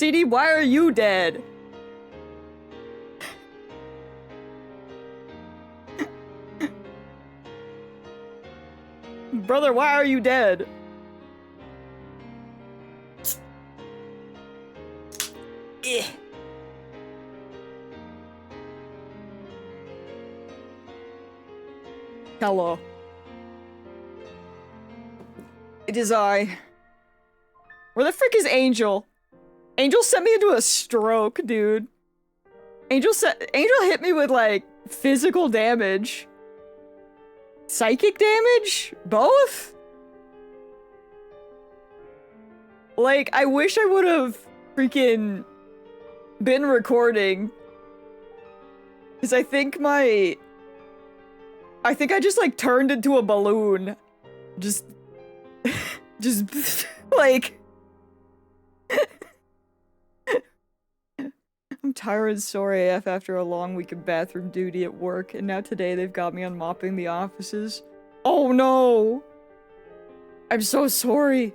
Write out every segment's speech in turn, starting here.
CD, why are you dead? Brother, why are you dead? Eh. Hello. It is I. Where the frick is Angel? Angel sent me into a stroke, dude. Angel hit me with, like, physical damage. Psychic damage? Both? Like, I wish I would've freaking been recording. Cause I think I just, like, turned into a balloon. Just like... I'm tired and sorry AF after a long week of bathroom duty at work, and now today they've got me on mopping the offices. Oh no! I'm so sorry.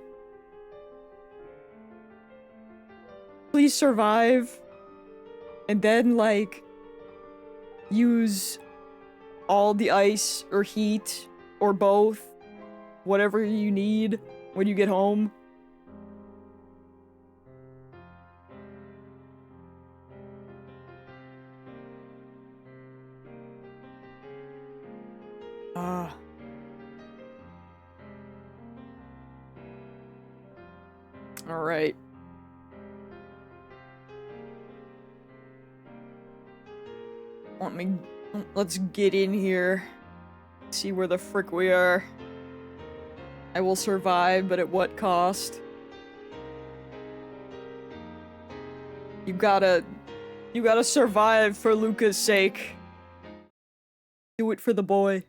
Please survive. And then, like, use all the ice or heat or both, whatever you need when you get home. All right. Let's get in here. See where the frick we are. I will survive, but at what cost? You gotta survive for Luca's sake. Do it for the boy.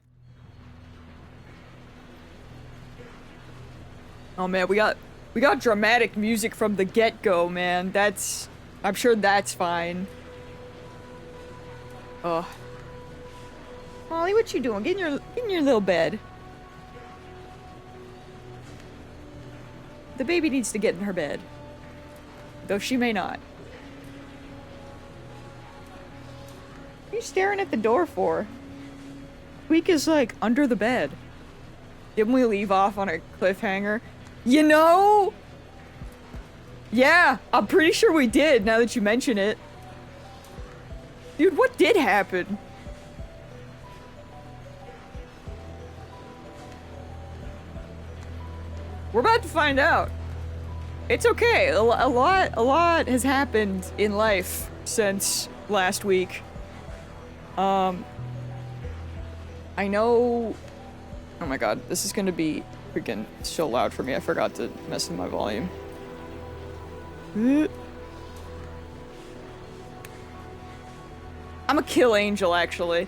Oh man, we got dramatic music from the get-go, man. I'm sure that's fine. Ugh. Molly, what you doing? Get in your little bed. The baby needs to get in her bed. Though she may not. What are you staring at the door for? Squeak is, like, under the bed. Didn't we leave off on a cliffhanger? You know? Yeah, I'm pretty sure we did, now that you mention it. Dude, what did happen? We're about to find out. It's okay. A lot has happened in life since last week. I know... Oh my god, this is gonna be freaking so loud for me. I forgot to mess with my volume. I'ma kill Angel, actually.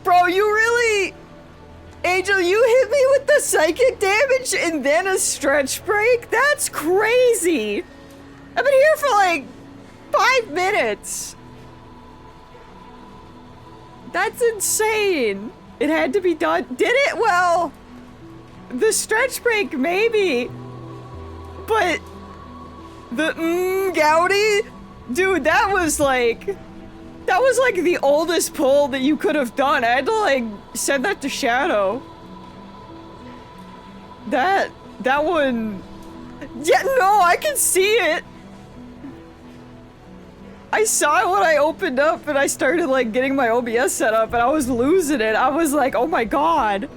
Bro, you really... Angel, you hit me with the psychic damage and then a stretch break? That's crazy! I've been here for like 5 minutes. That's insane. It had to be done. Did it? Well, the stretch break, maybe. But the Gouty? Dude, that was like the oldest pull that you could have done. I had to like send that to Shadow. That one. Yeah, no, I can see it. I saw it when I opened up and I started like getting my OBS set up and I was losing it. I was like, oh my god.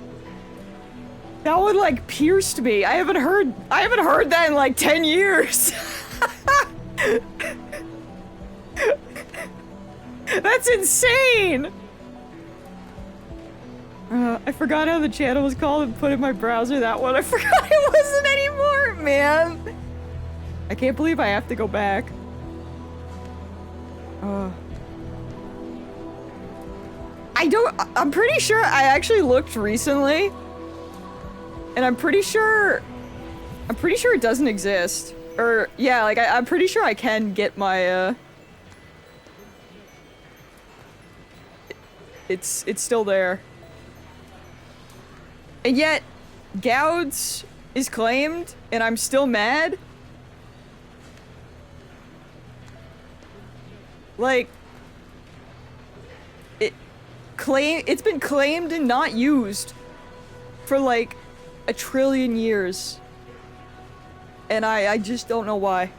That one like pierced me. I haven't heard that in like 10 years. That's insane! I forgot how the channel was called and put in my browser that one. I forgot it wasn't anymore, man! I can't believe I have to go back. I'm pretty sure I actually looked recently. And I'm pretty sure it doesn't exist. Or, yeah, like, I'm pretty sure I can get my, It's still there. And yet, Gouds is claimed, and I'm still mad? Like, it's been claimed and not used for like 1 trillion years. And I just don't know why.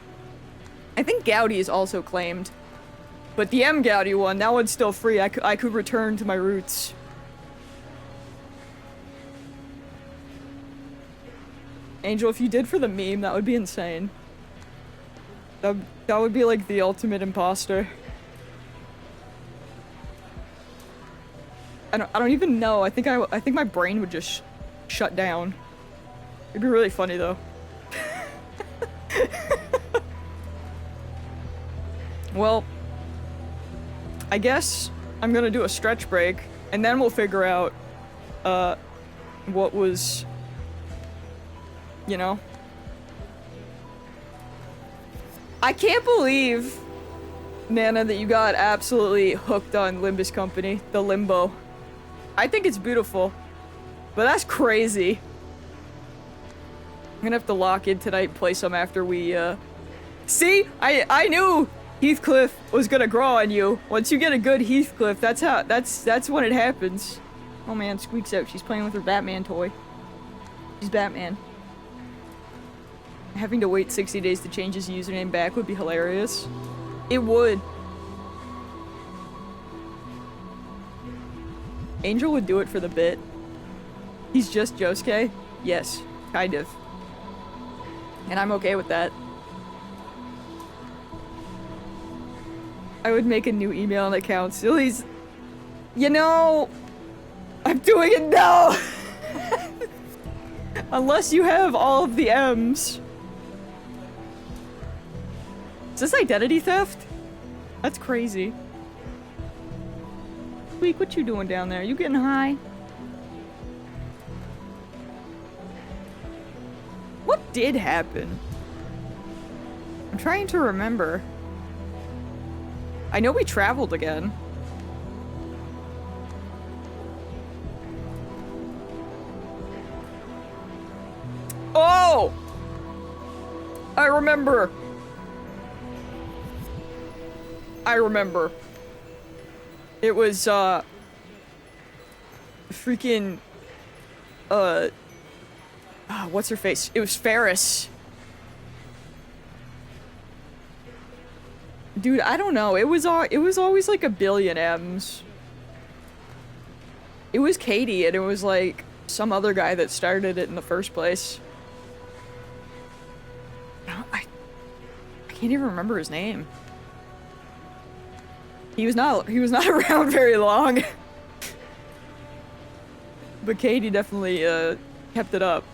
I think Gaudi is also claimed. But the M Gaudi one, that one's still free. I could return to my roots. Angel, if you did for the meme, that would be insane. That would be like the ultimate imposter. I don't even know. I think my brain would just shut down. It'd be really funny though. Well, I guess I'm gonna do a stretch break, and then we'll figure out, what was, you know. I can't believe, Nana, that you got absolutely hooked on Limbus Company, the Limbo. I think it's beautiful, but that's crazy. I'm gonna have to lock in tonight and play some after we, See? I knew Heathcliff was gonna grow on you. Once you get a good Heathcliff, that's when it happens. Oh man, Squeak's out. She's playing with her Batman toy. She's Batman. Having to wait 60 days to change his username back would be hilarious. It would. Angel would do it for the bit. He's just Josuke? Yes, kind of. And I'm okay with that. I would make a new email and account. Silly's... You know... I'm doing it now! Unless you have all of the M's. Is this identity theft? That's crazy. Squeak, what you doing down there? You getting high? What did happen? I'm trying to remember. I know we traveled again. Oh! I remember. It was, freaking, what's her face? It was Ferris. Dude, I don't know. It was always like 1 billion M's. It was Katie, and it was like some other guy that started it in the first place. I can't even remember his name. He was not around very long. But Katie definitely kept it up.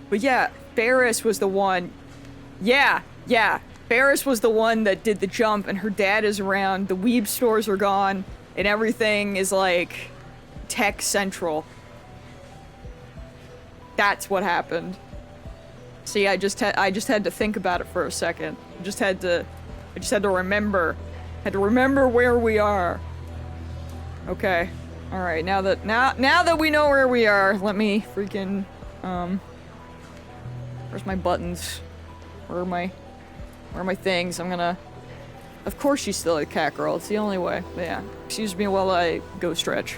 But yeah, Ferris was the one. Yeah. Ferris was the one that did the jump, and her dad is around, the weeb stores are gone, and everything is like tech central. That's what happened. See, I just had to think about it for a second. I just had to remember. Had to remember where we are. Okay. Alright, now that we know where we are, let me freaking, where's my buttons? Where are my things? I'm gonna... Of course she's still a cat girl, it's the only way. But yeah. Excuse me while I go stretch.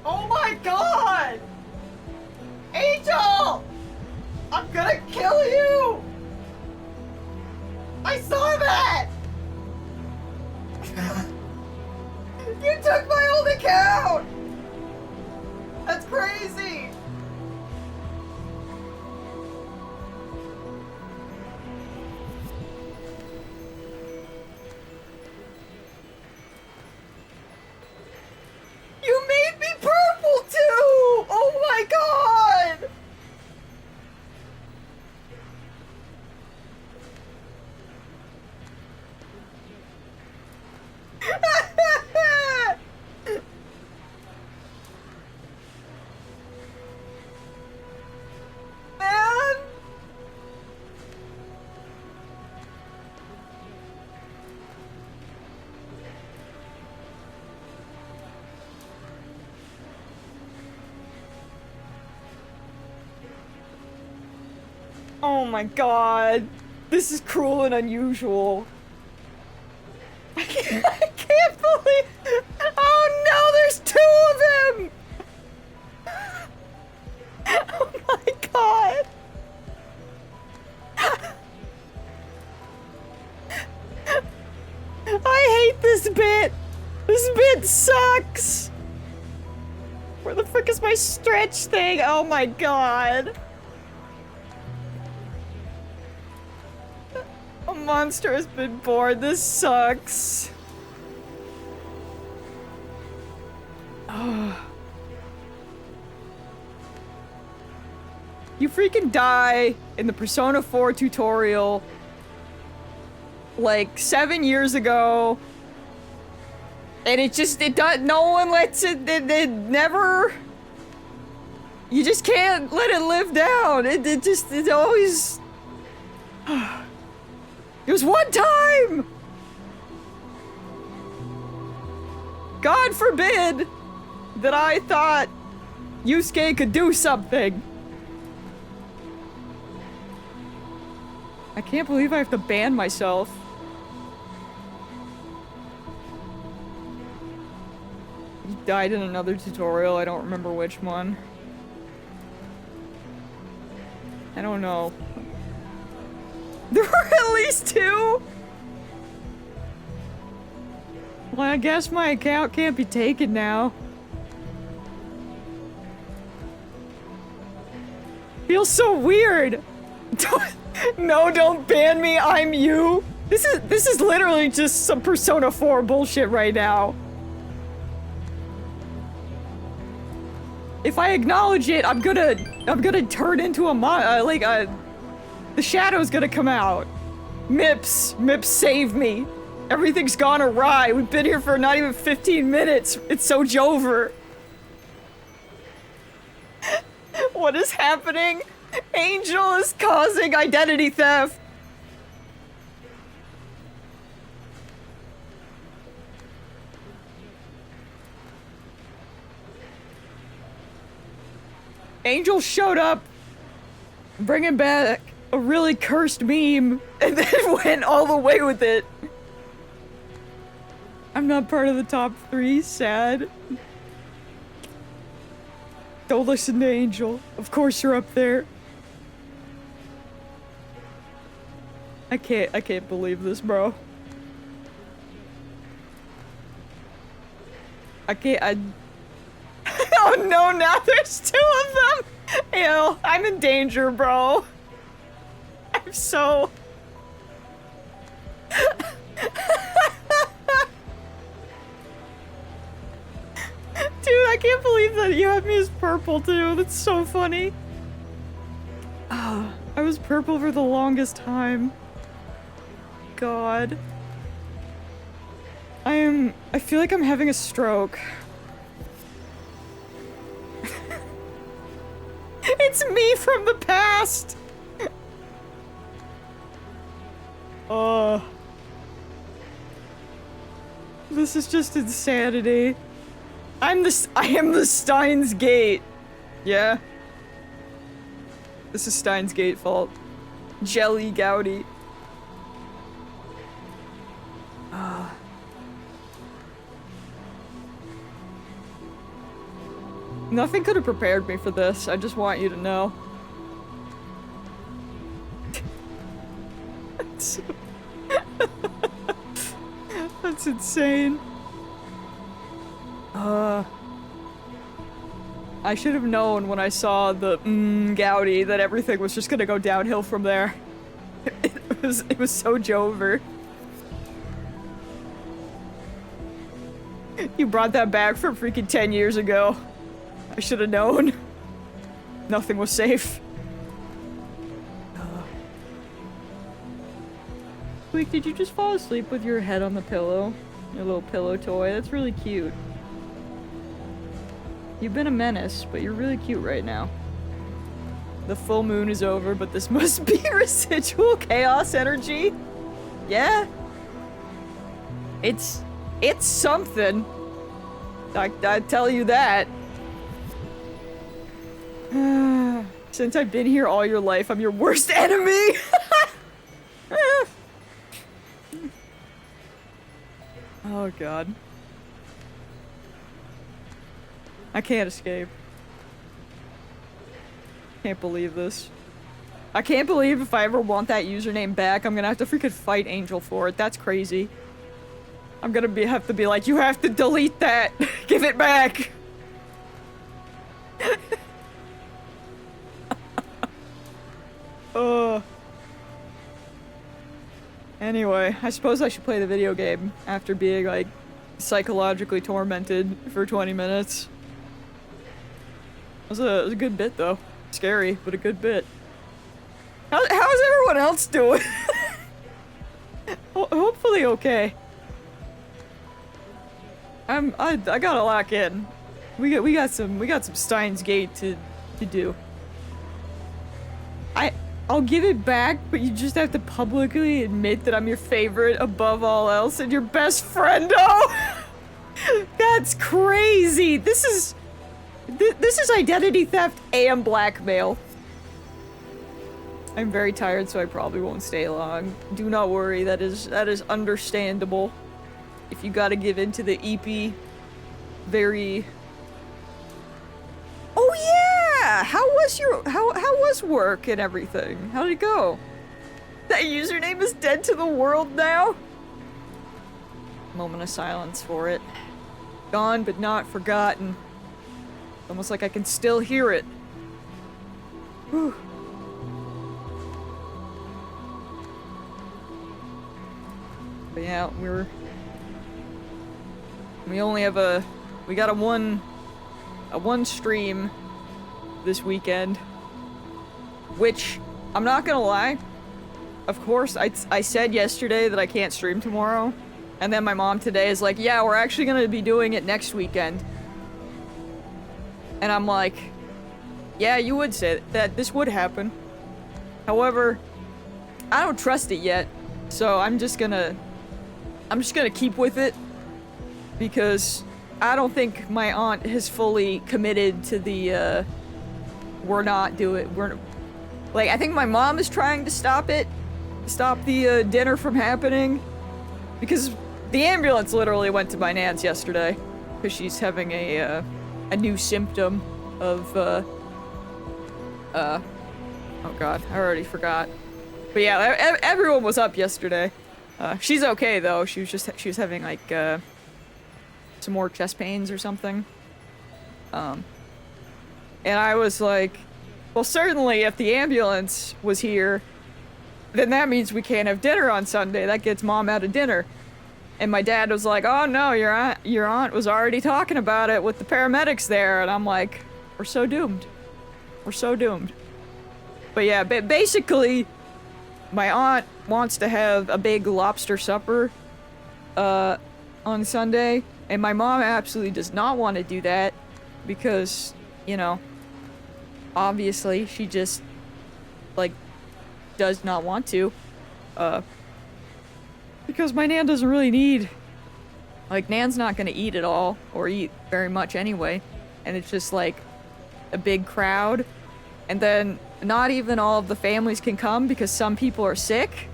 Oh my god! Angel! I'm gonna Oh my god. This is cruel and unusual. I can't believe... Oh no, there's 2 of them! Oh my god. I hate this bit. This bit sucks. Where the frick is my stretch thing? Oh my god. A monster has been born. This sucks. Oh. You freaking die in the Persona 4 tutorial like 7 years ago. And it does, no one lets it never, you just can't let it live down. It always, it was one time! God forbid that I thought Yusuke could do something. I can't believe I have to ban myself. He died in another tutorial, I don't remember which one. I don't know. There were at least 2? Well, I guess my account can't be taken now. Feels so weird. No, don't ban me, I'm you. This is literally just some Persona 4 bullshit right now. If I acknowledge it, I'm gonna turn into a the shadow's gonna come out. Mips, save me. Everything's gone awry. We've been here for not even 15 minutes. It's so Jover. What is happening? Angel is causing identity theft. Angel showed up, bringing back a really cursed meme, and then went all the way with it. I'm not part of the top 3, sad. Don't listen to Angel. Of course you're up there. I can't believe this, bro. Oh no, now there's 2 of them! Ew, I'm in danger, bro. I'm so... Dude, I can't believe that you have me as purple too. That's so funny. Oh, I was purple for the longest time. God. I feel like I'm having a stroke. It's me from the past! Oh. This is just insanity. I am the Steins Gate. Yeah. This is Steins Gate fault. Jelly Gouty. Nothing could have prepared me for this. I just want you to know. That's insane. I should have known when I saw the Gouty that everything was just gonna go downhill from there. It was so Jover. You brought that back from freaking 10 years ago. I should have known. Nothing was safe. Squeak, did you just fall asleep with your head on the pillow? Your little pillow toy? That's really cute. You've been a menace, but you're really cute right now. The full moon is over, but this must be residual chaos energy? Yeah? It's something. I tell you that. Since I've been here all your life, I'm your worst enemy! Oh god. I can't escape. Can't believe this. I can't believe if I ever want that username back, I'm gonna have to freaking fight Angel for it. That's crazy. I'm gonna have to be like, you have to delete that! Give it back! Anyway, I suppose I should play the video game after being, like, psychologically tormented for 20 minutes. It was a good bit, though. Scary, but a good bit. How's everyone else doing? Hopefully okay. I gotta lock in. We got some Steins Gate to do. I'll give it back, but you just have to publicly admit that I'm your favorite above all else and your best friendo. That's crazy. This is identity theft and blackmail. I'm very tired, so I probably won't stay long. Do not worry, that is understandable. If you gotta give in to the EP, very... Oh yeah! How was work and everything? How did it go? That username is dead to the world now? Moment of silence for it. Gone but not forgotten. Almost like I can still hear it. Whew. But yeah, we only have we got a one stream this weekend, which, I'm not gonna lie, of course, I said yesterday that I can't stream tomorrow, and then my mom today is like, yeah, we're actually gonna be doing it next weekend. And I'm like, yeah, you would say that this would happen. However, I don't trust it yet, so I'm just gonna keep with it, because I don't think my aunt has fully committed to the, like, I think my mom is trying to stop the dinner from happening, because the ambulance literally went to my nan's yesterday, because she's having a new symptom of, oh god, I already forgot. But yeah, everyone was up yesterday. She's okay though, she was having like, some more chest pains or something. And I was like, well, certainly if the ambulance was here, then that means we can't have dinner on Sunday. That gets mom out of dinner. And my dad was like, oh no, your aunt was already talking about it with the paramedics there. And I'm like, we're so doomed. We're so doomed. But yeah, basically, my aunt wants to have a big lobster supper, on Sunday. And my mom absolutely does not want to do that because, you know, obviously she just, like, does not want to. Because my nan doesn't really need, like, nan's not gonna eat at all, or eat very much anyway. And it's just, like, a big crowd. And then not even all of the families can come because some people are sick.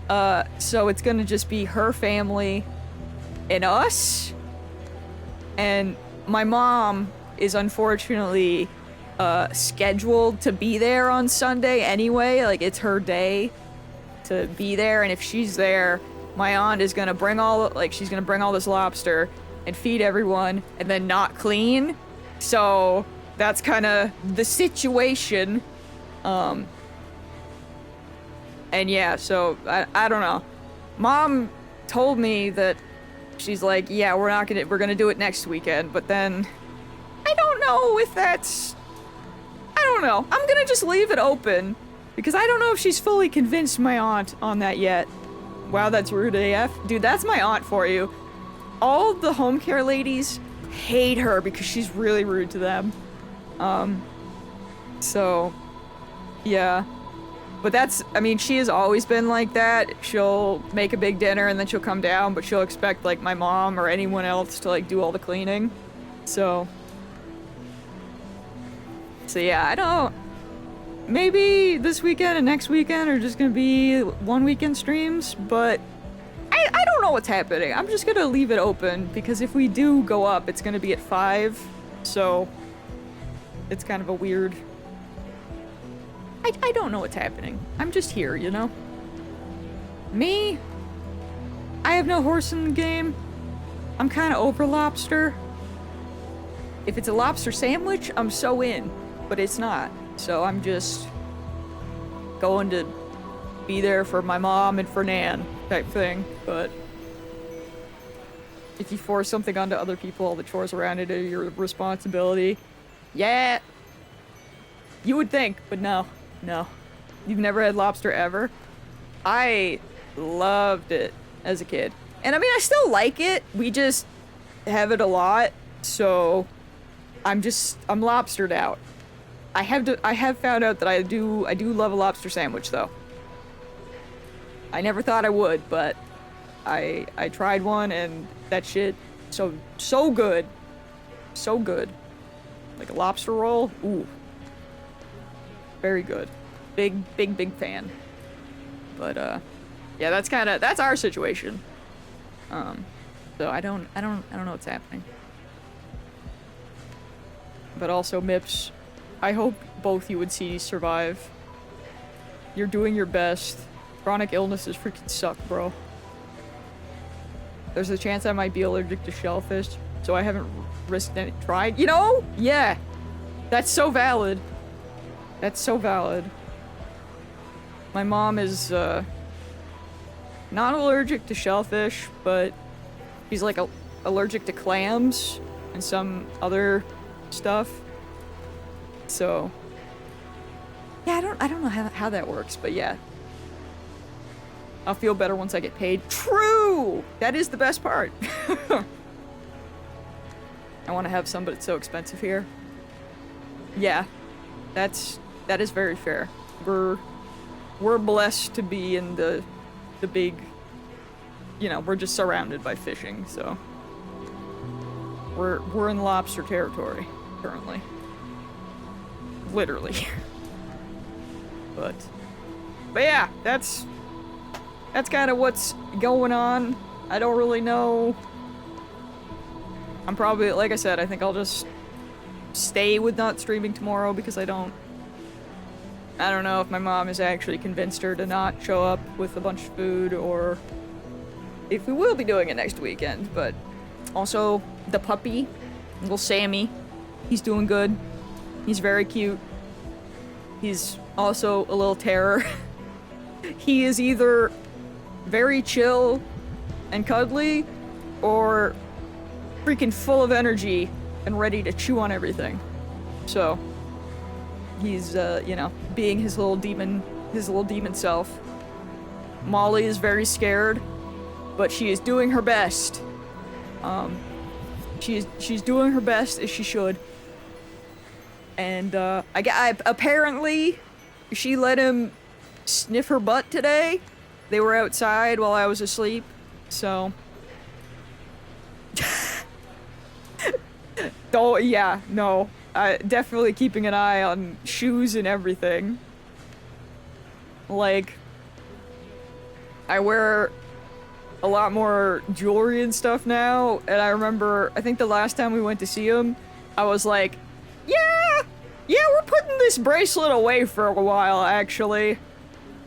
So it's gonna just be her family and us. And my mom is unfortunately scheduled to be there on Sunday anyway. Like, it's her day to be there, and if she's there, my aunt is gonna bring she's gonna bring all this lobster and feed everyone and then not clean. So that's kind of the situation. And yeah, so I don't know. Mom told me that she's like, yeah, we're gonna do it next weekend, but then I don't know if that's, I don't know. I'm gonna just leave it open because I don't know if she's fully convinced my aunt on that yet. Wow, that's rude AF. Dude, that's my aunt for you. All the home care ladies hate her because she's really rude to them. So, yeah. But that's, I mean, she has always been like that. She'll make a big dinner and then she'll come down, but she'll expect, like, my mom or anyone else to, like, do all the cleaning. So yeah, maybe this weekend and next weekend are just gonna be one weekend streams, but I don't know what's happening. I'm just gonna leave it open, because if we do go up, it's gonna be at 5, so it's kind of a weird... I don't know what's happening. I'm just here, you know? Me? I have no horse in the game. I'm kind of over lobster. If it's a lobster sandwich, I'm so in, but it's not. So I'm just going to be there for my mom and for Nan type thing. But if you force something onto other people, all the chores around it are your responsibility. Yeah, you would think, but no. No. You've never had lobster ever? I loved it as a kid. And I mean, I still like it. We just have it a lot, so I'm lobstered out. I have found out that I do love a lobster sandwich though. I never thought I would, but I tried one and that shit so good. So good. Like a lobster roll? Ooh. Very good. Big fan. But yeah, that's our situation. So I don't know what's happening. But also, Mips, I hope both you and C survive. You're doing your best. Chronic illnesses freaking suck, bro. There's a chance I might be allergic to shellfish, so I haven't risked any trying. You know? Yeah. That's so valid. That's so valid. My mom is, not allergic to shellfish, but she's like allergic to clams and some other stuff. So, yeah, I don't know how that works, but yeah. I'll feel better once I get paid. True! That is the best part. I want to have some, but it's so expensive here. Yeah, that is very fair. We're blessed to be in the big, you know, we're just surrounded by fishing, so we're in lobster territory currently. Literally. but yeah, that's kind of what's going on. I don't really know. I'm probably, like I said, I think I'll just stay with not streaming tomorrow because I don't know if my mom has actually convinced her to not show up with a bunch of food, or if we will be doing it next weekend. But also, the puppy, little Sammy, he's doing good. He's very cute. He's also a little terror. He is either very chill and cuddly, or freaking full of energy and ready to chew on everything. So he's, you know, being his little demon self. Molly is very scared, but she is doing her best. She's doing her best, as she should. And, I apparently, she let him sniff her butt today. They were outside while I was asleep, so... Oh, yeah, no. Definitely keeping an eye on shoes and everything. Like, I wear a lot more jewelry and stuff now, and I remember, I think the last time we went to see him, I was like, yeah, we're putting this bracelet away for a while, actually.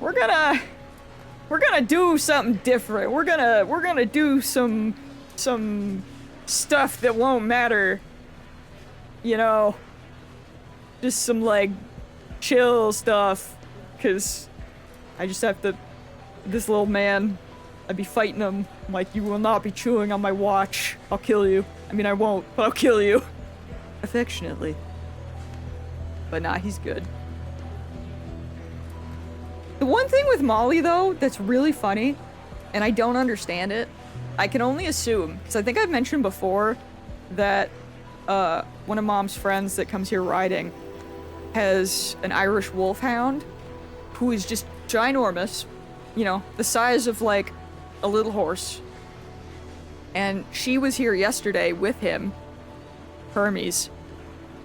We're gonna do something different. We're gonna do some stuff that won't matter. You know, just some, like, chill stuff, because I just have to, this little man, I'd be fighting him, I'm like, you will not be chewing on my watch, I'll kill you. I mean, I won't, but I'll kill you. Affectionately. But nah, he's good. The one thing with Molly, though, that's really funny, and I don't understand it, I can only assume, because I think I've mentioned before that one of Mom's friends that comes here riding has an Irish wolfhound who is just ginormous, you know, the size of, like, a little horse. And she was here yesterday with him, Hermes,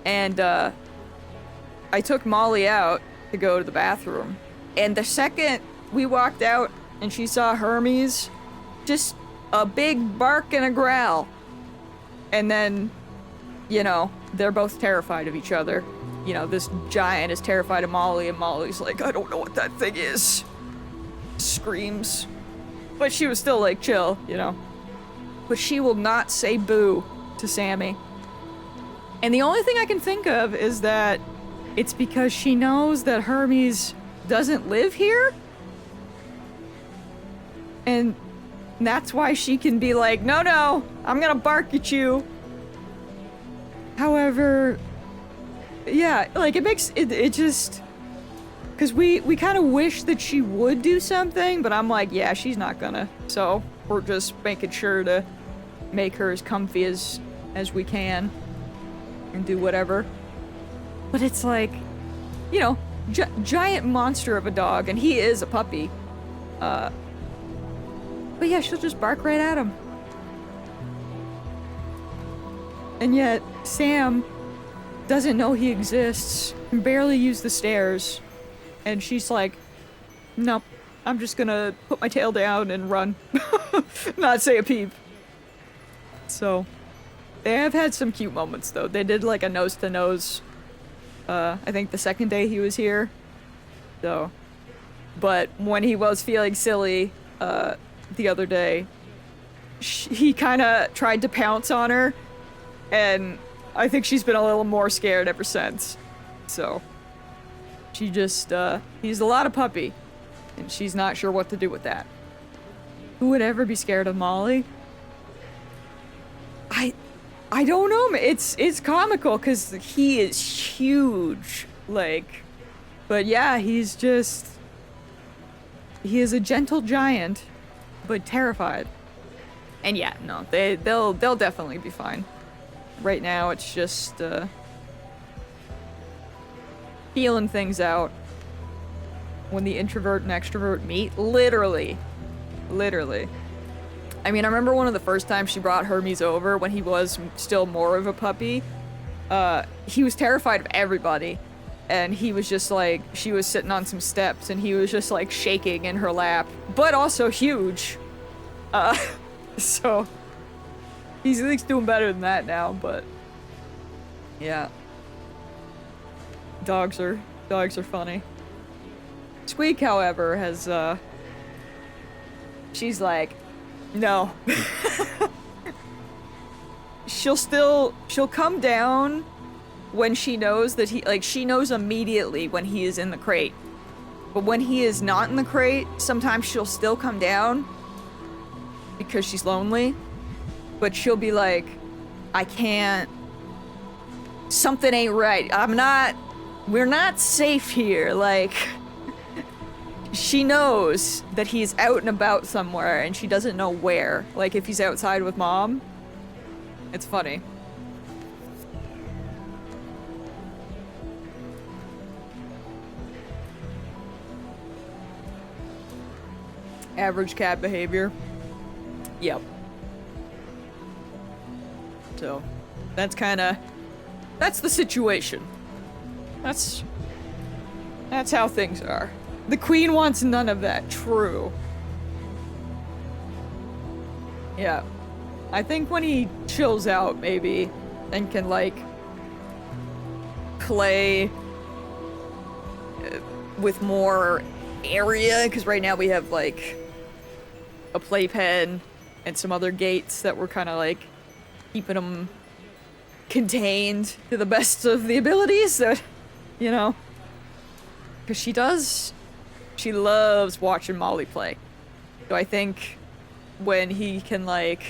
and I took Molly out to go to the bathroom. And the second we walked out and she saw Hermes, just a big bark and a growl. And then, you know, they're both terrified of each other. You know, this giant is terrified of Molly, and Molly's like, I don't know what that thing is. Screams. But she was still like, chill, you know. But she will not say boo to Sammy. And the only thing I can think of is that it's because she knows that Hermes doesn't live here. And that's why she can be like, no, I'm gonna bark at you. However, yeah, like it just, because we kind of wish that she would do something, but I'm like, yeah, she's not gonna. So we're just making sure to make her as comfy as we can and do whatever. But it's like, you know, giant monster of a dog, and he is a puppy. But yeah, she'll just bark right at him. And yet, Sam doesn't know he exists, can barely use the stairs, and she's like, nope, I'm just gonna put my tail down and run. Not say a peep. So, they have had some cute moments, though. They did like a nose-to-nose, I think the second day he was here. So, but when he was feeling silly, the other day, he kind of tried to pounce on her, and I think she's been a little more scared ever since. So, she just, he's a lot of puppy, and she's not sure what to do with that. Who would ever be scared of Molly? I don't know, it's comical, because he is huge, like, but yeah, he is a gentle giant, but terrified. And yeah, no, they'll definitely be fine. Right now, it's just, feeling things out. When the introvert and extrovert meet, literally. I mean, I remember one of the first times she brought Hermes over when he was still more of a puppy. He was terrified of everybody. And he was just like, she was sitting on some steps and he was just like shaking in her lap, but also huge. So he's at least doing better than that now, but yeah. Dogs are funny. Squeak, however, has, she's like, no. She'll come down when she knows that she knows immediately when he is in the crate. But when he is not in the crate, sometimes she'll still come down because she's lonely. But she'll be like, I can't, something ain't right. We're not safe here. Like, she knows that he's out and about somewhere and she doesn't know where. Like, if he's outside with mom. It's funny. Average cat behavior. Yep. So, that's the situation. That's how things are. The queen wants none of that. True. Yeah. I think when he chills out, maybe, and can, like, play with more area, because right now we have, like, a playpen and some other gates that we're kind of, like, keeping them contained to the best of the abilities that, you know. Because she loves watching Molly play. So I think when he can, like,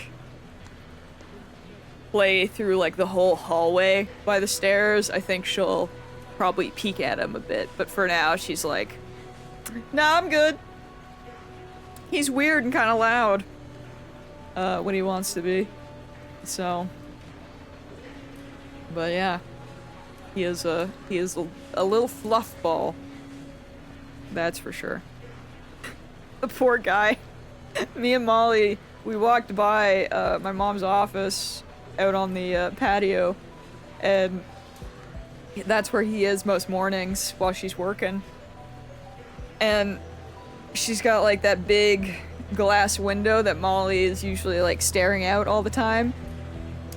play through, like, the whole hallway by the stairs, I think she'll probably peek at him a bit. But for now, she's like, nah, I'm good. He's weird and kind of loud when he wants to be. So, but yeah, he is a little fluff ball. That's for sure. The poor guy. Me and Molly, we walked by my mom's office out on the patio, and That's where he is most mornings while she's working. And she's got like that big glass window that Molly is usually like staring out all the time.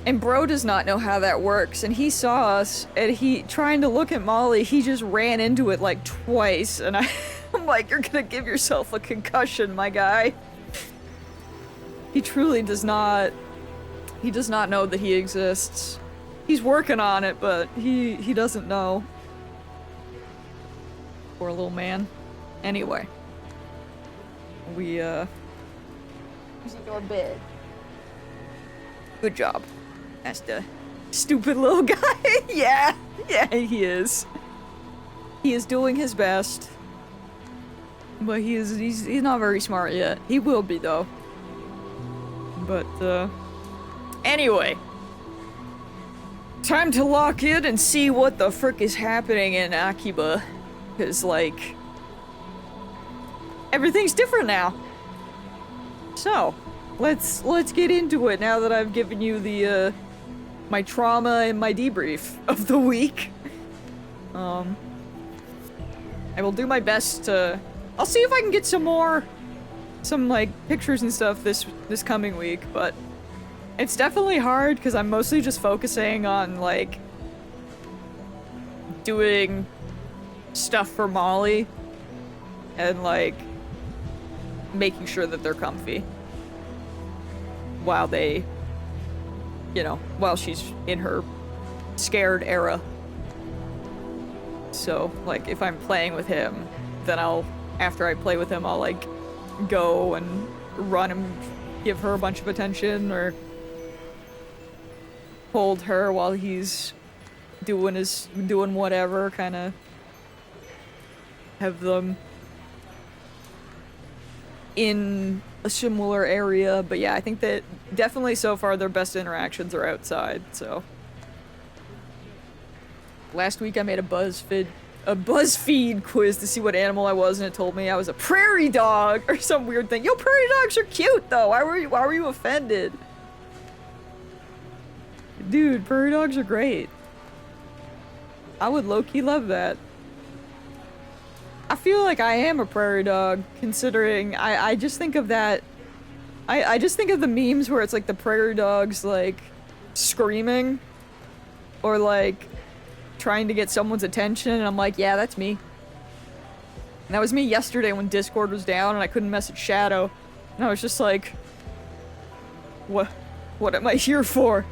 And bro does not know how that works, and he saw us, and he, trying to look at Molly, he just ran into it like twice, and I'm like, you're gonna give yourself a concussion, my guy. He truly does not know that he exists. He's working on it, but he doesn't know. Poor little man. Anyway. We, Using your bed. Good job. That's the stupid little guy. Yeah, he is. He is doing his best. But he's not very smart yet. He will be, though. But, anyway. Time to lock in and see what the frick is happening in Akiba. Because, like, everything's different now. So, let's get into it now that I've given you the, my trauma and my debrief of the week. I will do my best to... I'll see if I can get some like, pictures and stuff this coming week, but it's definitely hard because I'm mostly just focusing on, like, doing stuff for Molly and, like, making sure that they're comfy while they, you know, while she's in her scared era. So, like, if I'm playing with him, then after I play with him, I'll, like, go and run and give her a bunch of attention, or hold her while he's doing whatever, kind of have them in a similar area. But yeah, I think that definitely so far their best interactions are outside, so. Last week I made a BuzzFeed quiz to see what animal I was, and it told me I was a prairie dog or some weird thing. Yo, prairie dogs are cute though. Why were you offended? Dude, prairie dogs are great. I would low-key love that. I feel like I am a prairie dog, considering I just think of that. I just think of the memes where it's like the prairie dogs like screaming or like trying to get someone's attention, and I'm like, yeah, that's me. And that was me yesterday when Discord was down and I couldn't message Shadow. And I was just like, what am I here for?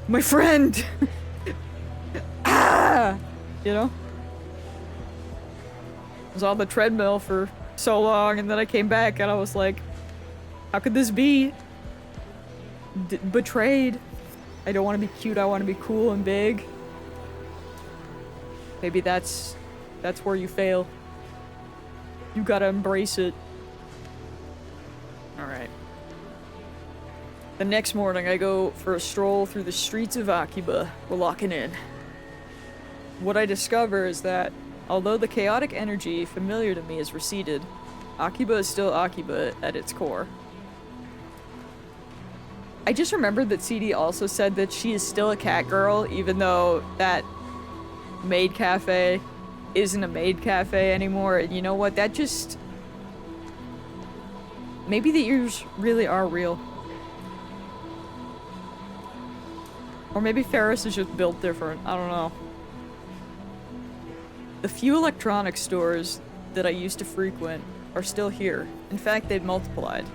My friend! Ah! You know? I was on the treadmill for so long, and then I came back and I was like, how could this be? Betrayed. I don't want to be cute, I want to be cool and big. Maybe that's where you fail. You gotta embrace it. Alright. The next morning I go for a stroll through the streets of Akiba. We're locking in. What I discover is that, although the chaotic energy familiar to me has receded, Akiba is still Akiba at its core. I just remembered that CD also said that she is still a cat girl, even though that maid cafe isn't a maid cafe anymore. And you know what? That just... maybe the ears really are real. Or maybe Ferris is just built different. I don't know. The few electronics stores that I used to frequent are still here. In fact, they've multiplied.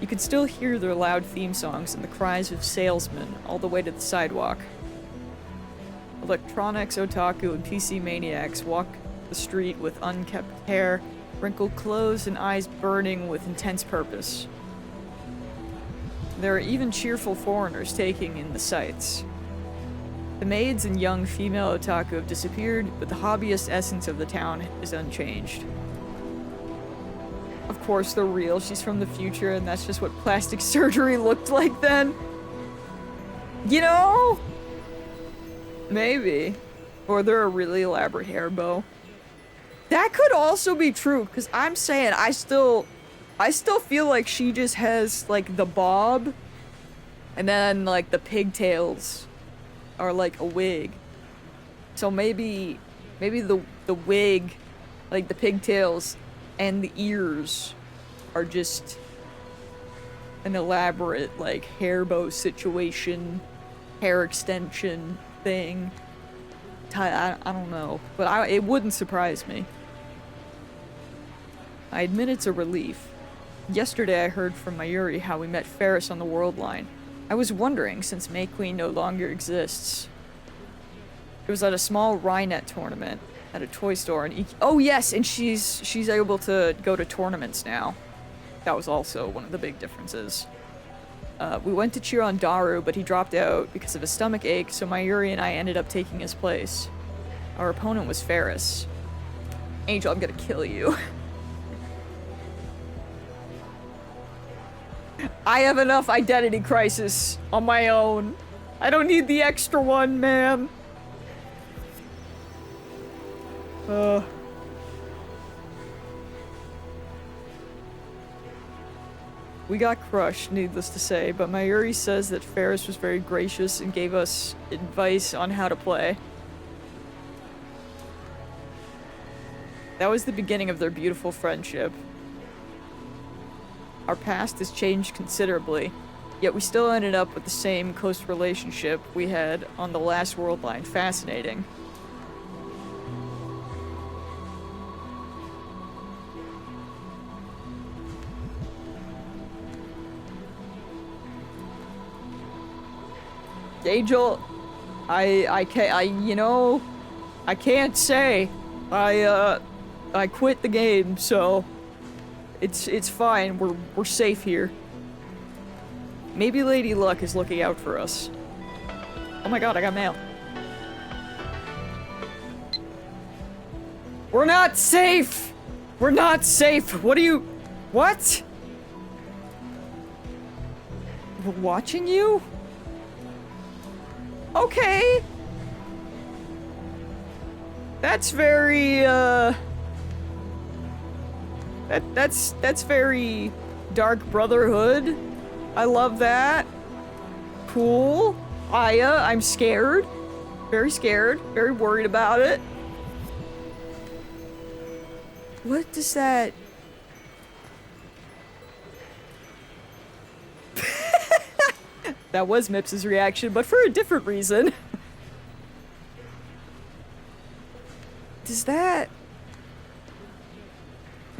You can still hear their loud theme songs and the cries of salesmen all the way to the sidewalk. Electronics, otaku, and PC maniacs walk the street with unkempt hair, wrinkled clothes, and eyes burning with intense purpose. There are even cheerful foreigners taking in the sights. The maids and young female otaku have disappeared, but the hobbyist essence of the town is unchanged. Of course, they're real. She's from the future, and that's just what plastic surgery looked like then. You know? Maybe. Or they're a really elaborate hair bow. That could also be true, because I'm saying I still feel like she just has, like, the bob, and then, like, the pigtails are, like, a wig. So maybe the wig, like the pigtails and the ears are just an elaborate like hair bow situation, hair extension thing. I don't know, but it wouldn't surprise me. I admit it's a relief. Yesterday I heard from Mayuri how we met Ferris on the World Line. I was wondering, since May Queen no longer exists. It was at a small Rhinet tournament at a toy store in oh yes, and she's able to go to tournaments now. That was also one of the big differences. We went to cheer on Daru, but he dropped out because of a stomach ache, so Mayuri and I ended up taking his place. Our opponent was Ferris. Angel, I'm gonna kill you. I have enough identity crisis on my own. I don't need the extra one, man. We got crushed, needless to say, but Mayuri says that Ferris was very gracious and gave us advice on how to play. That was the beginning of their beautiful friendship. Our past has changed considerably, yet we still ended up with the same close relationship we had on the last World Line. Fascinating. Angel, I can't say. I quit the game, so it's fine. We're safe here. Maybe Lady Luck is looking out for us. Oh my god, I got mail. We're not safe! We're not safe! What? We're watching you? Okay. That's very, That's very Dark Brotherhood. I love that. Cool. Aya, I'm scared. Very scared. Very worried about it. What does that... That was Mips's reaction, but for a different reason. Does that...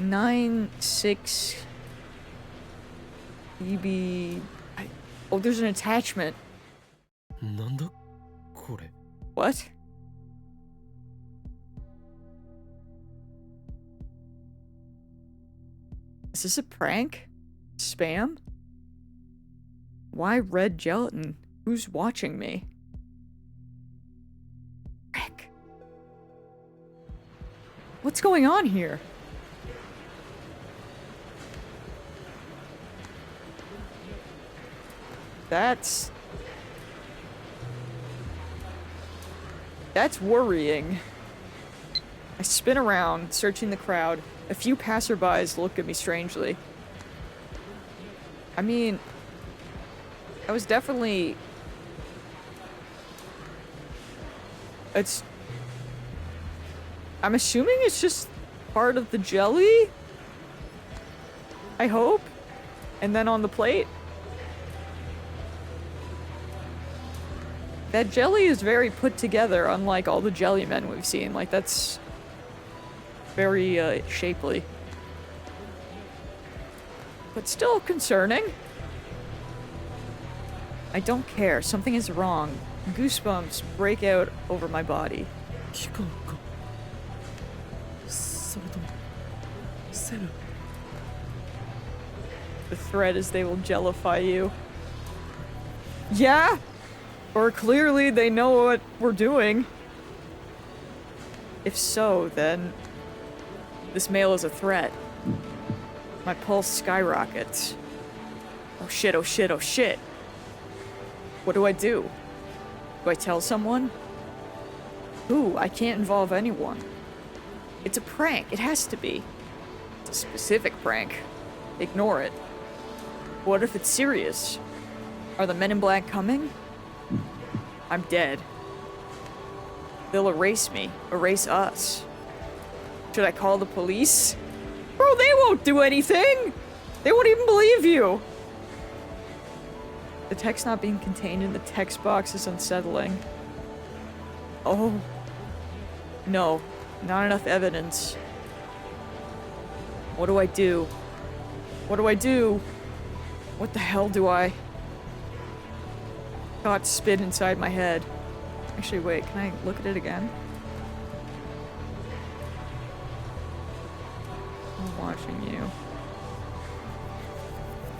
9-6... EB... Oh, there's an attachment. What? Is this a prank? Spam? Why red gelatin? Who's watching me? Frick. What's going on here? That's worrying. I spin around, searching the crowd. A few passerbys look at me strangely. I mean, I was definitely... I'm assuming it's just part of the jelly? I hope? And then on the plate? That jelly is very put together, unlike all the jelly men we've seen. Like, that's very, shapely. But still concerning. I don't care. Something is wrong. Goosebumps break out over my body. The threat is they will jellify you. Yeah? Or clearly they know what we're doing. If so, then this mail is a threat. My pulse skyrockets. Oh shit, oh shit, oh shit. What do? Do I tell someone? Who? I can't involve anyone. It's a prank. It has to be. It's a specific prank. Ignore it. What if it's serious? Are the men in black coming? I'm dead. They'll erase me. Erase us. Should I call the police? Bro, they won't do anything! They won't even believe you! The text not being contained in the text box is unsettling. Oh. No. Not enough evidence. What do I do? What do I do? What the hell do I... Thoughts spin inside my head. Actually, wait, can I look at it again? I'm watching you.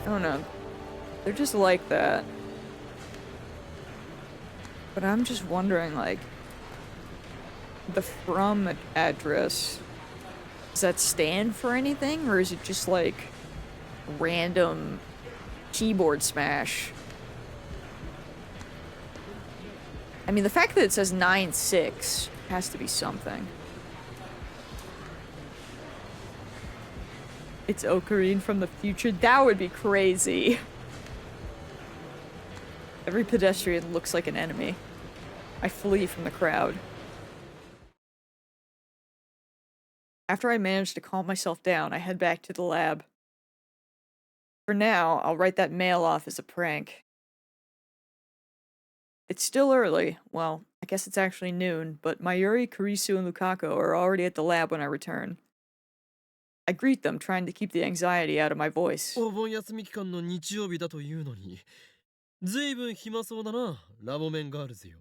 I don't know. They're just like that. But I'm just wondering, like, the from address, does that stand for anything? Or is it just, like, random keyboard smash? I mean, the fact that it says 9-6 has to be something. It's Ocarine from the future? That would be crazy. Every pedestrian looks like an enemy. I flee from the crowd. After I manage to calm myself down, I head back to the lab. For now, I'll write that mail off as a prank. It's still early. Well, I guess it's actually noon, but Mayuri, Kurisu, and Lukaku are already at the lab when I return. I greet them, trying to keep the anxiety out of my voice. お盆休み期間の日曜日だというのに、ずいぶん暇そうだな、ラボメンガールズよ。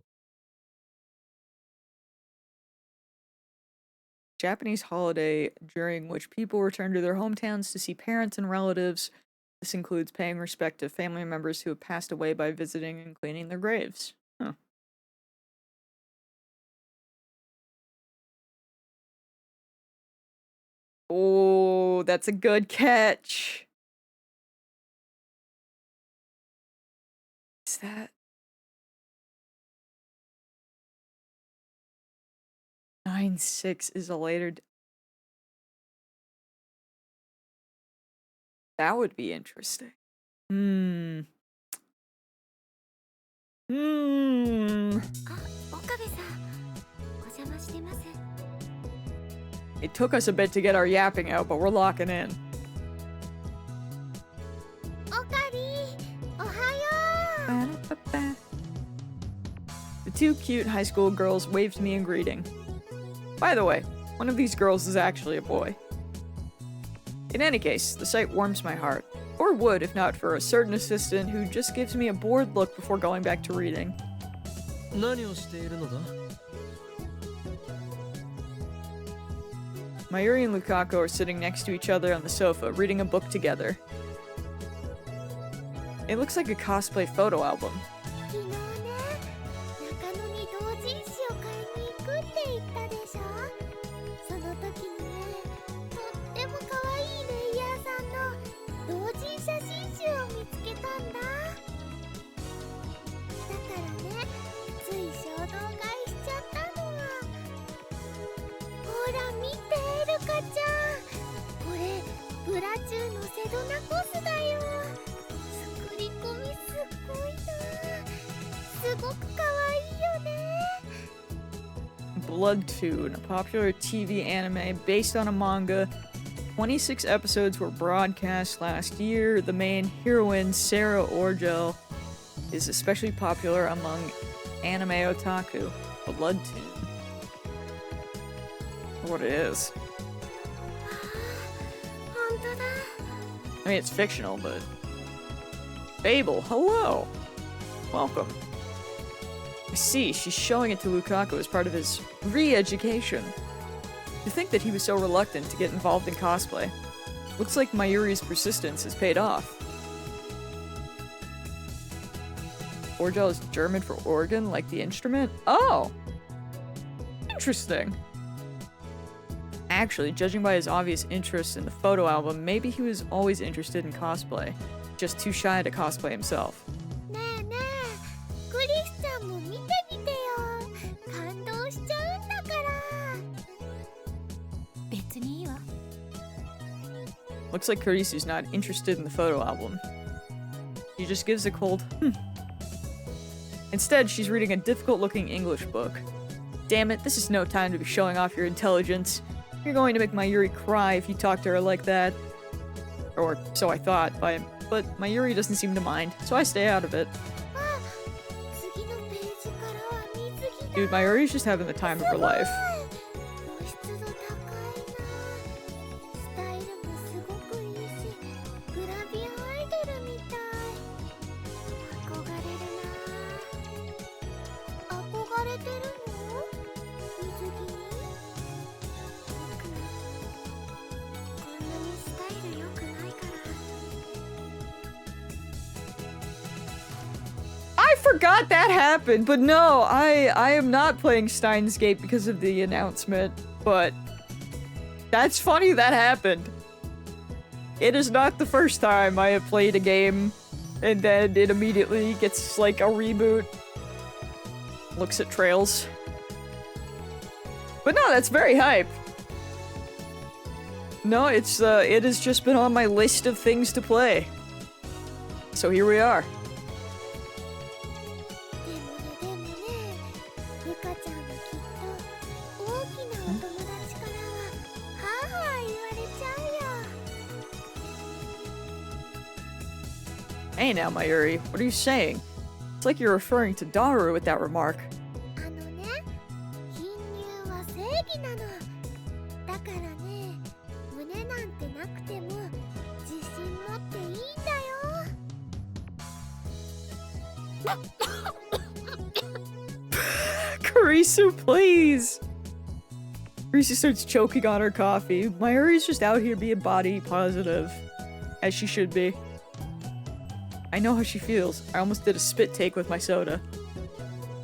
Japanese holiday during which people return to their hometowns to see parents and relatives. This includes paying respect to family members who have passed away by visiting and cleaning their graves. Huh. Oh, that's a good catch. Is that... 9-6 is a later... That would be interesting. Hmm. It took us a bit to get our yapping out, but we're locking in. The two cute high school girls waved me in greeting. By the way, one of these girls is actually a boy. In any case, the sight warms my heart. Or would if not for a certain assistant who just gives me a bored look before going back to reading. 何をしているのだ? Mayuri and Lukaku are sitting next to each other on the sofa, reading a book together. It looks like a cosplay photo album. Blood Tune, a popular TV anime based on a manga. 26 episodes were broadcast last year. The main heroine, Sarah Orgel, is especially popular among anime otaku. Blood Tune. What it is. I mean, it's fictional, but... Fable, hello! Welcome. I see, she's showing it to Lukaku as part of his re-education. To think that he was so reluctant to get involved in cosplay. Looks like Mayuri's persistence has paid off. Orgel is German for organ, like the instrument? Oh! Interesting. Actually, judging by his obvious interest in the photo album, maybe he was always interested in cosplay. Just too shy to cosplay himself. Looks like Kurisu's not interested in the photo album. She just gives a cold, Instead, she's reading a difficult-looking English book. Damn it, this is no time to be showing off your intelligence. You're going to make Mayuri cry if you talk to her like that. Or so I thought, but Mayuri doesn't seem to mind, so I stay out of it. Dude, Mayuri's just having the time of her life. I forgot that happened, but no, I am not playing Steins Gate because of the announcement, but that's funny that happened. It is not the first time I have played a game and then it immediately gets like a reboot. Looks at trails. But no, that's very hype. No, it has just been on my list of things to play. So here we are. Hey now, Mayuri, what are you saying? It's like you're referring to Daru with that remark. Karisu, please! Karisu starts choking on her coffee. Mayuri's just out here being body positive. As she should be. I know how she feels. I almost did a spit take with my soda.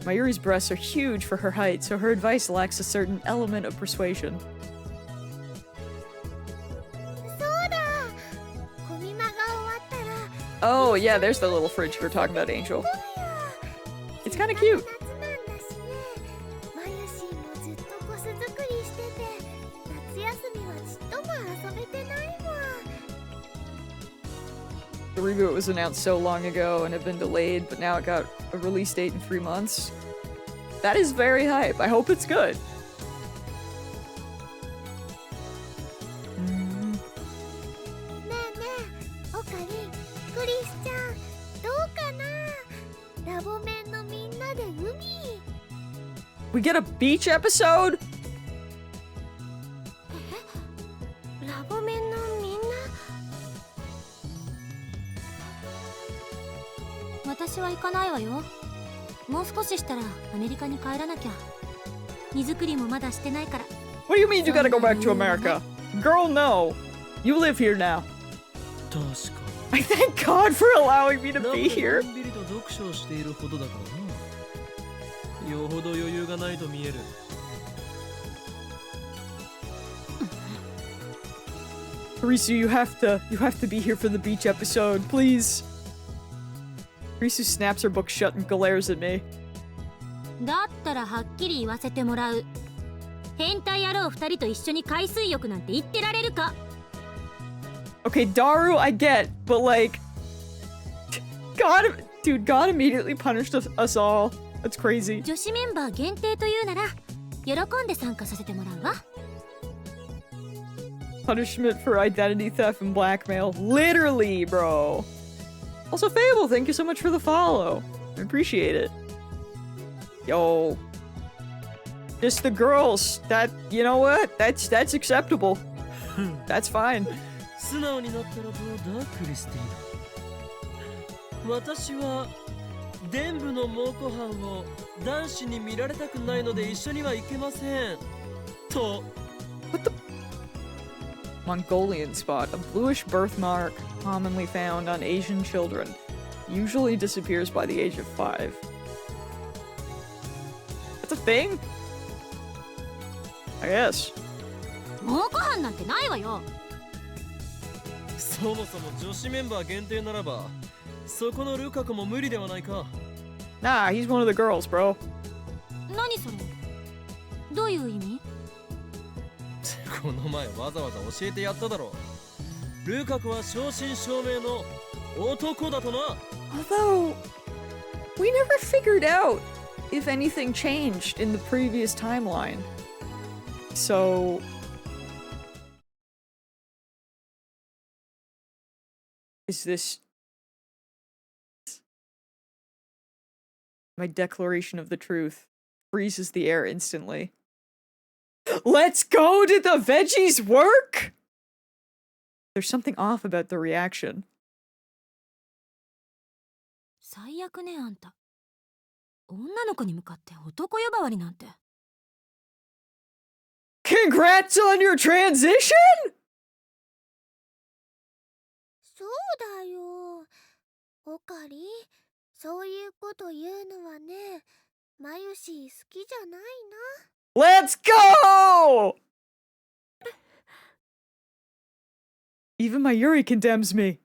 Mayuri's breasts are huge for her height, so her advice lacks a certain element of persuasion. Oh, yeah, there's the little fridge we were talking about, Angel. It's kind of cute. The reboot was announced so long ago and had been delayed, but now it got a release date in 3 months. That is very hype. I hope it's good. We get a beach episode? 私は行かないわよ。もう少ししたらアメリカに帰らなきゃ。荷造りもまだしてないから。What do you mean you gotta go back to America? Girl, no. You live here now. 確か I thank God for allowing me to be here. のんびりと読書をしているほどだからな。よほど余裕がないと見える。Karisu, you have to be here for the beach episode, please. Karisu snaps her book shut and glares at me. だったらはっきり言わせてもらう。変態野郎二人と一緒に海水浴なんて言ってられるか。Okay, Daru, I get, but like, God immediately punished us all. That's crazy. 女子メンバー限定というなら、喜んで参加させてもらうわ。Punishment for identity theft and blackmail. Literally, bro. Also, Fable, thank you so much for the follow. I appreciate it. Yo. Just the girls. That, you know what? That's acceptable. That's fine. 素直になったらどうだ、クリスティーナ。私は伝部の猛虎犯を男子に見られたくないので一緒には行けません。と。What the? Mongolian spot, a bluish birthmark commonly found on Asian children, usually disappears by the age of 5. That's a thing? I guess. 猛虎犯なんてないわよ。そもそも女子メンバー限定ならば、そこのルカ子も無理ではないか。Nah, he's one of the girls, bro. 何それ？どういう意味？この前わざわざ教えてやっただろう。ルカ子は正真正銘の男だとな。Although, we never figured out if anything changed in the previous timeline. So... is this... my declaration of the truth freezes the air instantly. Let's go! Did the veggies work? There's something off about the reaction. 最悪ねあんた。女の子に向かって男呼ばわりなんて。Congrats on your transition? そうだよ。おかり、そういうこと言うのはね、マユシ好きじゃないな。Let's go! Even my Yuri condemns me.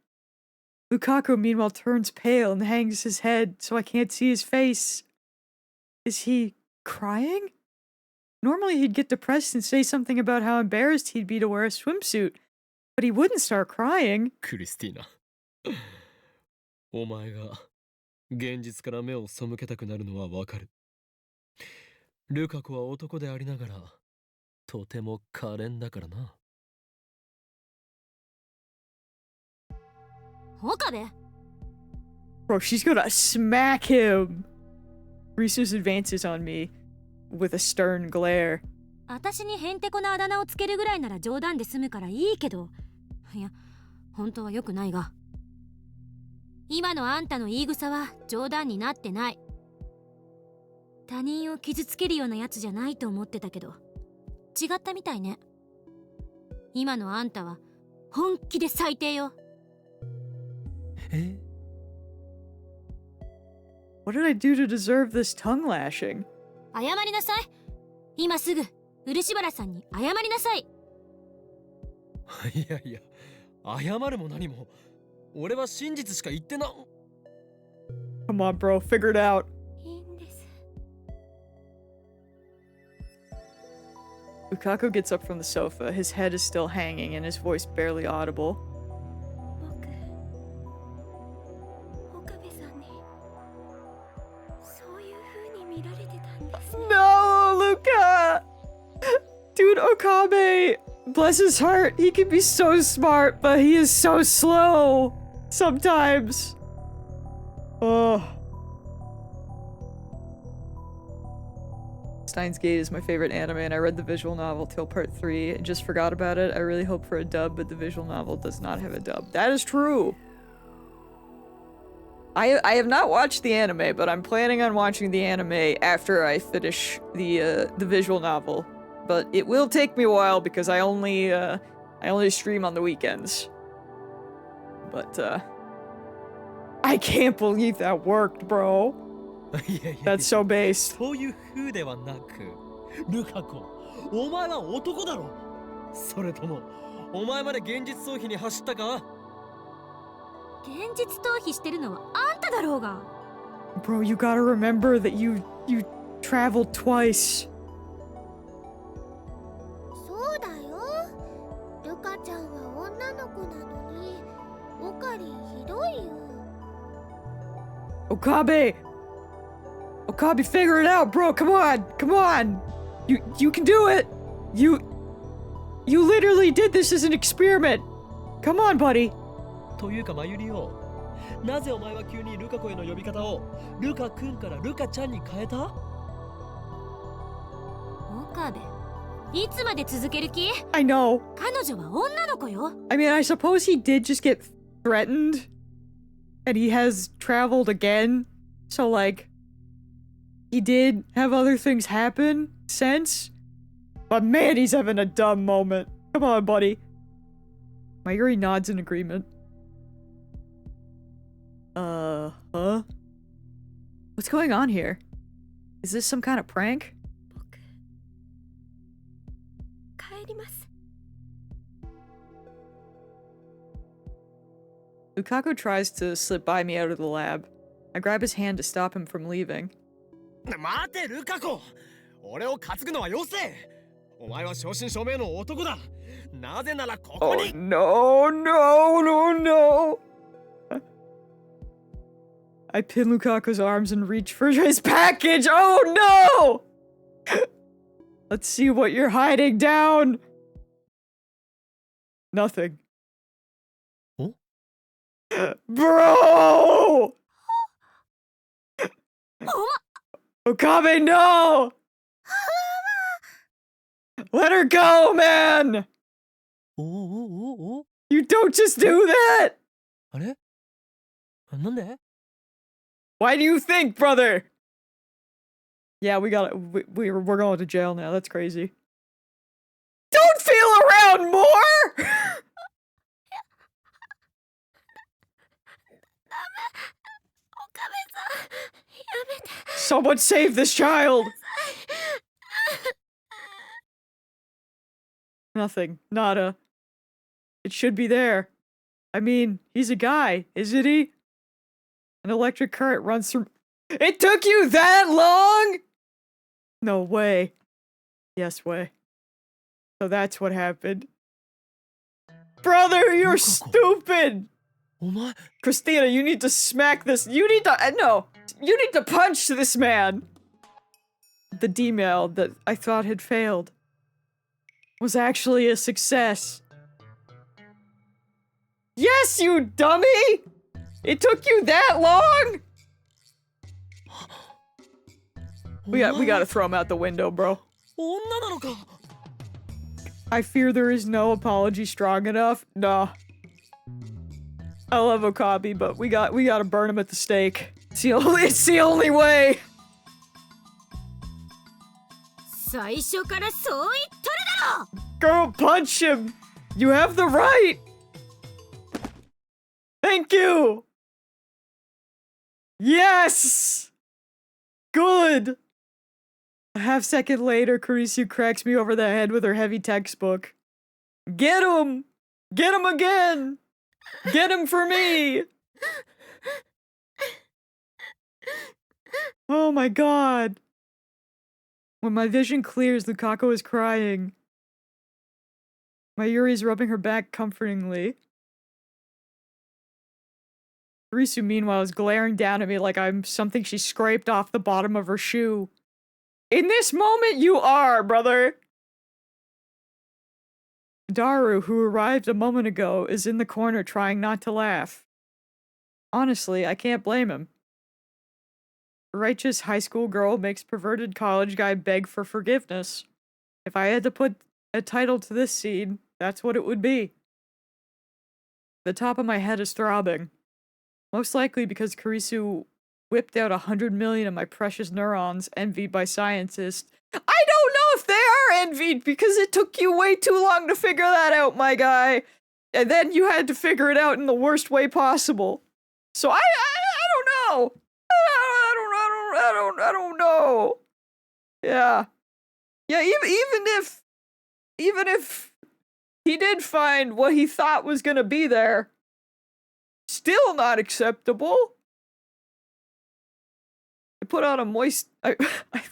Lukaku meanwhile turns pale and hangs his head so I can't see his face. Is he crying? Normally he'd get depressed and say something about how embarrassed he'd be to wear a swimsuit, but he wouldn't start crying. クリスティーナ、お前が現実から目を背けたくなるのはわかる。ルカ子は男でありながらとても可憐だからな。岡部 Bro, she's gonna smack him. Reese's advances on me with a stern glare. 私にへんてこなあだ名をつけるぐらいなら冗談で済むからいいけど、いや本当は良くないが、今のあんたの言い草は冗談になってない。他人を傷つけるようなやつじゃないと思ってたけど違ったみたいね。今のあんたは本気で最低よ。え？ What did I do to deserve this tongue lashing? 謝りなさい。今すぐ漆原さんに謝りなさい。いやいや、謝るも何も。俺は真実しか言ってな。Come on, bro, figure it out. いいんです。Lukaku gets up from the sofa. His head is still hanging and his voice barely audible. 僕、岡部さんにそういう風に見られてたんですね。No, Luka! Dude, Okabe! Bless his heart, he can be so smart, but he is so slow sometimes. Oh. Steins Gate is my favorite anime, and I read the visual novel till part 3 and just forgot about it. I really hope for a dub, but the visual novel does not have a dub. That is true! I have not watched the anime, but I'm planning on watching the anime after I finish the visual novel. But it will take me a while because I only stream on the weekends. But I can't believe that worked, bro. いやいやいや、 That's so based. そういう風ではなく、ルカ子、お前は男だろ。それともお前まで現実逃避に走ったか？現実逃避してるのはあんただろうが。 Bro, you gotta remember that you traveled twice. そうだよ。ルカちゃんは女の子なのに、おかりひどいよ。Okabe! Okabe, figure it out, bro! Come on! Come on! You can do it! You literally did this as an experiment! Come on, buddy! というかマユリよ、なぜお前は急にルカ子への呼び方をルカ君からルカちゃんに変えた？岡部、いつまで続ける気？ I know. 彼女は女の子よ。 I mean, I suppose he did just get threatened. And he has traveled again. So, like, he did have other things happen since. But man, he's having a dumb moment. Come on, buddy. Mayuri nods in agreement. Huh? What's going on here? Is this some kind of prank? 僕、帰ります。Lukaku tries to slip by me out of the lab. I grab his hand to stop him from leaving. 待てルカ子、俺を担ぐのはよせ。お前は正真正銘の男だ。なぜならここ Oh に。no, no, no, no! I pin Lukaku's arms and reach for his package. Oh no! Let's see what you're hiding down. Nothing. Oh? Bro! Okabe, no! Let her go, man! おおおおお You don't just do that! あれなんで Why do you think, brother? Yeah, we got it. We're going to jail now. That's crazy. Don't feel around more! Someone save this child! Nothing. Nada. It should be there. I mean, he's a guy, isn't he? An electric current runs through— It took you that long?! No way. Yes way. So that's what happened. Brother, you're stupid! お前 Christina, you need to smack this— You need to— no! You need to punch this man! The D-mail that I thought had failed was actually a success. Yes, you dummy! It took you that long?! We gotta throw him out the window, bro. 女なのか I fear there is no apology strong enough. Nah. I love Okabe, but we gotta burn him at the stake. It's the only way! 最初からそう言っとるだろ Go punch him! You have the right! Thank you! Yes! Good! A half-second later, Kurisu cracks me over the head with her heavy textbook. Get him! Get him again! Get him for me! Oh my god. When my vision clears, Lukaku is crying. Mayuri's rubbing her back comfortingly. Kurisu, meanwhile, is glaring down at me like I'm something she scraped off the bottom of her shoe. In this moment, you are, brother! Daru, who arrived a moment ago, is in the corner trying not to laugh. Honestly, I can't blame him. Righteous high school girl makes perverted college guy beg for forgiveness. If I had to put a title to this scene, that's what it would be. The top of my head is throbbing. Most likely because Kurisu whipped out 100 million of my precious neurons, envied by scientists. I don't know if they are envied because it took you way too long to figure that out, my guy. And then you had to figure it out in the worst way possible. So I don't know. I don't know. Yeah. Yeah, even if he did find what he thought was gonna be there, still not acceptable. I put on a moist— I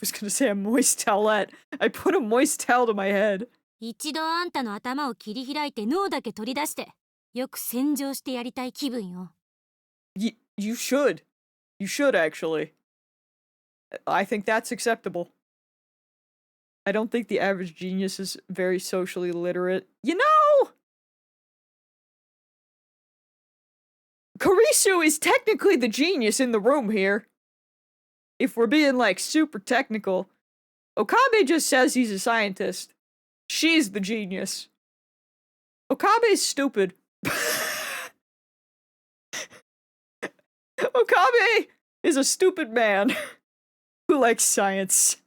was gonna say a moist towelette. I put a moist towel to my head. 一度あんたの頭を切り開いて脳だけ取り出してよく洗浄してやりたい気分よ。You should. You should, actually. I think that's acceptable. I don't think the average genius is very socially literate. You know! Kurisu is technically the genius in the room here. If we're being, like, super technical. Okabe just says he's a scientist. She's the genius. Okabe's stupid. Okabe is a stupid man who likes science.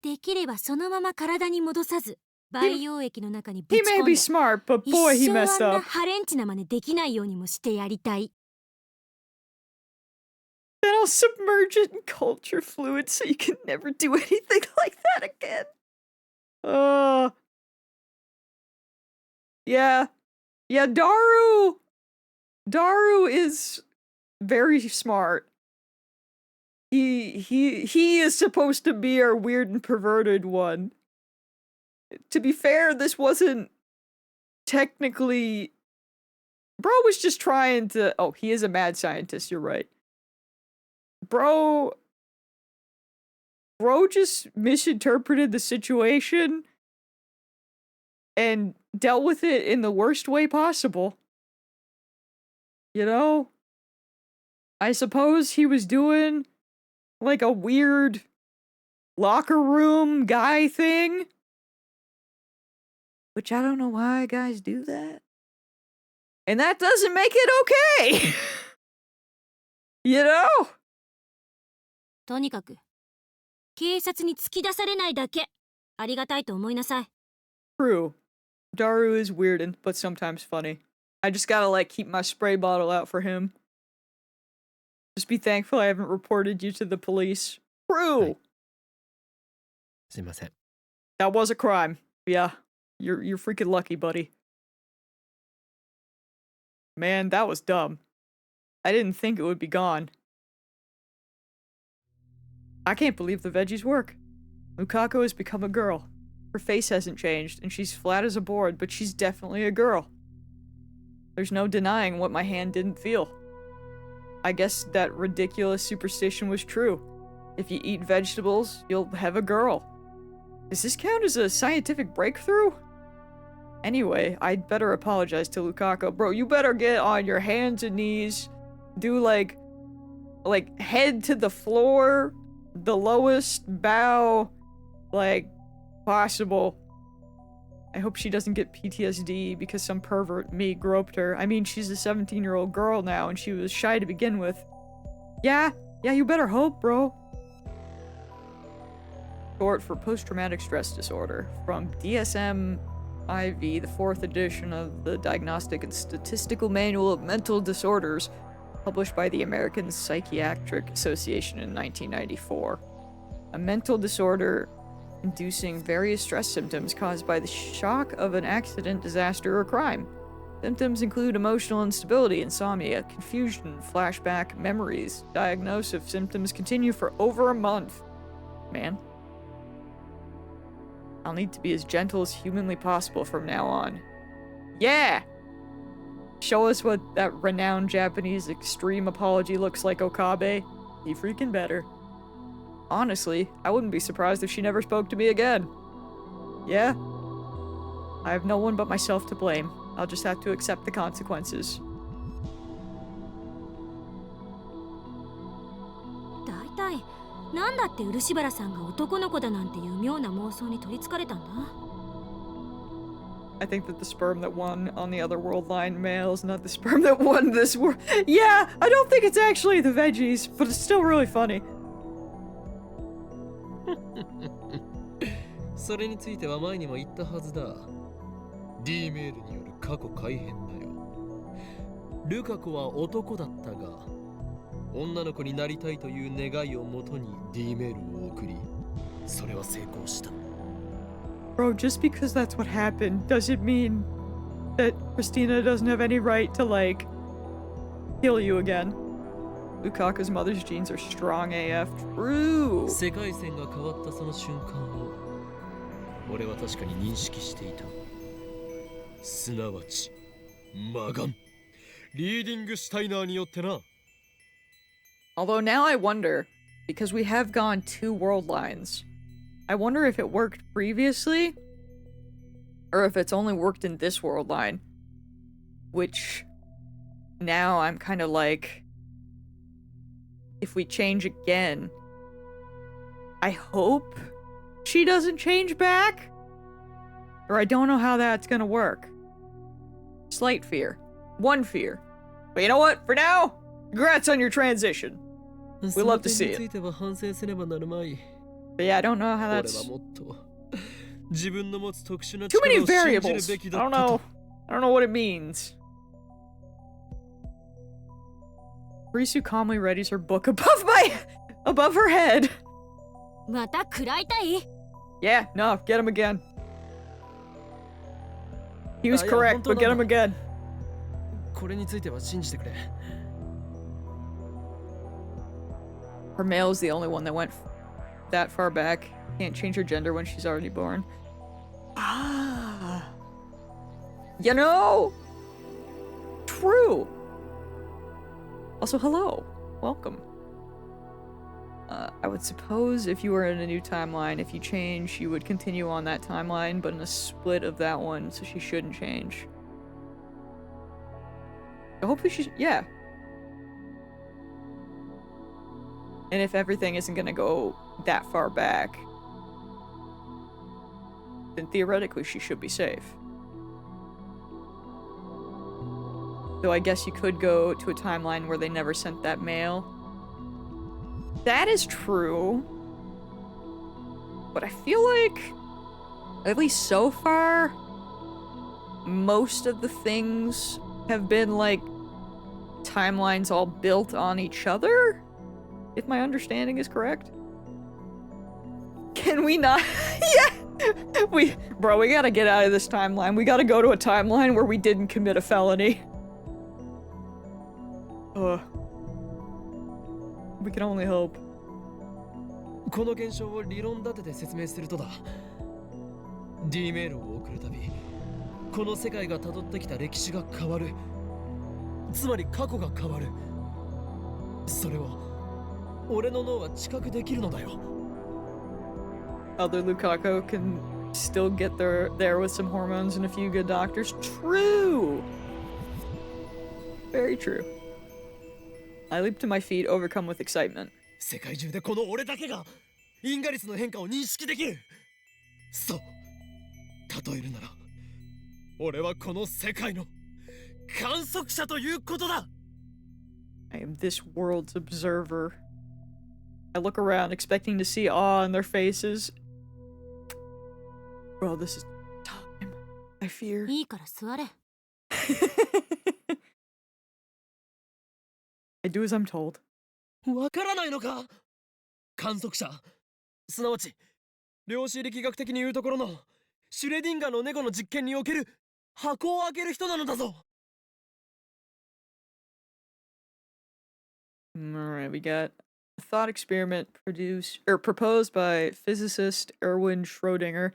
できればそのまま体に戻さず培養液の中にぶ He ち込 may ん be で smart, but 一 boy, he 生あ messed んな up. ハレンチな真似できないようにもしてやりたい。 Then I'll submerge it in culture fluid so you can never do anything like that again. Yeah. Yeah, Daru is very smart. He is supposed to be our weird and perverted one. To be fair, this wasn't technically— Bro was just trying to— oh, he is a mad scientist, you're right. bro just misinterpreted the situation and dealt with it in the worst way possible. You know? I suppose he was doing like a weird locker room guy thing. Which I don't know why guys do that. And that doesn't make it okay. You know? とにかく警察に突き出されないだけありがたいと思いなさい。 True. Daru is weird but sometimes funny. I just gotta like keep my spray bottle out for him. Just be thankful I haven't reported you to the police. True. すいません。 That was a crime. Yeah. You're freaking lucky, buddy. Man, that was dumb. I didn't think it would be gone. I can't believe the veggies work. Lukako has become a girl. Her face hasn't changed, and she's flat as a board, but she's definitely a girl. There's no denying what my hand didn't feel. I guess that ridiculous superstition was true. If you eat vegetables, you'll have a girl. Does this count as a scientific breakthrough? Anyway, I'd better apologize to Lukako. Bro, you better get on your hands and knees. Do like head to the floor, the lowest bow, like, possible. I hope she doesn't get PTSD because some pervert, me, groped her. I mean, she's a 17-year-old girl now and she was shy to begin with. Yeah, you better hope, bro. Short for post-traumatic stress disorder from DSM-IV, the 4th edition of the Diagnostic and Statistical Manual of Mental Disorders, published by the American Psychiatric Association in 1994. A mental disorder inducing various stress symptoms caused by the shock of an accident, disaster, or crime. Symptoms include emotional instability, insomnia, confusion, flashback, memories. Diagnosis of symptoms continue for over a month. Man. I'll need to be as gentle as humanly possible from now on. Yeah! Show us what that renowned Japanese extreme apology looks like, Okabe. He freaking better. Honestly, I wouldn't be surprised if she never spoke to me again. Yeah? I have no one but myself to blame. I'll just have to accept the consequences. だいたいなんだって漆原さんが男の子だなんていう妙な妄想に取りつかれたんだ I think that the sperm that won on the other world line males, not the sperm that won this world. Yeah, I don't think it's actually the veggies, but it's still really funny. それについては前にも言ったはずだ。D メールによる過去改変だよ。ルカ子は男だったが、女の子になりたいという願いをもとに D メールを送り、それは成功した。Bro, just because that's what happened doesn't mean that Christina doesn't have any right to, like, kill you again. Lukaku's mother's genes are strong AF. True! 世界線が変わったその瞬間を俺は確かに認識していた。すなわちマガンリーディングシュタイナーによってな。 Although now I wonder, because we have gone 2 world lines, I wonder if it worked previously or if it's only worked in this world line, which now I'm kind of like, if we change again, I hope she doesn't change back, or I don't know how that's gonna work. Slight fear. One fear. But you know what? For now, congrats on your transition. We love to see it. But yeah, I don't know how that's... Too many variables. I don't know what it means. Risu calmly readies her book above her head. また食らいたい Yeah, no, get him again. He was correct, but get him again. これについては信じてくれ。 Her male is the only one that went that far back. Can't change her gender when she's already born. Ah. You know? True. Also, hello. Welcome. I would suppose if you were in a new timeline, if you change, you would continue on that timeline, but in a split of that one, so she shouldn't change. Hopefully she, yeah. And if everything isn't gonna go that far back, then theoretically she should be safe. Though I guess you could go to a timeline where they never sent that mail. That is true. But I feel like, at least so far, most of the things have been like timelines all built on each other? If my understanding is correct. Can we not? Yeah! We gotta get out of this timeline. We gotta go to a timeline where we didn't commit a felony. We can only hope. この現象を理論立てて説明するとだ。D メールを送るたび、この世界が辿ってきた歴史が変わる。つまり過去が変わる。それを俺の脳は知覚できるのだよ。Other Lukaku can still get there with some hormones and a few good doctors. True! Very true. I leap to my feet, overcome with excitement. 世界中でこの俺だけがインガリスの変化を認識できる。そう。例えるなら、俺はこの世界の観測者ということだ。I am this world's observer. I look around, expecting to see awe in their faces. Bro, this is time. I fear. いいから座れ。I do as I'm told. わからないのか？観測者、すなわち量子力学的に言うところのシュレディンガーの猫の実験における箱を開ける人なのだぞ。Alright, we got a thought experiment proposed by physicist Erwin Schrödinger.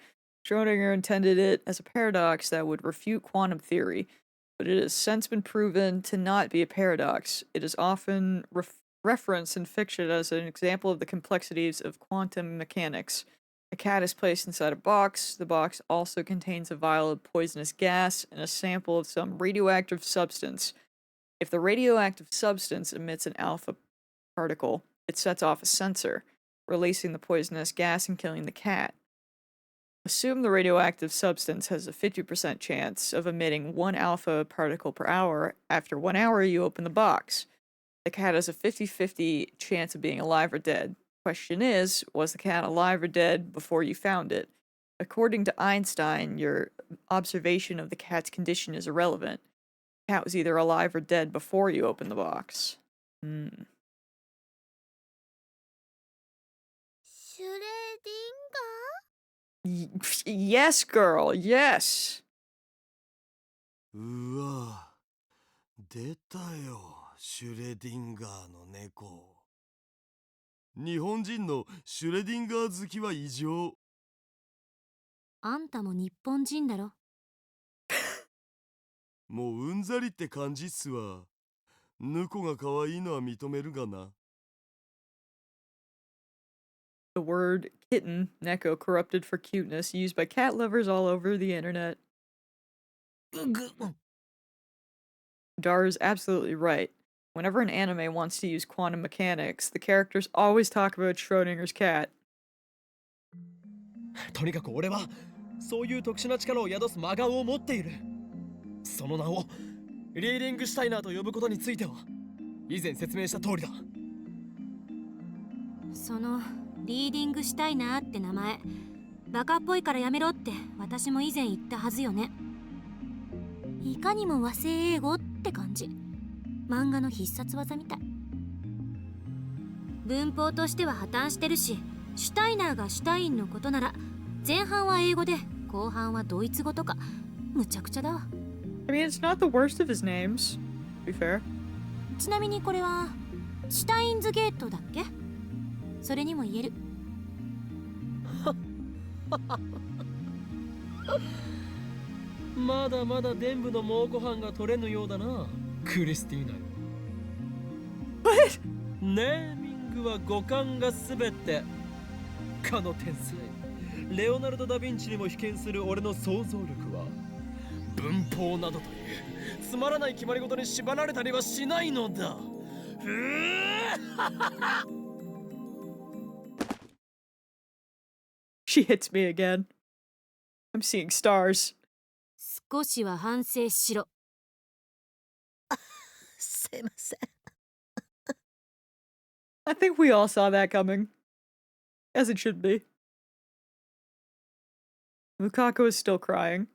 Schrödinger intended it as a paradox that would refute quantum theory, but it has since been proven to not be a paradox. It is often referenced in fiction as an example of the complexities of quantum mechanics. A cat is placed inside a box. The box also contains a vial of poisonous gas and a sample of some radioactive substance. If the radioactive substance emits an alpha particle, it sets off a sensor, releasing the poisonous gas and killing the cat. Assume the radioactive substance has a 50% chance of emitting 1 alpha particle per hour. After 1 hour, you open the box. The cat has a 50-50 chance of being alive or dead. Question is, was the cat alive or dead before you found it? According to Einstein, your observation of the cat's condition is irrelevant. The cat was either alive or dead before you opened the box. Yes, girl, yes. うわ、出たよ、シュレディンガーの猫。日本人のシュレディンガー好きは異常。あんたも日本人だろ。もううんざりって感じっすわ。猫が可愛いのは認めるがな。The word kitten, neko, corrupted for cuteness, used by cat lovers all over the internet. Dar is absolutely right. Whenever an anime wants to use quantum mechanics, the characters always talk about Schrodinger's cat. とにかく俺はそういう特殊な力を宿す真顔を持っている。その名をリーディングシュタイナーと呼ぶことについては以前説明した通りだ。そのリーディングシュタイナーって名前、バカっぽいからやめろって私も以前言ったはずよね。いかにも和製英語って感じ。漫画の必殺技みたい。文法としては破綻してるし、シュタイナーがシュタインのことなら前半は英語で後半はドイツ語とか、むちゃくちゃだわ。I mean, it's not the worst of his names, to be fair. ちなみにこれはシュタインズゲートだっけ？それにも言える。まだまだ伝部の猛虎犯が取れぬようだな、クリスティーナよ。What? ネーミンくは五感がすべて。かの天才レオナルド・ダ・ヴィンチにも被験する俺の想像力は文法などというつまらない決まり事に縛られたりはしないのだ。She hits me again. I'm seeing stars. 少しは反省しろ。すいません。I think we all saw that coming. As it should be. Lukaku is still crying.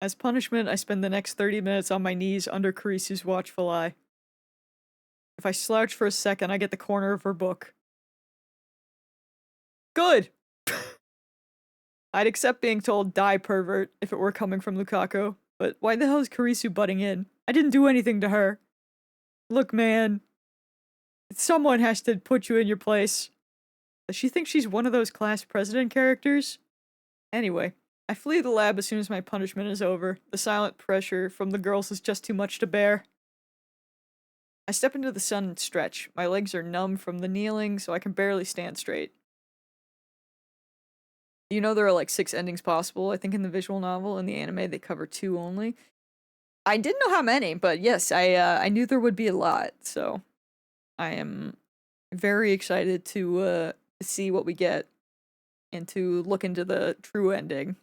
As punishment, I spend the next 30 minutes on my knees under Karisu's watchful eye. If I slouch for a second, I get the corner of her book. Good! I'd accept being told die pervert if it were coming from Lukaku, but why the hell is Karisu butting in? I didn't do anything to her. Look, man. Someone has to put you in your place. Does she think she's one of those class president characters? Anyway, I flee the lab as soon as my punishment is over. The silent pressure from the girls is just too much to bear. I step into the sun and stretch. My legs are numb from the kneeling, so I can barely stand straight. You know there are like 6 endings possible, I think, in the visual novel. In the anime, they cover 2 only. I didn't know how many, but yes, I knew there would be a lot, so I am very excited to see what we get and to look into the true ending.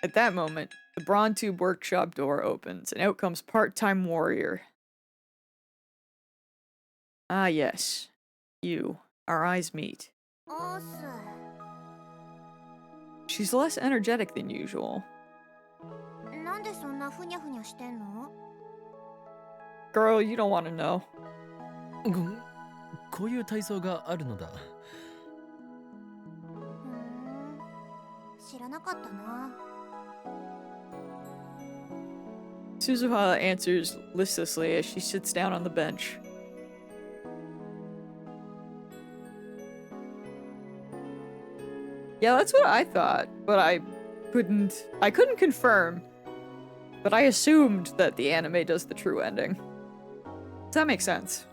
At that moment, the Brawn Tube workshop door opens, and out comes part-time warrior. Ah yes, you. Our eyes meet. She's less energetic than usual. なんでそんなふにゃふにゃしてんの？ Girl, you don't want to know. こういう体操があるのだ。知らなかったな。Suzuha answers listlessly as she sits down on the bench. Yeah, that's what I thought, but I couldn't confirm. But I assumed that the anime does the true ending. Does that make sense?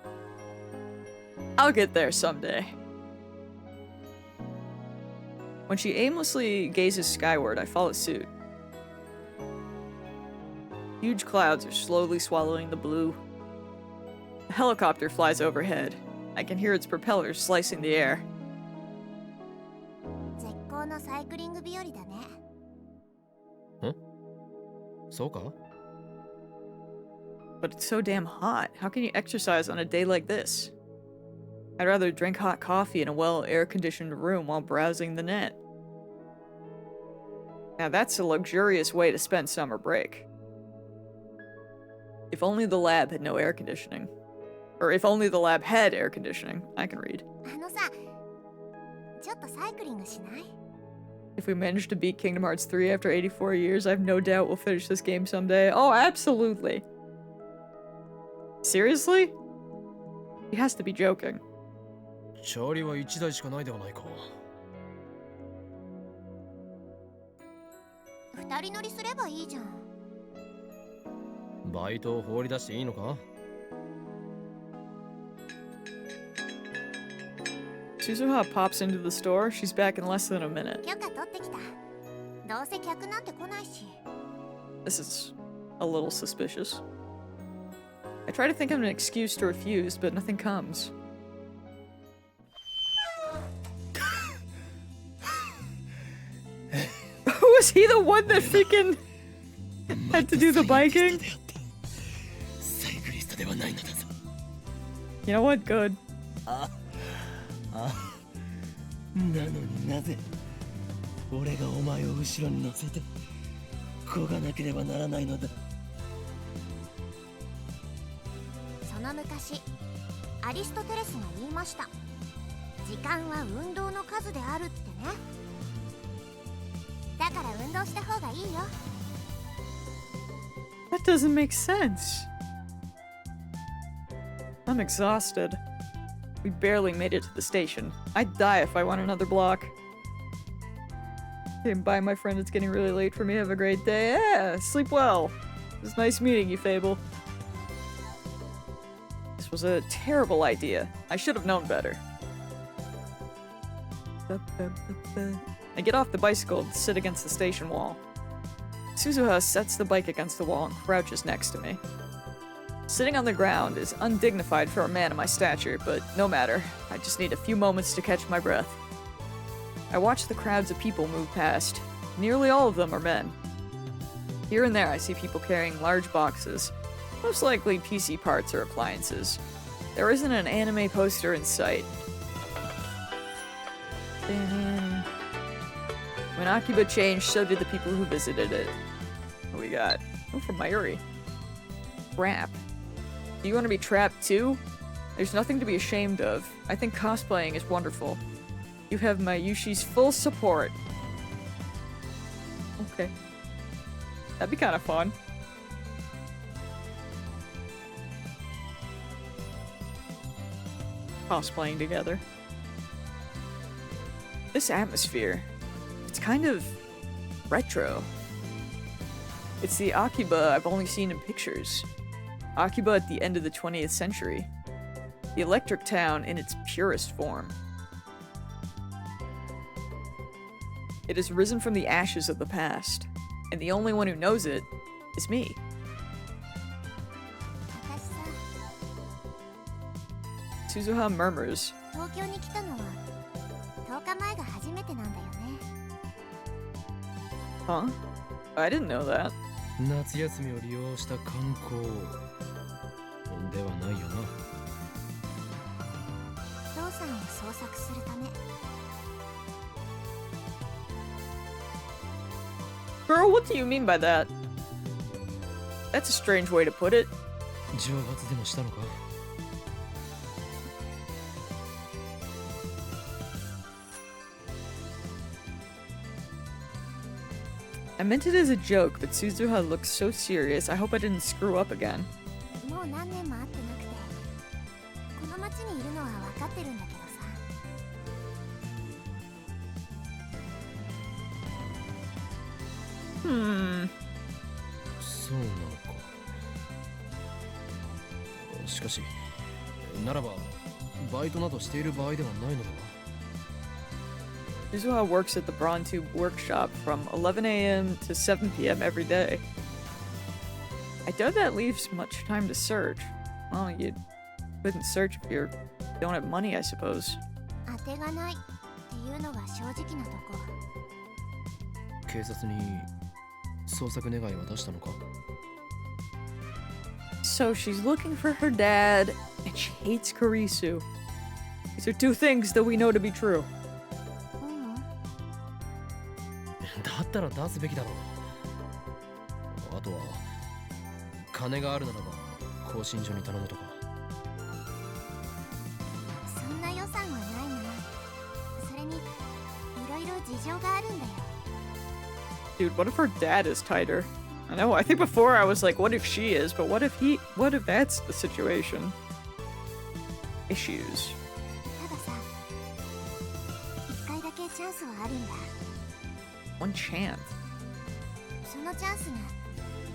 I'll get there someday. When she aimlessly gazes skyward, I follow suit. Huge clouds are slowly swallowing the blue. A helicopter flies overhead. I can hear its propellers slicing the air. 絶好のサイクリング日和だね。そうか? But it's so damn hot. How can you exercise on a day like this? I'd rather drink hot coffee in a well-air-conditioned room while browsing the net. Now that's a luxurious way to spend summer break. If only the lab had no air conditioning. Or if only the lab had air conditioning. I can read. あのさ、ちょっとサイクリングしない？ If we manage to beat Kingdom Hearts 3 after 84 years, I have no doubt we'll finish this game someday. Oh, absolutely. Seriously? He has to be joking. チャーリーは1台しかないではないか。2人乗りすればいいじゃん。バイトを放り出していいのか? Suzuha pops into the store. She's back in less than a minute. 許可取ってきた。どうせ客なんて来ないし。This is a little suspicious. I try to think of an excuse to refuse, but nothing comes. Was he the one that freaking had to do the biking? You know what? Good. なのになぜ俺がお前を後ろに乗せて漕がなければならないのだ。その昔、アリストテレスが言いました。時間は運動の数であるってね。だから運動した方がいいよ。That doesn't make sense. I'm exhausted. We barely made it to the station. I'd die if I went another block. Okay, bye, my friend. It's getting really late for me. Have a great day. Yeah, sleep well. It was nice meeting you, Fable. This was a terrible idea. I should have known better. I get off the bicycle and sit against the station wall. Suzuha sets the bike against the wall and crouches next to me. Sitting on the ground is undignified for a man of my stature, but no matter. I just need a few moments to catch my breath. I watch the crowds of people move past. Nearly all of them are men. Here and there I see people carrying large boxes, most likely PC parts or appliances. There isn't an anime poster in sight. When Akiba changed, so did the people who visited it. What do we got? Oh, from Mayuri. Trap. Do you want to be trapped too? There's nothing to be ashamed of. I think cosplaying is wonderful. You have Mayushi's full support. Okay. That'd be kind of fun. Cosplaying together. This atmosphere, it's kind of retro. It's the Akiba I've only seen in pictures. Akiba at the end of the 20th century. The electric town in its purest form. It has risen from the ashes of the past, and the only one who knows it is me. 私さ、 Suzuha murmurs. 東京に来たのは10日前が初めてなんだよね。 Huh? I didn't know that. 夏休みを利用した観光ではないよな。父さんを捜索するため。 Girl, what do you mean by that? That's a strange way to put it. 蒸発でもしたのか？ I meant it as a joke, but Suzuha looks so serious. I hope I didn't screw up again. もう何年も会ってなくて、この町にいるのは分かってるんだけどさ。 そうなのか。しかし、ならばバイトなどしている場合ではないのだわ。 Suzuha works at the Braun Tube workshop from 11 a.m. to 7 p.m. every day. I doubt that leaves much time to search. Well, you couldn't search if you don't have money, I suppose. 当てがないっていうのが正直なとこ。警察に捜索願いは出したのか？ So she's looking for her dad, and she hates Kurisu. These are two things that we know to be true. ううん。だったら出すべきだろう。あとは金があるならば更新所に頼むとか。そんな予算はないな。それにいろいろ事情があるんだよ。 Dude, what if her dad is tighter? I know, I think before I was like, what if she is? But what if that's the situation? Issues. たださ、一回だけチャンスはあるんだ。 One chance. そのチャンスが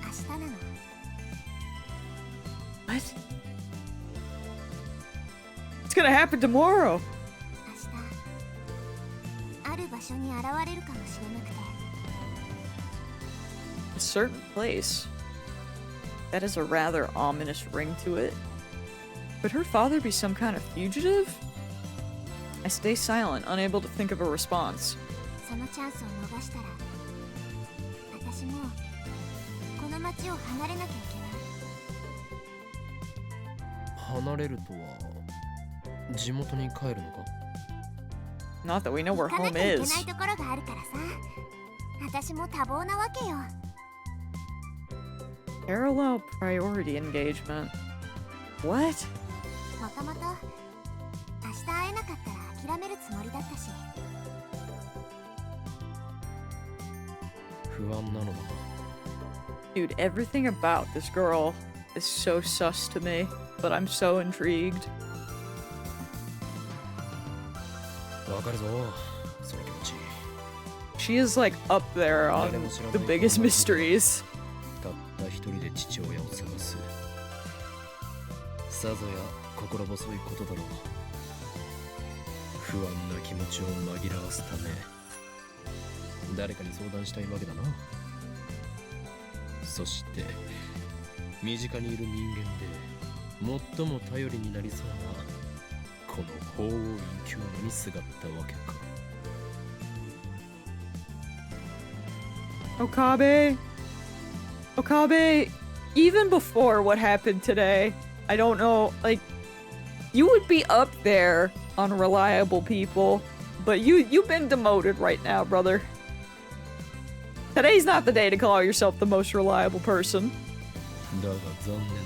明日なの。 What? It's gonna happen tomorrow! 明日、ある場所に現れるかもしれなくて。 A certain place. That has a rather ominous ring to it. Could her father be some kind of fugitive? I stay silent, unable to think of a response. そのチャンスを逃したら、私もこの町を離れなきゃいけない。離れるとは地元に帰るのか？ Not that we know where 行かな home きゃいけ is. ないところがあるからさ。私も多忙なわけよ。 Parallel priority engagement. What? もともと明日会えなかったら諦めるつもりだったし。不安なのだな。 Dude, everything about this girl is so sus to me, but I'm so intrigued. わかるぞ、その気持ち。 She is like up there on the biggest mysteries. たった一人で父親を探す。さぞや心細いことだろう。不安な気持ちを紛らわすため誰かに相談したいわけだな。そして身近にいる人間で最も頼りになりそうなこの法王院急馬にすがったわけか。Okabe, even before what happened today, I don't know, like, you would be up there on reliable people, but you've been demoted right now, brother. Today's not the day to call yourself the most reliable person. だが残念だっ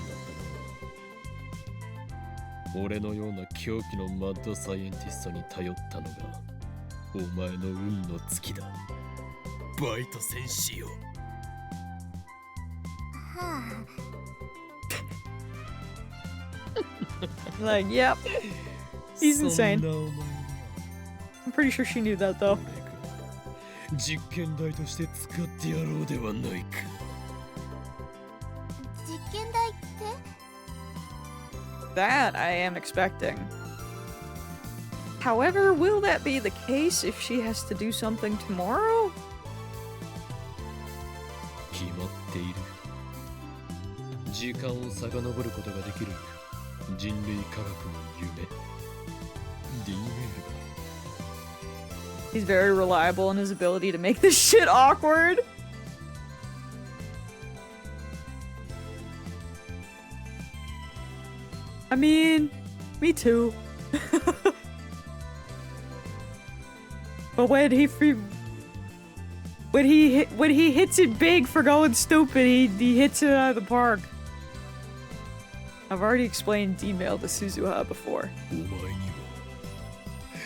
たな。俺のような狂気のマッドサイエンティストに頼ったのがお前の運の尽きだ。バイト戦士よ。は Like, yep. He's そ insane. んなお前は I'm pretty sure she knew that, though. 俺が実験台として使ってやろうではないか。あ、実験台って？ That I am expecting. However, will that be the case if she has to do something tomorrow? 決まっている。時間を遡ることができる人類科学の夢 D メールだ。 He's very reliable in his ability to make this shit awkward. I mean, me too. But when he hits it big for going stupid, he hits it out of the park. I've already explained D-mail to Suzuha before. お前には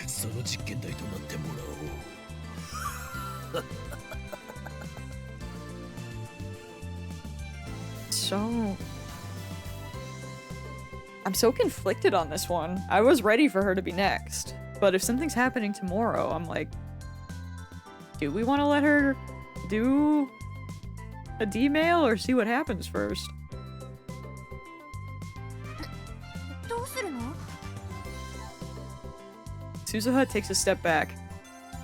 その実験台となってもらおう。So... I'm so conflicted on this one. I was ready for her to be next. But if something's happening tomorrow, I'm like... Do we want to let her do a D-mail or see what happens first? どうするの？ Suzuha takes a step back.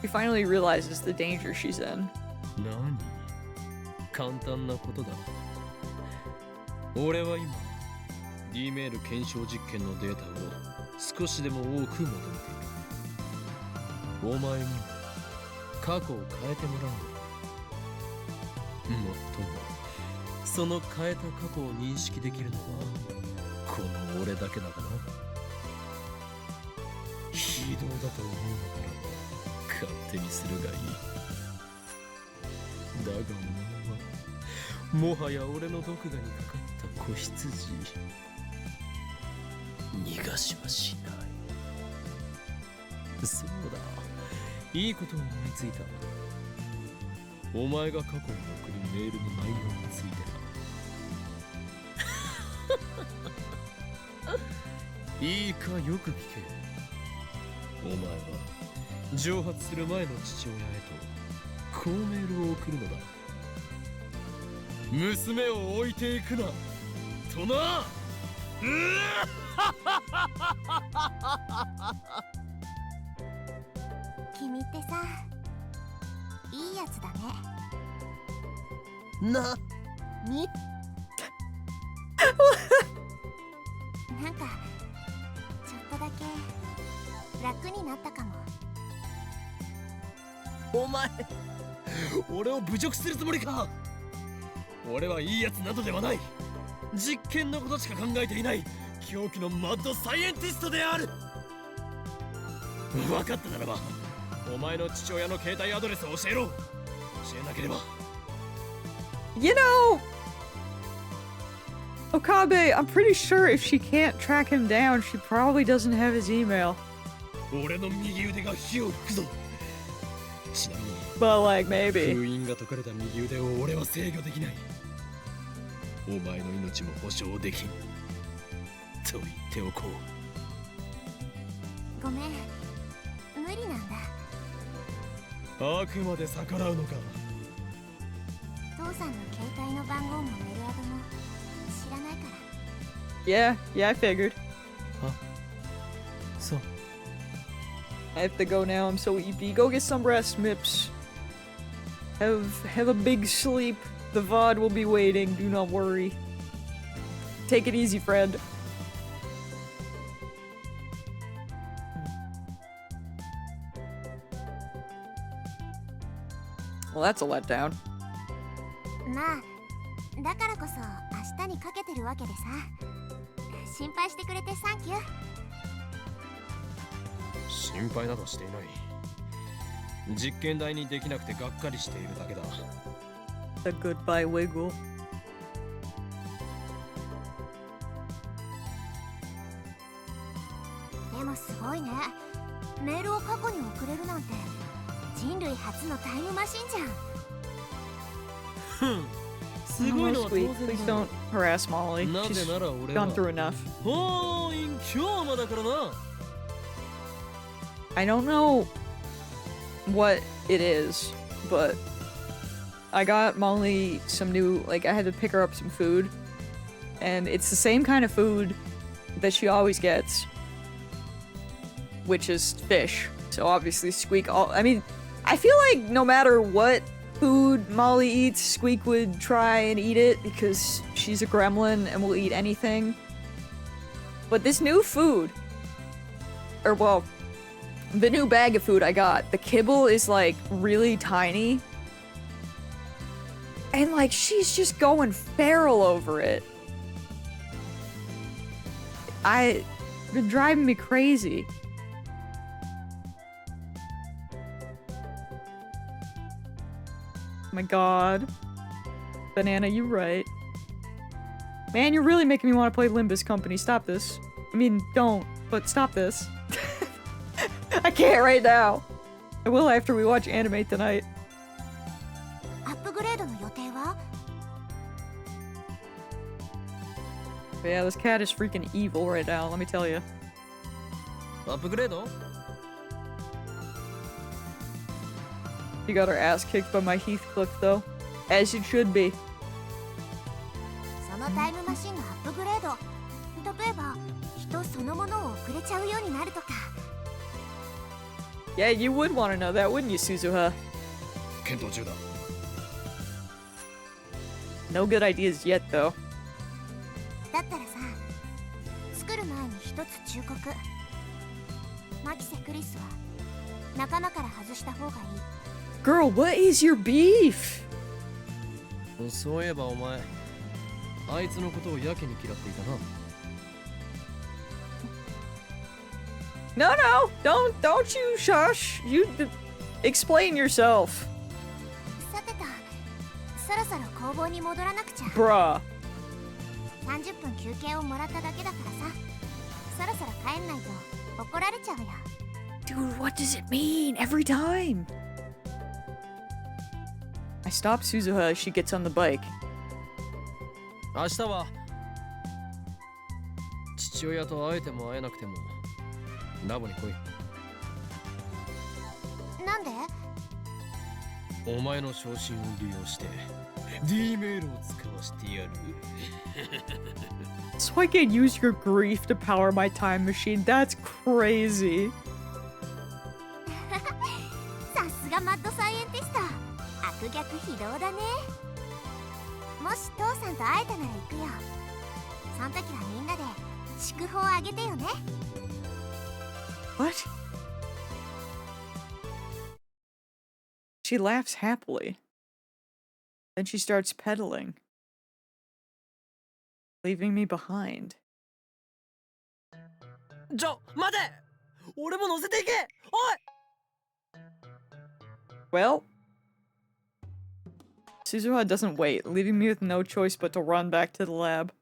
He finally realizes the danger she's in. 何？簡単なことだ。俺は今 D メール検証実験のデータを少しでも多く求めている。お前には過去を変えてもらうのだ。もっともその変えた過去を認識できるのはこの俺だけだからな。非道だと思うのならば勝手にするがいい。だがお前はもはや俺の毒牙にかかった子羊。逃がしはしない。そうだ、いいことを思いついた。お前が過去に送るメールの内容についてな。いいかよく聞け。お前は蒸発する前の父親へとこうメールを送るのだ。娘を置いていくなとな。君ってさ、いいやつだね。なに？なんかちょっとだけ楽になったかも。お前、俺を侮辱するつもりか？俺はいいやつなどではない。実験のことしか考えていない狂気のマッドサイエンティストである。分かったならばお前の父親の携帯アドレスを教えろ。教えなければ。 You know, Okabe, I'm pretty sure if she can't track him down, she probably doesn't have his email. 俺の右腕が火を吹くぞ。ちなみに But like, maybe. 封印が解かれた右腕を俺は制御できない。お前の命も保証できんと言っておこう。ごめん、無理なんだ。あくまで逆らうのか。父さんの携帯の番号もメールアドも Yeah, I figured. So, I have to go now, I'm so EP. Go get some rest, Mips. Have a big sleep. The VOD will be waiting, do not worry. Take it easy, friend. Well, that's a letdown. まあだからこそ明日にかけてるわけでさ。心配してくれてサンキュー。心配などしていない。実験台にできなくてがっかりしているだけだ。 The goodbye wiggle. でもすごいね。メールを過去に送れるなんて人類初のタイムマシンじゃん。ふん。すごいの Oh, は sweet. 当然 Please だ。 don't harass Molly. な She's ぜなら俺 gone は through enough. 法院強魔だからな。 I don't know what it is, but I got Molly some new, like, I had to pick her up some food, and it's the same kind of food that she always gets, which is fish. So obviously Squeak I mean, I feel like no matter what food Molly eats, Squeak would try and eat it because she's a gremlin and will eat anything. But this new food, or well, the new bag of food I got, the kibble is like really tiny. And like she's just going feral over it. It's been driving me crazy. Oh my god. Banana, you're right. Man, you're really making me want to play Limbus Company. Stop this. I mean, don't, but stop this. I can't right now. I will after we watch anime tonight. アップグレードの予定は？ But yeah, this cat is freaking evil right now, let me tell you. アップグレード？ She got her ass kicked by my Heathcliff though. As it should be. そのタイムマシンのアップグレード。例えば人そのものを送れちゃうようになるとか。 Yeah, you would want to know that, wouldn't you, Suzuha? 検討中だ。 No good ideas yet, though. だったらさ、作る前に一つ忠告。マキセ・クリスは仲間から外した方がいい。 Girl, what is your beef? そういえばお前、あいつのことをやけに嫌っていたな。 No, don't you shush. You explain yourself. さてと、そろそろ工房に戻らなくちゃ。 Bruh. 30分休憩をもらっただけだからさ、そろそろ帰んないと怒られちゃうよ。 Dude, what does it mean every time? I stop Suzuha as she gets on the bike. 明日は父親と会えても会えなくてもラボに来い。なんで？お前の昇進を利用して D メールを使わせてやる。 So I can use your grief to power my time machine. That's crazy. さすがマッドサイエンティスト。悪逆非道だね。もし父さんと会えたなら行くよ。その時はみんなで祝福をあげてよね。 What? She laughs happily. Then she starts pedaling, leaving me behind. 待て！俺も乗せていけ！おい！ Well, Suzuha doesn't wait, leaving me with no choice but to run back to the lab.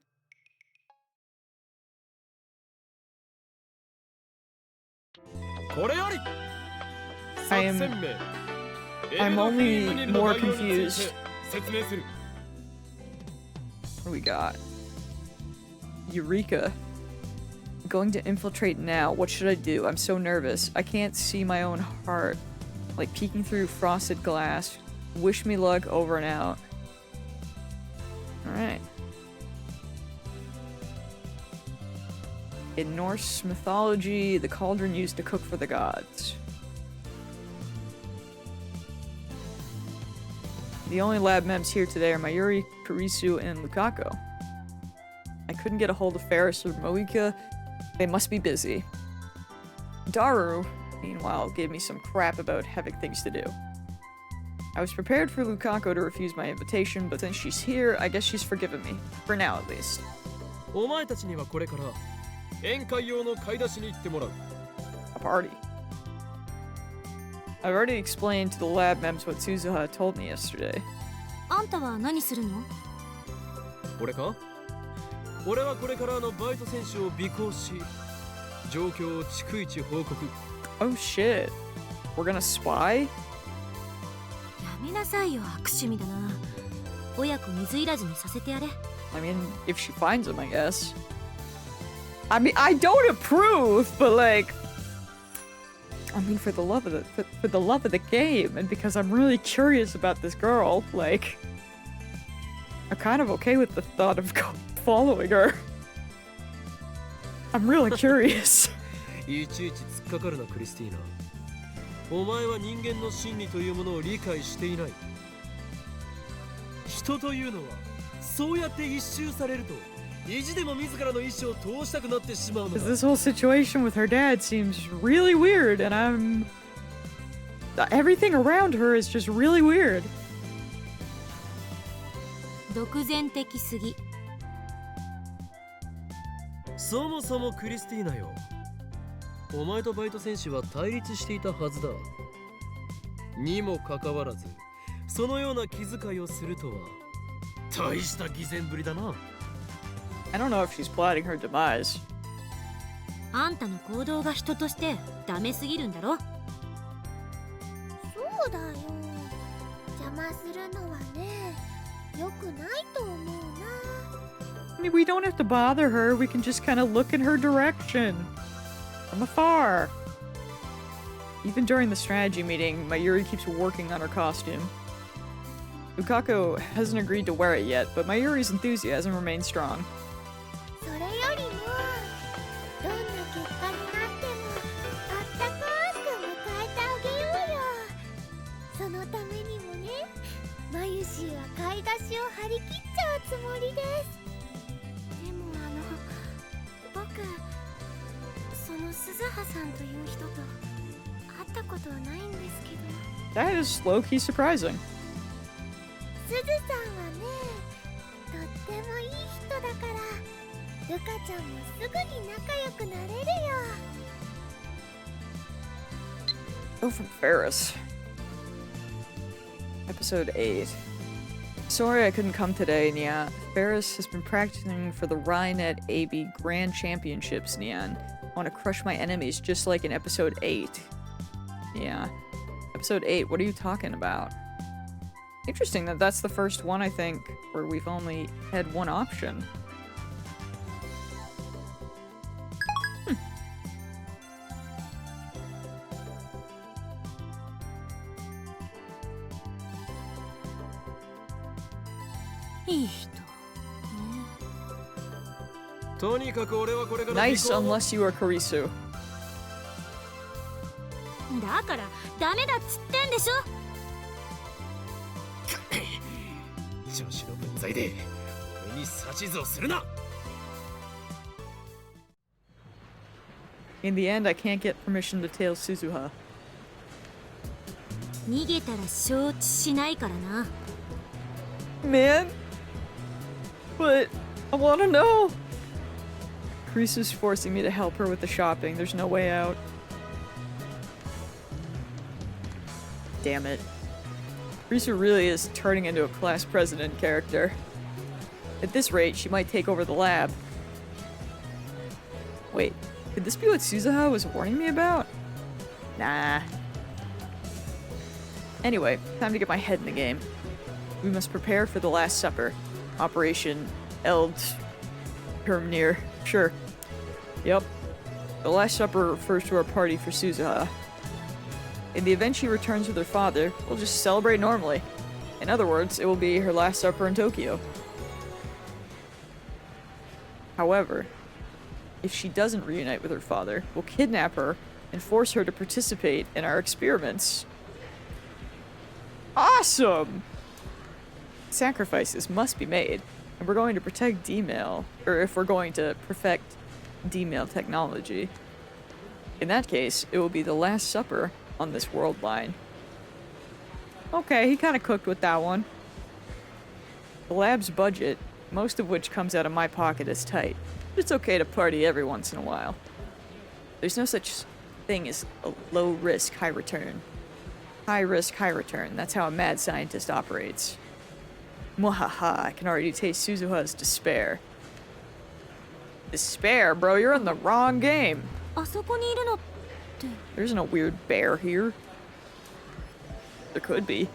I'm only more confused. What do we got? Eureka. Going to infiltrate now. What should I do? I'm so nervous. I can't see my own heart. Like peeking through frosted glass. Wish me luck, over and out. Alright. In Norse mythology, the cauldron used to cook for the gods. The only lab mems here today are Mayuri, Kurisu, and Lukako. I couldn't get a hold of Ferris or Moika. They must be busy. Daru, meanwhile, gave me some crap about having things to do. I was prepared for Lukako to refuse my invitation, but since she's here, I guess she's forgiven me. For now, at least. お前たちにはこれから宴会用の買い出しに行ってもらう。A party. I've already explained to the lab mems what Suzuha told me yesterday. あんたは何するの？俺か？俺はこれからバイト選手を尾行し、状況を逐一報告。Oh shit. We're gonna spy? やめなさいよ、悪趣味だな。親子水入らずにさせてやれ。I mean, if she finds him, I guess. I mean, I don't approve, but like, I mean, for the love of the game, and because I'm really curious about this girl, like, I'm kind of okay with the thought of following her. I'm really curious. いちいち突っかかるな、クリスティーナ。お前は人間の心理というものを理解していない。人というのはそうやって一周されると意地でも自らの意志を通したくなってしまうのだ。 This whole situation with her dad seems really weird, and everything around her is just really weird. 独善的すぎ。そもそもクリスティーナよ、お前とバイト選手は対立していたはずだ。にもかかわらずそのような気遣いをするとは大した偽善ぶりだな。 I don't know if she's plotting her demise. あんたの行動が人としてダメすぎるんだろ。そうだよ。邪魔するのはね、良くないと思うな。 I mean, we don't have to bother her. We can just kind of look in her direction from afar. Even during the strategy meeting, Mayuri keeps working on her costume. Lukako hasn't agreed to wear it yet, but Mayuri's enthusiasm remains strong. それよりも、どんな結果になってもあったかく迎えてあげようよ。そのためにもね、マユシーは買い出しを張り切っちゃうつもりです。でも僕、その鈴葉さんという人と会ったことはないんですけど。 That is low-key surprising. すずさんはね、とってもいい人だから、ルカちゃんもすぐに仲良くなれるよ。 Oh, from Ferris. Episode 8. Sorry I couldn't come today, Nia. Ferris has been practicing for the Rhinet AB Grand Championships, Nian. I want to crush my enemies just like in episode 8. Yeah. Episode 8, what are you talking about? Interesting that that's the first one, I think, where we've only had one option. Nice unless you are Kurisu. だからダメだっつってんでしょ。女子の分際で俺に指図をするな。 In the end, I can't get permission to tail Suzuha. 逃げたら承知しないからな。 Man, but I want to know. Kurisu's forcing me to help her with the shopping. There's no way out. Damn it. Kurisu really is turning into a class president character. At this rate, she might take over the lab. Wait, could this be what Suzuha was warning me about? Nah. Anyway, time to get my head in the game. We must prepare for the Last Supper. Operation Termneer. Sure. Yep. The Last Supper refers to our party for Suzuha. In the event she returns with her father, we'll just celebrate normally. In other words, it will be her last supper in Tokyo. However, if she doesn't reunite with her father, we'll kidnap her and force her to participate in our experiments. Awesome! Sacrifices must be made, and we're going to protect D-mail, or if we're going to perfect D-mail technology. In that case, it will be the Last Supper on this world line. Okay, he kind of cooked with that one. The lab's budget, most of which comes out of my pocket, is tight. But it's okay to party every once in a while. There's no such thing as a low risk, high return. High risk, high return. That's how a mad scientist operates. Mwahaha, I can already taste Suzuha's despair. Despair, bro, you're in the wrong game. あそこにいるのって There's no weird bear here. There could be.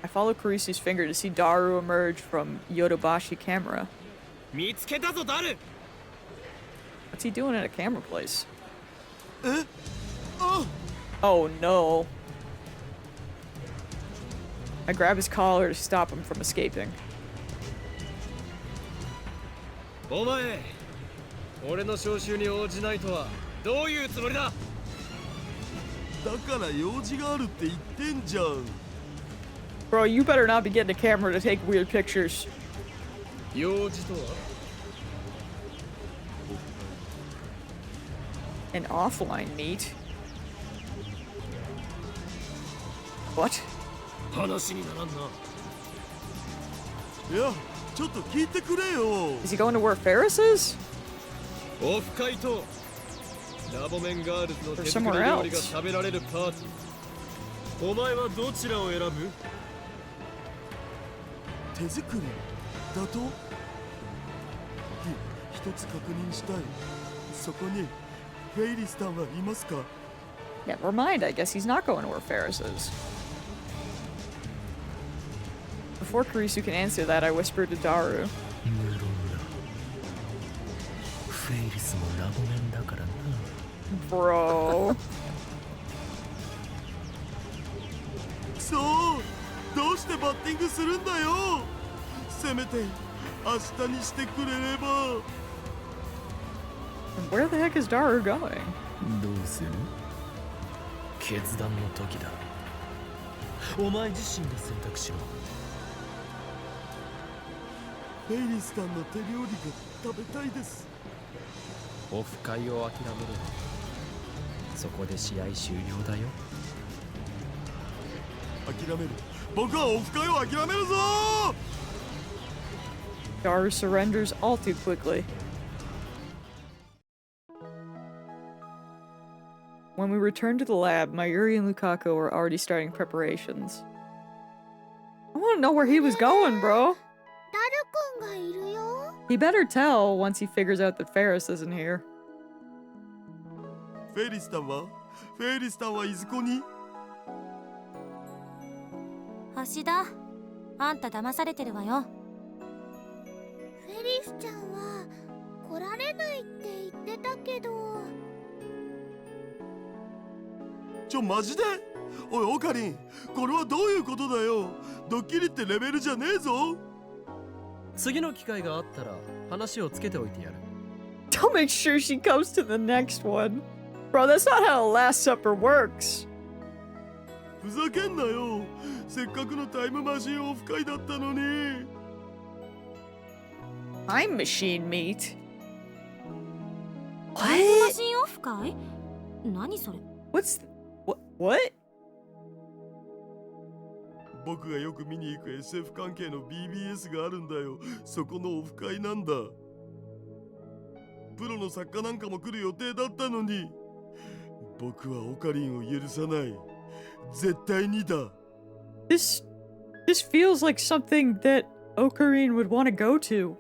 I follow Kurisu's finger to see Daru emerge from Yodobashi camera. 見つけたぞダル。 What's he doing at a camera place? えあ Oh no. I grab his collar to stop him from escaping. お前、俺の招集に応じないとはどういうつもりだ。だから用事があるって言ってんじゃん。 Bro, you better not be getting a camera to take weird pictures. 用事とは An offline meet? What? 話にならんな。いや、ちょっと聞いてくれよ。 Is he going to where Ferris is? オフ会とラボメンガールズの手作り somewhere 料理が else. 食べられるパーティー。お前はどちらを選ぶ？手作りだと？一つ確認したい。そこにフェイリスタンはいますか？ Never mind, I guess he's not going to where Ferris is. Before Kurisu can answer that, I whisper to Daru. 無論だ。フェイリスもラボメンだからな。 Bro. そうどうしてバッティングするんだよ。せめて明日にしてくれれば。 Where the heck is Daru going? どうする？決断の時だ。お前自身で選択しろ。フェイリスタンの手料理が食べたいです。オフ会を諦めるの。そこで試合終了だよ。諦める。僕はオフ会を諦めるぞ。 Daru surrenders all too quickly. When we returned to the lab, Mayuri and Lukaku were already starting preparations. I want to know where he was going, bro. ダルくんがいるよ。 He better tell once he figures out that Ferris isn't here. フェイリスタンはいずこに？橋田、あんた騙されてるわよ。フェリスちゃんは来られないって言ってたけど。マジで？おいオカリン、これはどういうことだよ。ドッキリってレベルじゃねえぞ。次の機会があったら話をつけておいてやる。 Don't make sure she comes to the next one. Bro, that's not how a Last Supper works. ふざけんなよ。せっかくのタイムマシンオフ会だったのに。I'm machine meat. タイムマシンオフ会？何それ？ What's what? 僕がよく見に行く SF 関係の BBS があるんだよ。そこのオフ会なんだ。プロの作家なんかも来る予定だったのに。僕はオカリンを許さない。絶対にだ。This feels like something that Ocarine would want to go to.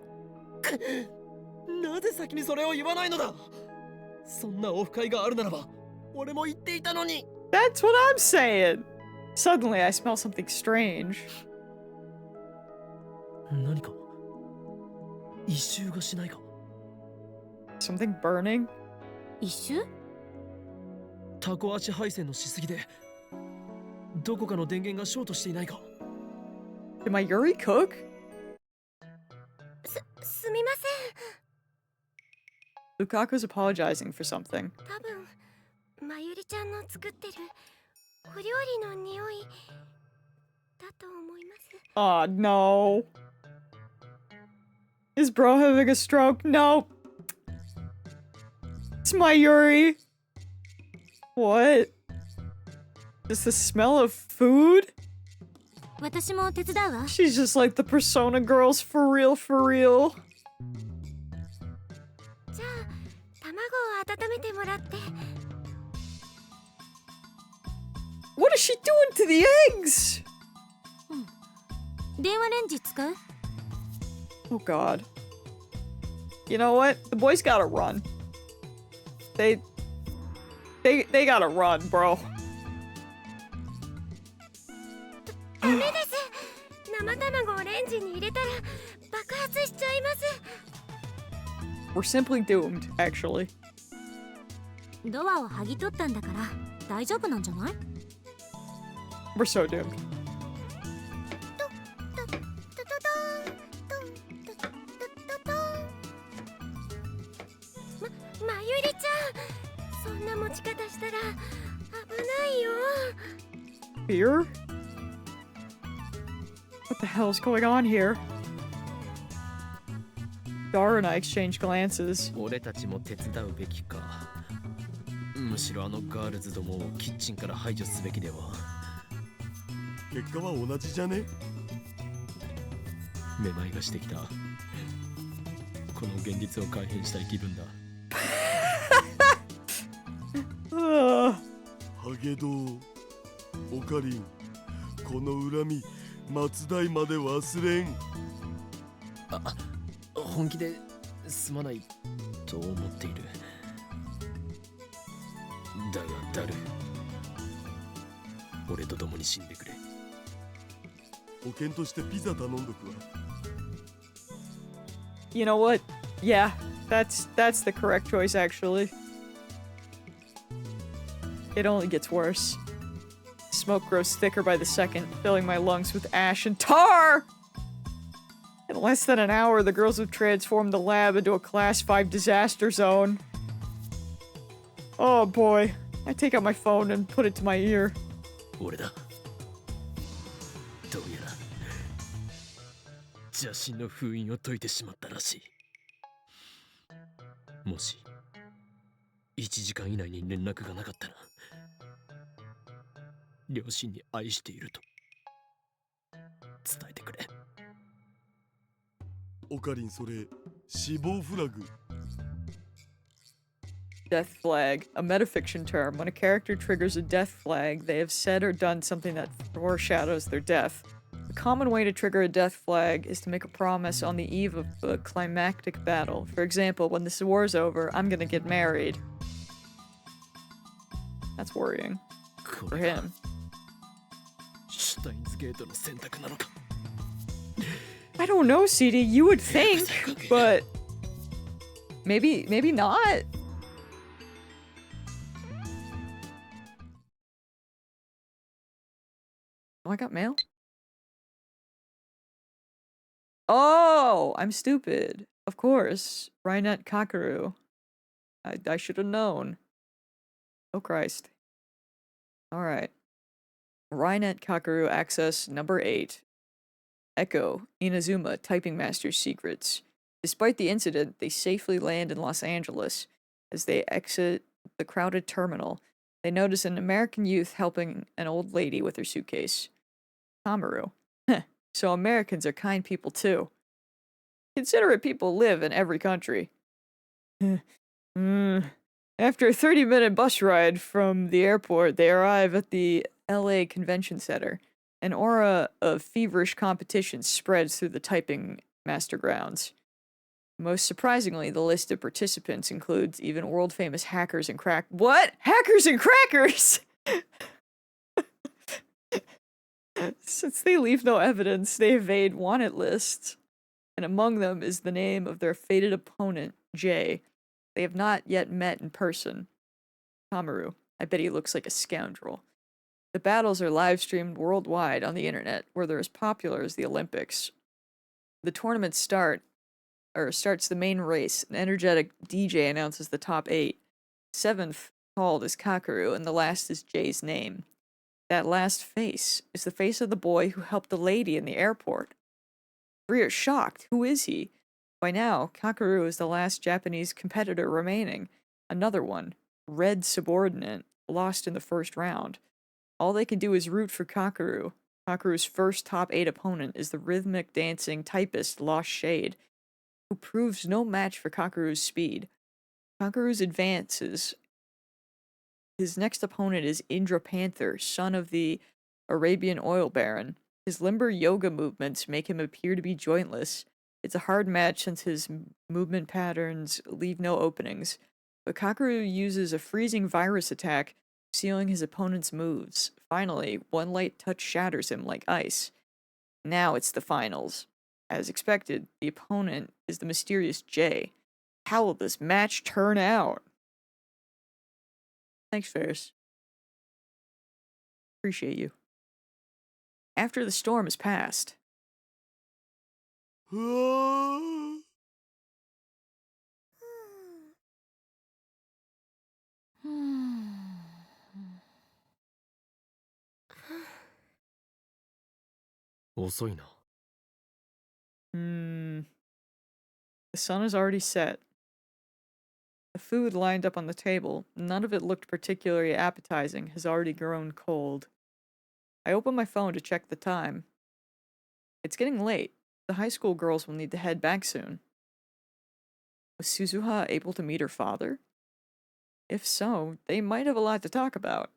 なぜ先にそれを言わないのだ。そんなオフ会があるならば俺も言っていたのに。 That's what I'm saying. Suddenly, I smell something strange. 何か異臭がしないか。 Something burning? 一周？タコ足配線のしすぎでどこかの電源がショートしていないか。 Did my Yuri cook? すみません。Lukaku's apologizing for something. 多分まゆりちゃんの作ってるお料理の匂いだと思います。 Aw, no. Is bro having a stroke? No. It's Mayuri. What? Is the smell of food? 私も手伝うわ。 She's just like the Persona girls for real, for real. じゃあ卵を温めてもらって。 What is she doing to the eggs? 電話レンジ使う？ Oh god. You know what? The boys gotta run. They gotta run, bro. ダメです。生卵をレンジに入れたら爆発しちゃいます。 We're simply doomed, actually. ドアを剥ぎ取ったんだから大丈夫なんじゃない？ We're so doomed. トトトトトントトトトトン。まゆりちゃん、そんな持ち方したら危ないよ。 Fear? What the hell's going on here? Dara and I exchange glances. 俺たちも手伝うべきか。むしろあのガールズどもをキッチンから排除すべきでは。結果は同じじゃね？めまいがしてきた。この現実を改変したい気分だ。Ugh. ハゲドウ、オカリン、この恨み松代まで忘れん。本気ですまないと思っている。だがダル、俺と共に死んでくれ。保険としてピザ頼んどくわ。You know what? Yeah, that's the correct choice, actually. It only gets worse. Smoke grows thicker by the second, filling my lungs with ash and tar! In less than an hour, the girls have transformed the lab into a Class 5 disaster zone. Oh boy. I take out my phone and put it to my ear. 俺だ。どうやら邪神の封印を解いてしまったらしい。もし1時間以内に連絡がなかったら、両親に愛していると伝えてくれ。オカリン、それ死亡フラグ。Death flag, a metafiction term. When a character triggers a death flag, they have said or done something that foreshadows their death. A common way to trigger a death flag is to make a promise on the eve of a climactic battle. For example, when this war's over, I'm gonna get married. That's worrying. For him. シュタインズゲートの選択なのか。 I don't know, CD. You would think, but maybe not. Oh, I got mail? Oh, I'm stupid. Of course. Rainet Kakaru. I should have known. Oh, Christ. Alright. Rainet Kakaru access number 8. Echo, Inazuma, Typing Master's secrets. Despite the incident, they safely land in Los Angeles. As they exit the crowded terminal, they notice an American youth helping an old lady with her suitcase. Kamaru. So Americans are kind people too. Considerate people live in every country. After a 30-minute bus ride from the airport, they arrive at the LA Convention Center. An aura of feverish competition spreads through the typing master grounds. Most surprisingly, the list of participants includes even world-famous hackers and What? Hackers and crackers?! Since they leave no evidence, they evade wanted lists. And among them is the name of their fated opponent, Jay. They have not yet met in person. Kamaru. I bet he looks like a scoundrel. The battles are live-streamed worldwide on the internet, where they're as popular as the Olympics. The tournaments start starts the main race. An energetic DJ announces the top 8. 7th called is Kakeru, and the last is Jay's name. That last face is the face of the boy who helped the lady in the airport. 3 are shocked. Who is he? By now, Kakeru is the last Japanese competitor remaining. Another one, Red Subordinate, lost in the first round. All they can do is root for Kakeru. Kakeru's first top 8 opponent is the rhythmic dancing typist Lost Shade, who proves no match for Kakeru's speed. Kakeru's advances. His next opponent is Indra Panther, son of the Arabian oil baron. His limber yoga movements make him appear to be jointless. It's a hard match since his movement patterns leave no openings, but Kakeru uses a freezing virus attack, sealing his opponent's moves. Finally, one light touch shatters him like ice. Now it's the finals. As expected, the opponent is the mysterious Jay. How will this match turn out? Thanks, Ferris. Appreciate you. After the storm has passed. The sun is already set. The food lined up on the table, none of it looked particularly appetizing, has already grown cold. I open my phone to check the time. It's getting late. The high school girls will need to head back soon. Was Suzuha able to meet her father? If so, they might have a lot to talk about.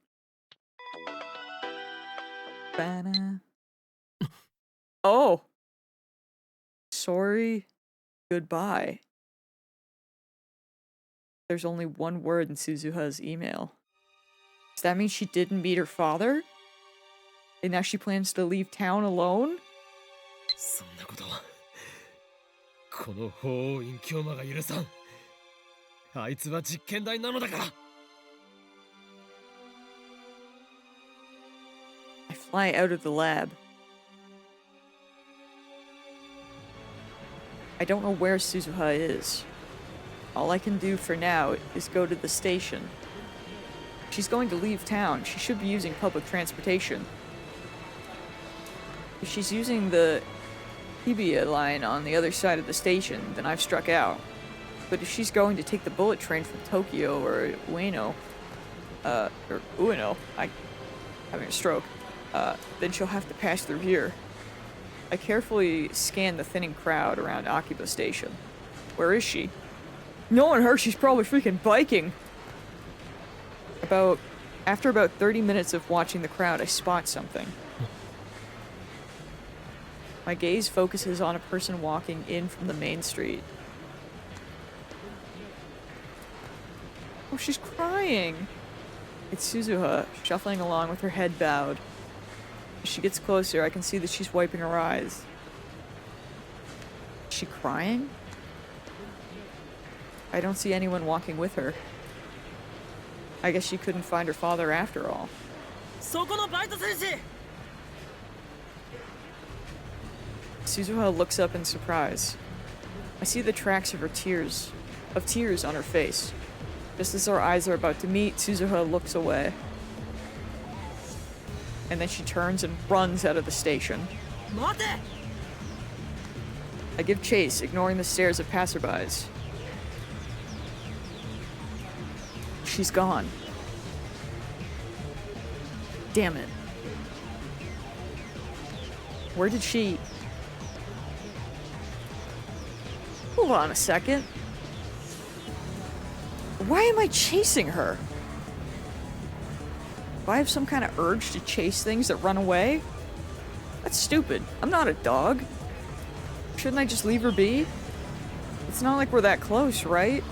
Banna. Oh! Sorry. Goodbye. There's only one word in Suzuha's email. Does that mean she didn't meet her father? And now she plans to leave town alone? そんなことはこの法王院京馬が許さん。あいつは実験台なのだから。 I fly out of the lab. I don't know where Suzuha is. All I can do for now is go to the station. She's going to leave town. She should be using public transportation. If she's using the Hibiya line on the other side of the station, then I've struck out. But if she's going to take the bullet train from Tokyo or Ueno, I'm having a stroke, then she'll have to pass through here. I carefully scan the thinning crowd around Akiba Station. Where is she? Knowing her, she's probably freaking biking. After about 30 minutes of watching the crowd, I spot something. My gaze focuses on a person walking in from the main street. Oh, she's crying! It's Suzuha, shuffling along with her head bowed. As she gets closer, I can see that she's wiping her eyes. Is she crying? I don't see anyone walking with her. I guess she couldn't find her father after all. そこのバイト選手 Suzuha looks up in surprise. I see the tracks of tears on her face. Just as our eyes are about to meet, Suzuha looks away. And then she turns and runs out of the station. 待て I give chase, ignoring the stares of passerbys. She's gone. Damn it. Where did she... Hold on a second. Why am I chasing her? Do I have some kind of urge to chase things that run away? That's stupid. I'm not a dog. Shouldn't I just leave her be? It's not like we're that close, right?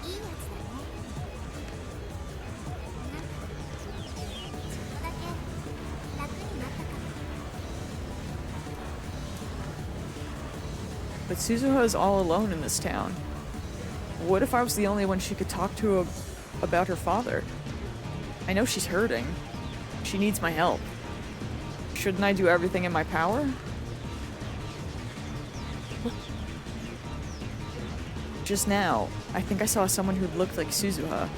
いいやつだね。なんかちょっとだけ楽になったかも。 But Suzuha is all alone in this town. What if I was the only one she could talk to about her father? I know she's hurting. She needs my help. Shouldn't I do everything in my power? Just now, I think I saw someone who looked like Suzuha.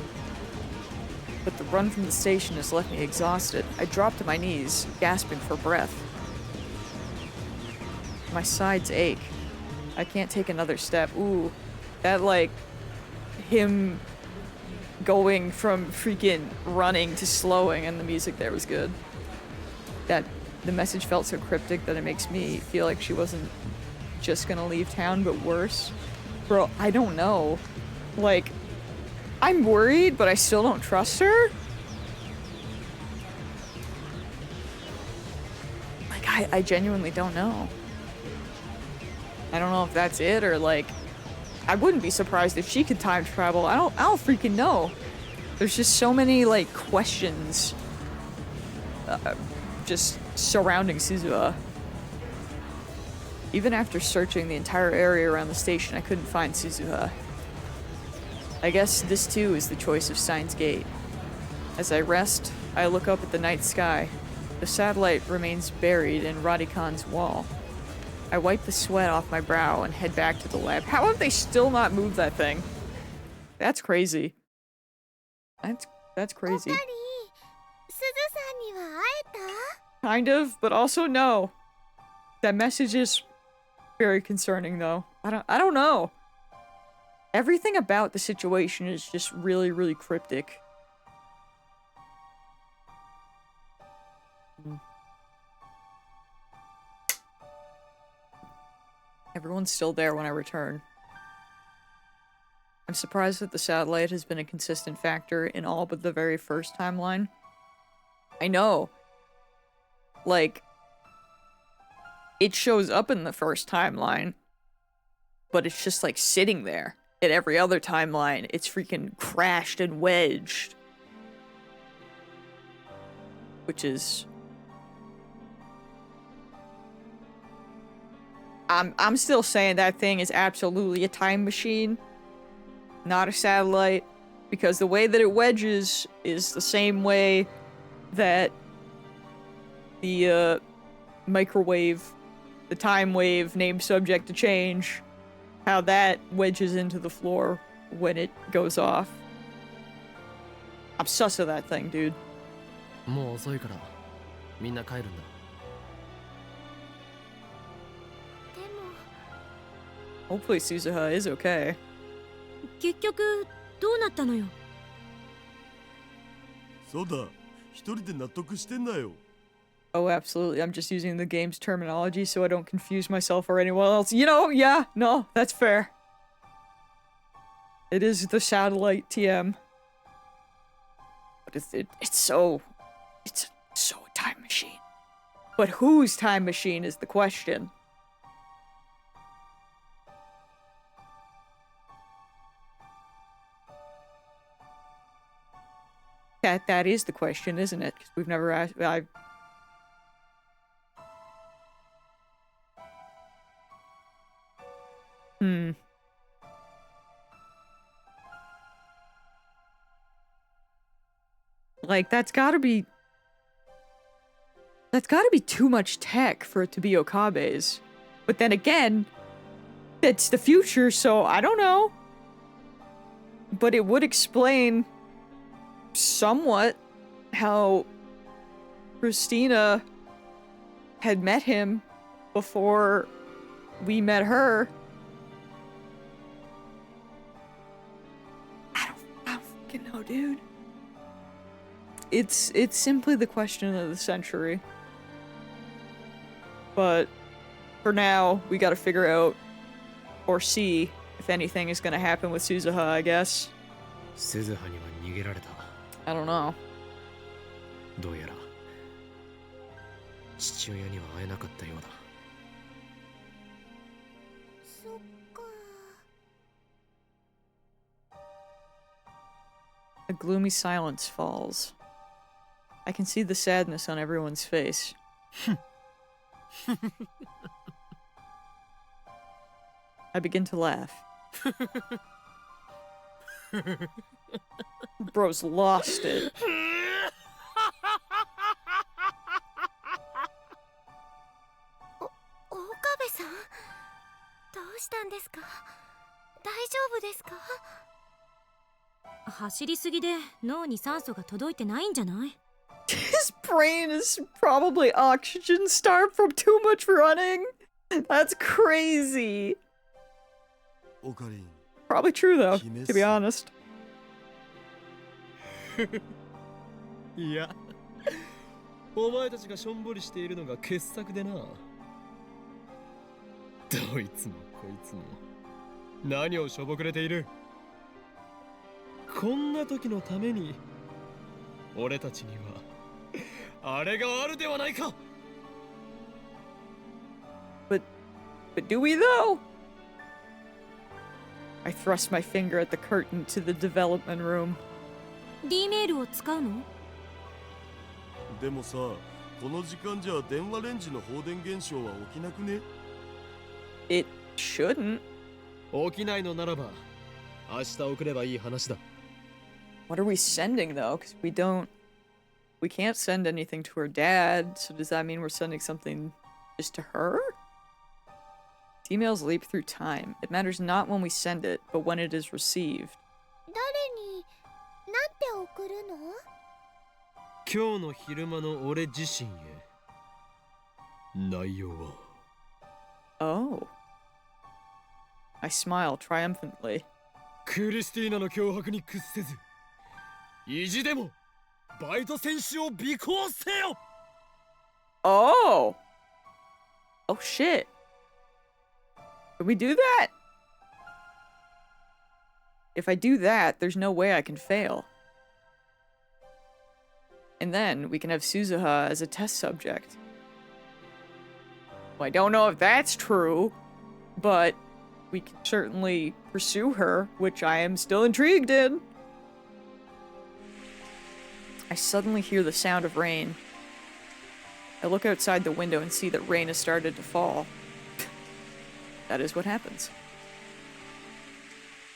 But the run from the station has left me exhausted. I dropped to my knees, gasping for breath. My sides ache. I can't take another step. Ooh, that like him going from freaking running to slowing, and the music there was good. That the message felt so cryptic that it makes me feel like she wasn't just gonna leave town, but worse. Bro, I don't know. Like, I'm worried, but I still don't trust her. Like, I genuinely don't know. I don't know if that's it, or like, I wouldn't be surprised if she could time travel. I don't freaking know. There's just so many like questions just surrounding Suzuha. Even after searching the entire area around the station, I couldn't find Suzuha. I guess this too is the choice of Steins Gate. As I rest, I look up at the night sky. The satellite remains buried in Radikan's wall. I wipe the sweat off my brow and head back to the lab. How have they still not moved that thing? That's crazy. That's crazy. おかり、すずさんには会えた？ Kind of, but also no. That message is very concerning though. I don't know. Everything about the situation is just really, really cryptic. Everyone's still there when I return. I'm surprised that the satellite has been a consistent factor in all but the very first timeline. I know. Like, it shows up in the first timeline, but it's just like sitting there. In every other timeline, it's freaking crashed and wedged. Which is... I'm still saying that thing is absolutely a time machine, not a satellite, because the way that it wedges is the same way that the microwave, the time wave named subject to change, how that wedges into the floor when it goes off. I'm sus of that thing, dude. もう遅いからみんな帰るんだ。でも Hopefully Suzuha is okay. 結局どうなったのよ。そうだ、一人で納得してんだよ。 Oh, absolutely. I'm just using the game's terminology so I don't confuse myself or anyone else. You know, yeah, no, that's fair. It is the satellite TM. But it's so a time machine. But whose time machine is the question? That is the question, isn't it? 'Cause we've never asked. Like, that's gotta be too much tech for it to be Okabe's. But then again, it's the future, so I don't know. But it would explain somewhat how Christina had met him before we met her. I don't fucking know, dude. It's simply the question of the century. But for now, we gotta figure out or see if anything is gonna happen with Suzuha, I guess. 鈴葉には逃げられた。 I don't know. どうやら父親には会えなかったようだ。そっか。 A gloomy silence falls. I can see the sadness on everyone's face. I begin to laugh. Bro's lost it. 大丈夫ですか？走りすぎで脳に酸素が届いてないんじゃない？ His brain is probably oxygen starved from too much running. That's crazy. オカリン、 Probably true though, to be honest. いや、お前たちがしょんぼりしているのが傑作でな。どいつもこいつも何をしょぼくれている。こんな時のために俺たちにはあれがあるではないか。 But do we though? I thrust my finger at the curtain to the development room. D メールを使うの？でもさ、この時間じゃ電話レンジの放電現象は起きなくね？ It shouldn't. 起きないのならば明日送ればいい話だ。 What are we sending though? Because we can't send anything to her dad. So does that mean we're sending something just to her? Emails leap through time. It matters not when we send it, but when it is received. 誰になんて送るの？今日の昼間の俺自身へ。内容は Oh. I smile triumphantly. クリスティーナの脅迫に屈せず意地でもバイト選手を尾行せよ。 Oh! Oh shit. Can we do that? If I do that, there's no way I can fail. And then we can have Suzuha as a test subject. Well, I don't know if that's true, but we can certainly pursue her, which I am still intrigued in. I suddenly hear the sound of rain. I look outside the window and see that rain has started to fall. That is what happens.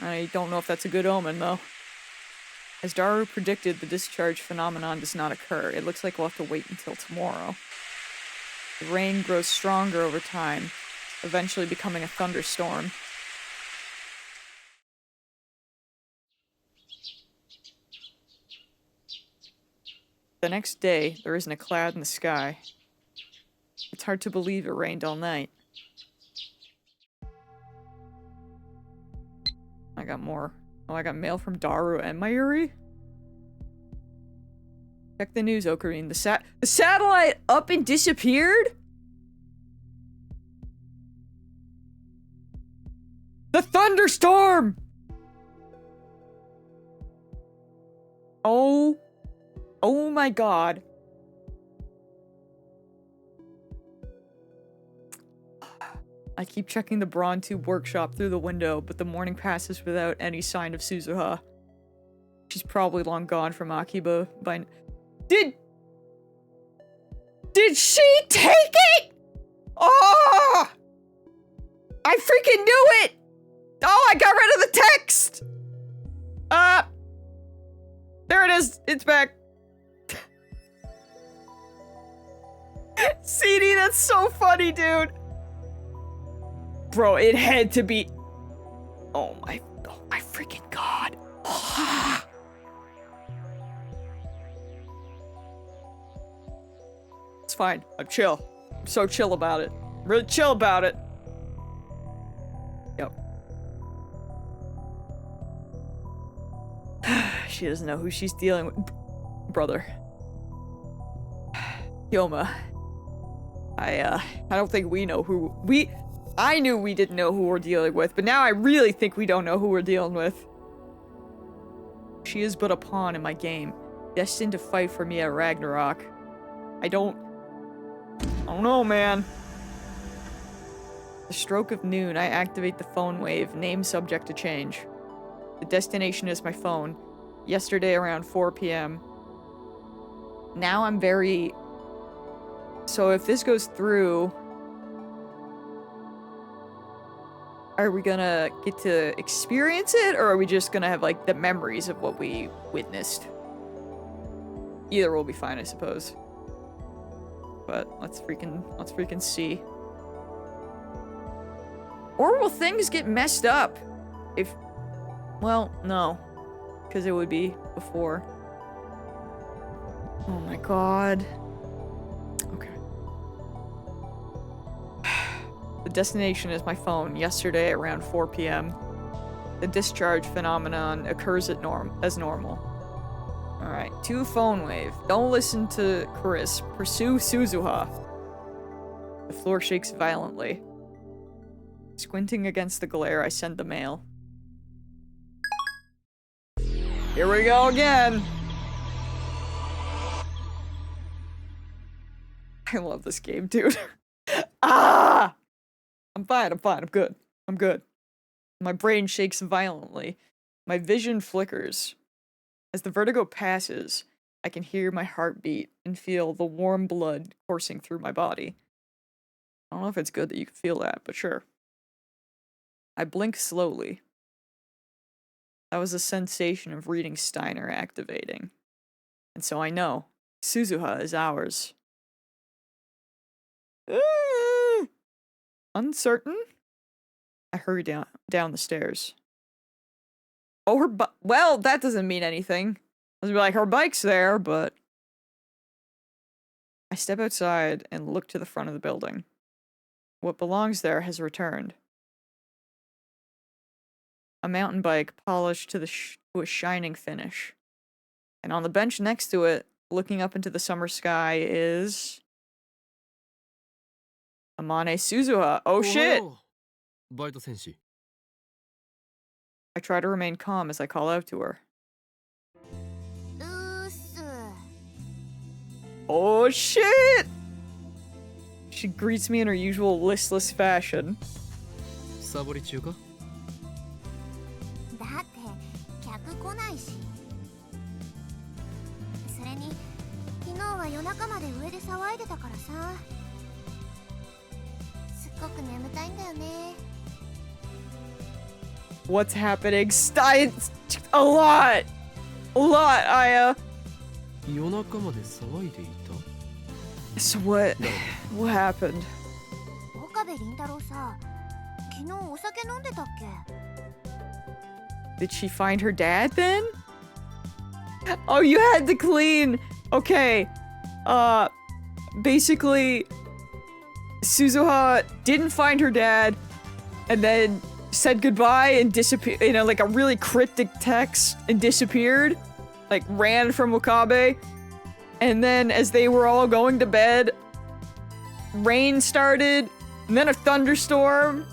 I don't know if that's a good omen, though. As Daru predicted, the discharge phenomenon does not occur. It looks like we'll have to wait until tomorrow. The rain grows stronger over time, eventually becoming a thunderstorm. The next day, there isn't a cloud in the sky. It's hard to believe it rained all night. I got more. Oh, I got mail from Daru and Mayuri? Check the news, Ocarine. The satellite up and disappeared? The thunderstorm! Oh my god. I keep checking the Braun Tube workshop through the window, but the morning passes without any sign of Suzuha. She's probably long gone from Akiba by Did she take it? Oh! I freaking knew it! Oh, I got rid of the text! There it is. It's back. CD, that's so funny, dude. Bro, it had to be... Oh my freaking god. It's fine. I'm chill. I'm so chill about it. I'm really chill about it. Yep. She doesn't know who she's dealing with. Brother. Yoma. I don't think we know who I knew we didn't know who we're dealing with, but now I really think we don't know who we're dealing with. She is but a pawn in my game, destined to fight for me at Ragnarok. I don't know, man. The stroke of noon, I activate the phone wave, name subject to change. The destination is my phone. Yesterday around 4 p.m. Now I'm very... So if this goes through... Are we gonna get to experience it, or are we just gonna have, like, the memories of what we witnessed? Either will be fine, I suppose. But let's freaking see. Or will things get messed up? If... Well, no. Because it would be before. Oh my god. Okay. The destination is my phone. Yesterday around 4 p.m. The discharge phenomenon occurs as normal. Alright, 2 phone wave. Don't listen to Chris. Pursue Suzuha. The floor shakes violently. Squinting against the glare, I send the mail. Here we go again! I love this game, dude. Ah! I'm fine, I'm good. I'm good. My brain shakes violently. My vision flickers. As the vertigo passes, I can hear my heart beat and feel the warm blood coursing through my body. I don't know if it's good that you can feel that, but sure. I blink slowly. That was a sensation of reading Steiner activating. And so I know, Suzuha is ours. Uncertain? I hurry down the stairs. Oh, her well, that doesn't mean anything. I was like, her bike's there, but... I step outside and look to the front of the building. What belongs there has returned. A mountain bike polished to a shining finish. And on the bench next to it, looking up into the summer sky, is... Amane Suzuha. Oh shit! バイト戦士。 I try to remain calm as I call out to her. うーす。 Oh shit! She greets me in her usual listless fashion. サボり中か？だって客来ないし。それに昨日は夜中まで上で騒いでたからさ。すっごく眠たいんだよね。 What's happening? Steins! A lot! A lot, Aya! 夜中まで騒いでいた？ So what happened? 岡部倫太郎さ、昨日お酒飲んでたっけ？ Did she find her dad then? Oh, you had to clean! Okay. Basically, Suzuha didn't find her dad, and then said goodbye and disappeared, you know, like a really cryptic text, and disappeared. Like, ran from Wakabe. And then, as they were all going to bed, rain started, and then a thunderstorm,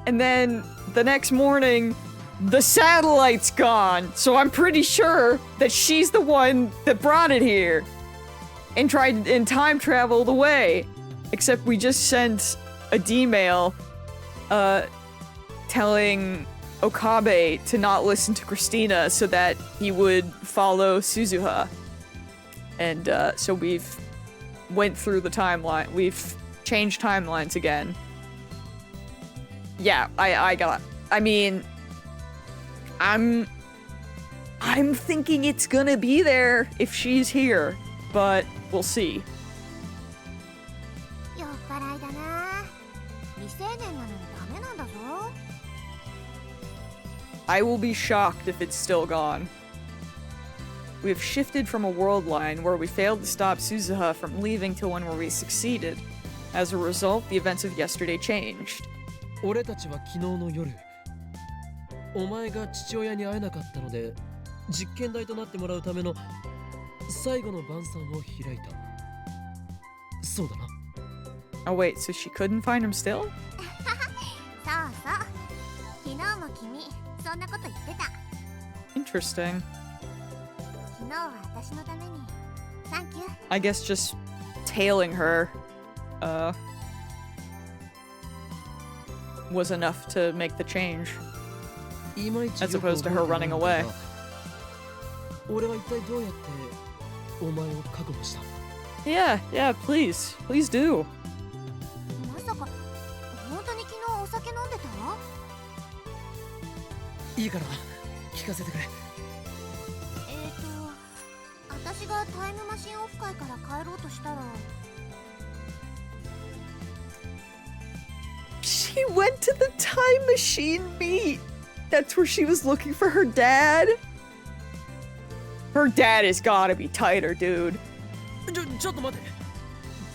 and then the next morning, the satellite's gone. So I'm pretty sure that she's the one that brought it here. And tried and time traveled away. Except we just sent a D-mail, telling Okabe to not listen to Christina so that he would follow Suzuha. And, so we've went through the timeline. We've changed timelines again. Yeah, I mean, I'm thinking it's gonna be there if she's here, but we'll see. 酔っ払いだな。未成年なのにダメなんだぞ。 I will be shocked if it's still gone. We have shifted from a world line where we failed to stop Suzuha from leaving to one where we succeeded. As a result, the events of yesterday changed. 俺たちは昨日の夜、お前が父親に会えなかったので、実験台となってもらうための最後の晩餐を開いた。そうだな。 Oh wait, so she couldn't find him still? そうそう。昨日も君、そんなこと言ってた。 Interesting. 昨日は私のために。サンキュー。 I guess just tailing her, was enough to make the change. いまいち As opposed to her running away. 俺は一体どうやってお前を確保した？ Yeah, please. Please do. まさか、本当に昨日お酒飲んでた？いいから聞かせてくれ。私がタイムマシンオフ会から帰ろうとしたら。 She went to the time machine meet. That's where she was looking for her dad? Her dad has gotta be tighter, dude. ちょっと待って。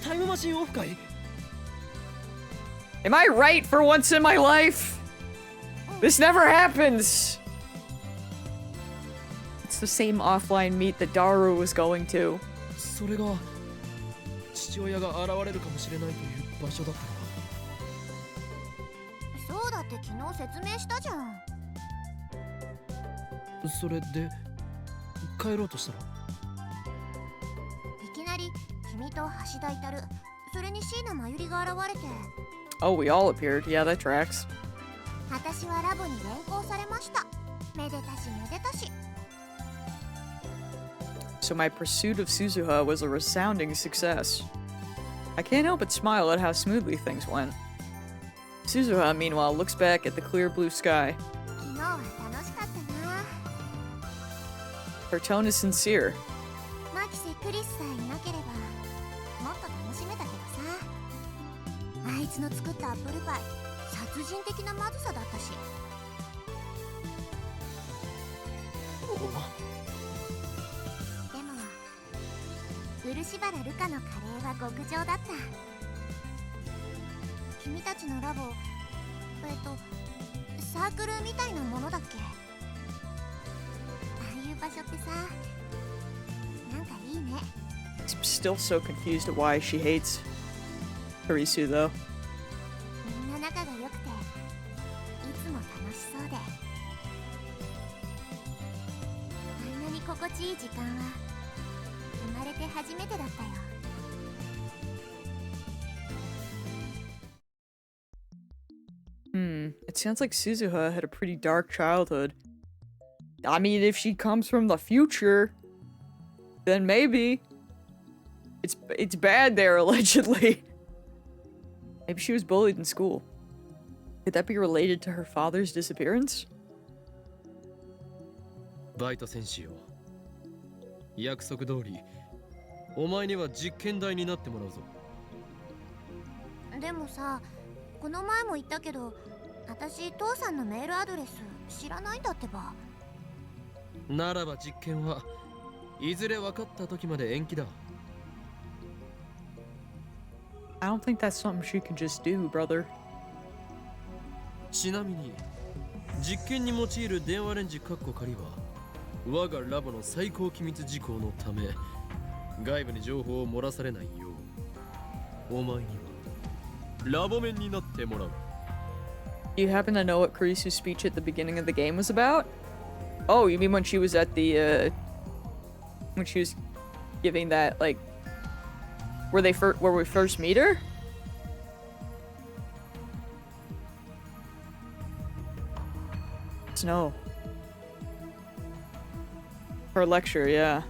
タイムマシンオフかい？ Am I right for once in my life? This never happens. It's the same offline meet that Daru was going to. それが父親が現れるかもしれないという場所だったのか。そうだって昨日説明したじゃん。それで帰ろうとしたらいきなり君と橋田至、それに椎名真由里が現れて、 Oh, we all appeared. Yeah, that tracks. 私はラボに連行されました。めでたしめでたし。 So my pursuit of Suzuha was a resounding success. I can't help but smile at how smoothly things went. Suzuha, meanwhile, looks back at the clear blue sky. 昨日は楽しかったな。 Her tone is sincere. マキセ・クリスさえいなければもっと楽しめたけどさ。あいつの作ったアップルパイ、殺人的なまずさだったし。でも漆原ルカのカレーは極上だった。君たちのラボ、サークルみたいなものだっけ？ああいう場所ってさ、なんかいいね。 I'm still so confused at why she hates Karisu, though. みんな仲が良くていつも楽しそうで、あんなに心地いい時間は生まれて初めてだったよ。 It sounds like Suzuha had a pretty dark childhood. I mean, if she comes from the future, then maybe. It's bad there, allegedly. Maybe she was bullied in school. Could that be related to her father's disappearance? バイト選手よ。約束通り、お前には実験台になってもらうぞ。でもさ、この前も言ったけど、私父さんのメールアドレス知らないんだってば。ならば実験はいずれ分かった時まで延期だ。 I don't think that's something she can just do, brother. ちなみに実験に用いる電話レンジカッコ仮は我がラボの最高機密事項のため外部に情報を漏らされないようお前にはラボ面になってもらう。 Do you happen to know what Kurisu's speech at the beginning of the game was about? Oh, you mean when she was at the, when she was giving that, like, where we first meet her? No. Her lecture, yeah.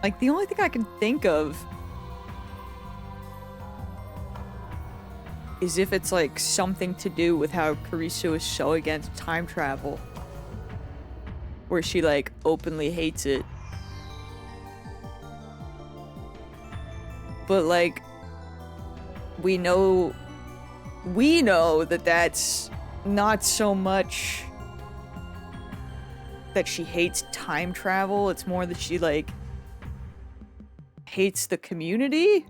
Like, the only thing I can think of is if it's, like, something to do with how Kurisu is so against time travel. Where she, like, openly hates it. But, like, we know that that's not so much that she hates time travel. It's more that she, like, hates the community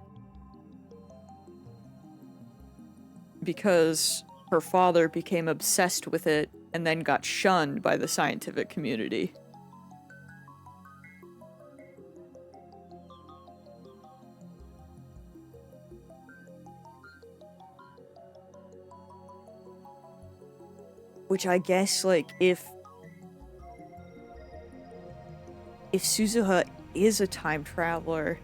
because her father became obsessed with it and then got shunned by the scientific community. Which I guess, like, if Suzuha is a time traveler,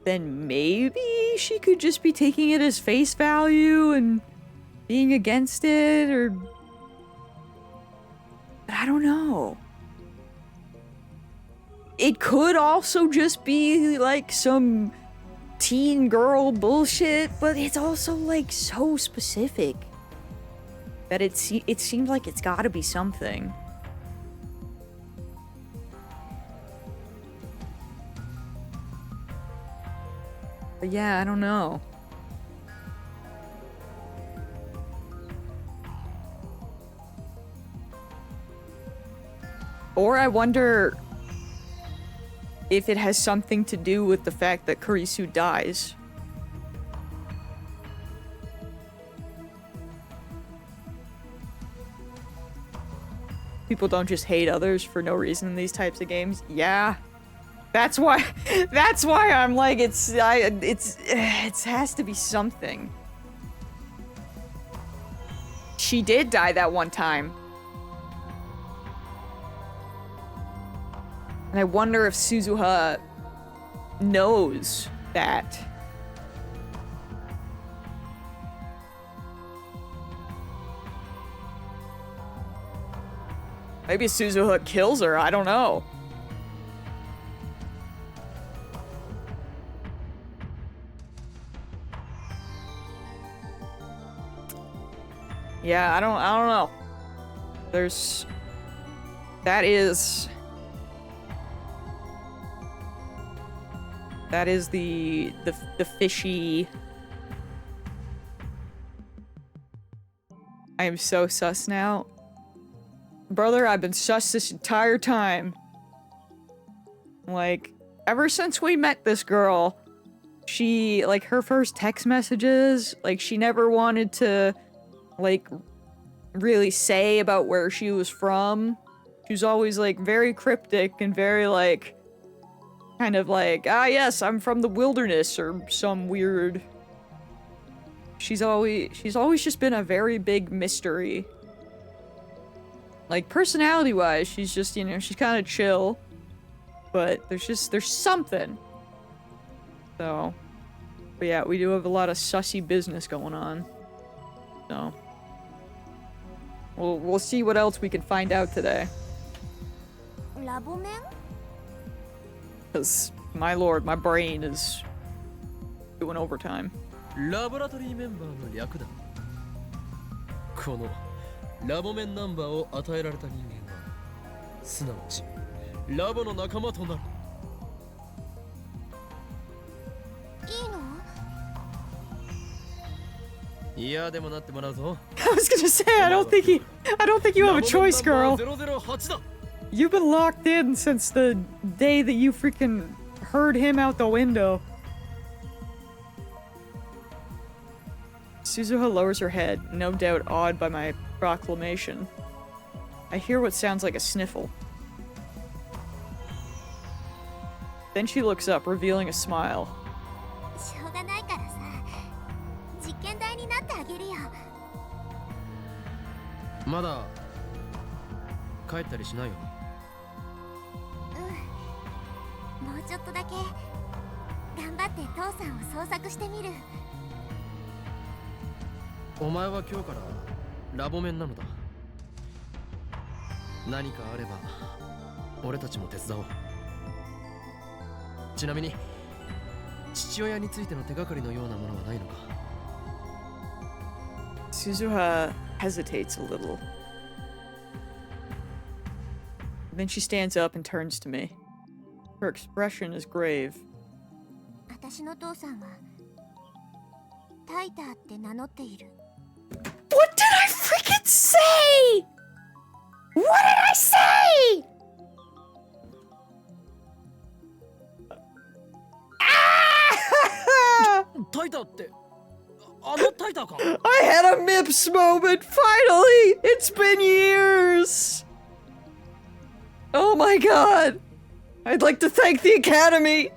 then maybe she could just be taking it as face value and being against it, or... I don't know. it could also just be like some teen girl bullshit, but it's also like so specific that it seems like it's gotta be something. But yeah, I don't know. Or I wonder if it has something to do with the fact that Kurisu dies. People don't just hate others for no reason in these types of games. Yeah. That's why I'm like, it has to be something. She did die that one time. And I wonder if Suzuha knows that. Maybe Suzuha kills her, I don't know. Yeah, I don't know. That is the fishy. I am so sus now. Brother, I've been sus this entire time. Like, ever since we met this girl, she, like, her first text messages, like, she never wanted to, like, really say about where she was from. She was always, like, very cryptic and very, like, kind of like, ah, yes, I'm from the wilderness or some weird. She's always just been a very big mystery. Like, personality-wise, she's just, you know, she's kind of chill. But there's something. So, but yeah, we do have a lot of sussy business going on. So, we'll see what else we can find out today. Because, my lord, my brain is doing overtime. ラボラトリーメンバーの略だ。このラボメンナンバーを与えられた人間はすなわちラボの仲間となる。いいの？いやでもなってもらうぞ。I was gonna say, I don't think you have a choice, girl. 008だ。 You've been locked in since the day that you freaking heard him out the window. Suzuha lowers her head, no doubt awed by my proclamation. I hear what sounds like a sniffle. Then she looks up, revealing a smile. Mada, 帰ったりしないよ。もうちょっとだけ頑張って父さんを捜索してみる。お前は今日からラボメンなのだ。何かあれば俺たちも手伝おう。ちなみに父親についての手がかりのようなものはないのか。 Suzuha hesitates a little. Then she stands up and turns to me. Her expression is grave. 私の父さんはタイターって名乗っている。 What did I freaking say? What did I say? Ah! タイターってあのタイターか。 I had a MIPS moment, finally! It's been years! Oh my god! I'd like to thank the Academy!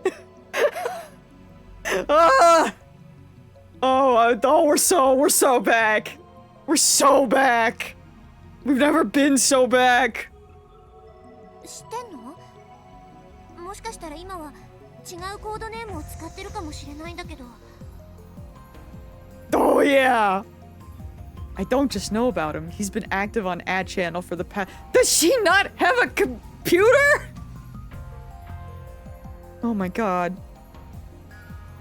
Ah! Oh, we're so back! We're so back! We've never been so back! 知ってんの？もしかしたら今は違うコードネームを使ってるかもしれないんだけど。 Oh yeah! I don't just know about him. He's been active on Ad Channel for the past— Does she not have a computer? Oh my god.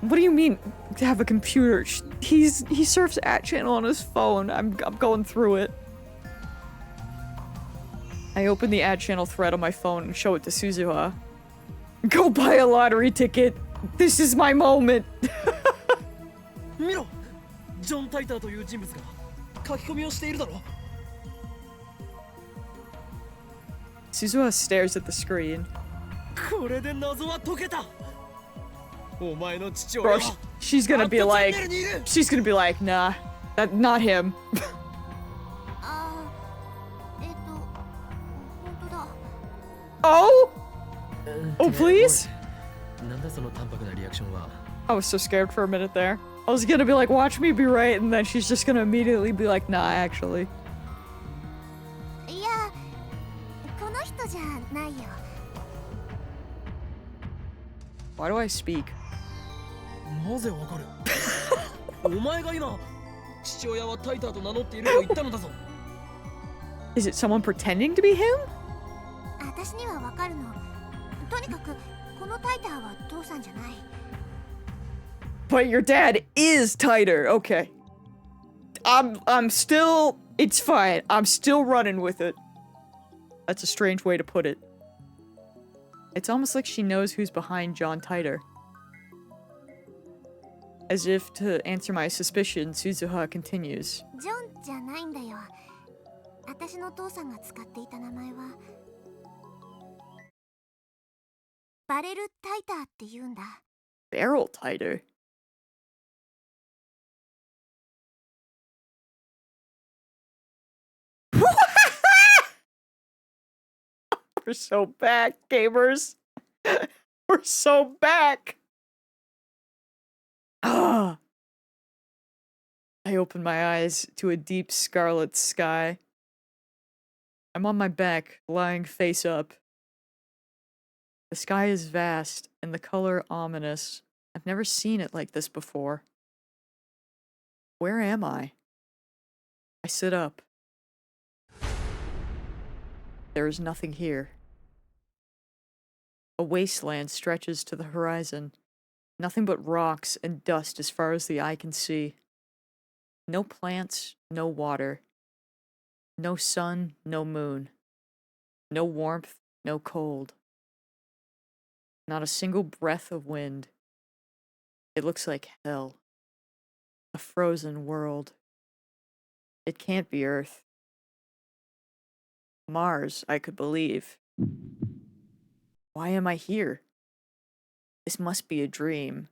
What do you mean to have a computer? He surfs at channel on his phone. I'm going through it. I open the ad channel thread on my phone and show it to Suzuha. Go buy a lottery ticket. This is my moment. 見ろ、ジョン・タイターという人物が書き込みをしているだろう。 Suzuha stares at the screen. これで謎は解けた。お前の父 Bro, 親は she's gonna be like, nah, not him. あ本当だ。 Oh? Oh, please? なんだその淡白なリアクションは。 I was so scared for a minute there. I was gonna be like, watch me be right, and then she's just gonna immediately be like, nah, actually. いや、この人じゃないよ。 Why do I speak? なぜわかる？お前が今父親はタイターと名乗っていると言ったのだぞ。 Is it someone pretending to be him? 私にはわかるの。とにかくこのタイターは父さんじゃない。 But your dad is tighter. Okay. I'm still, it's fine. I'm still running with it. That's a strange way to put it. It's almost like she knows who's behind John Titor. As if to answer my suspicion, Suzuha continues. ジョンじゃないんだよ。私の父さんが使っていた名前はバレル・タイターって言うんだ。 Barrel Titor? We're so back, gamers. We're so back. Ah. I open my eyes to a deep scarlet sky. I'm on my back, lying face up. The sky is vast and the color ominous. I've never seen it like this before. Where am I? I sit up. There is nothing here. A wasteland stretches to the horizon. Nothing but rocks and dust as far as the eye can see. No plants, no water. No sun, no moon. No warmth, no cold. Not a single breath of wind. It looks like hell. A frozen world. It can't be Earth. Mars, I could believe. Why am I here? This must be a dream.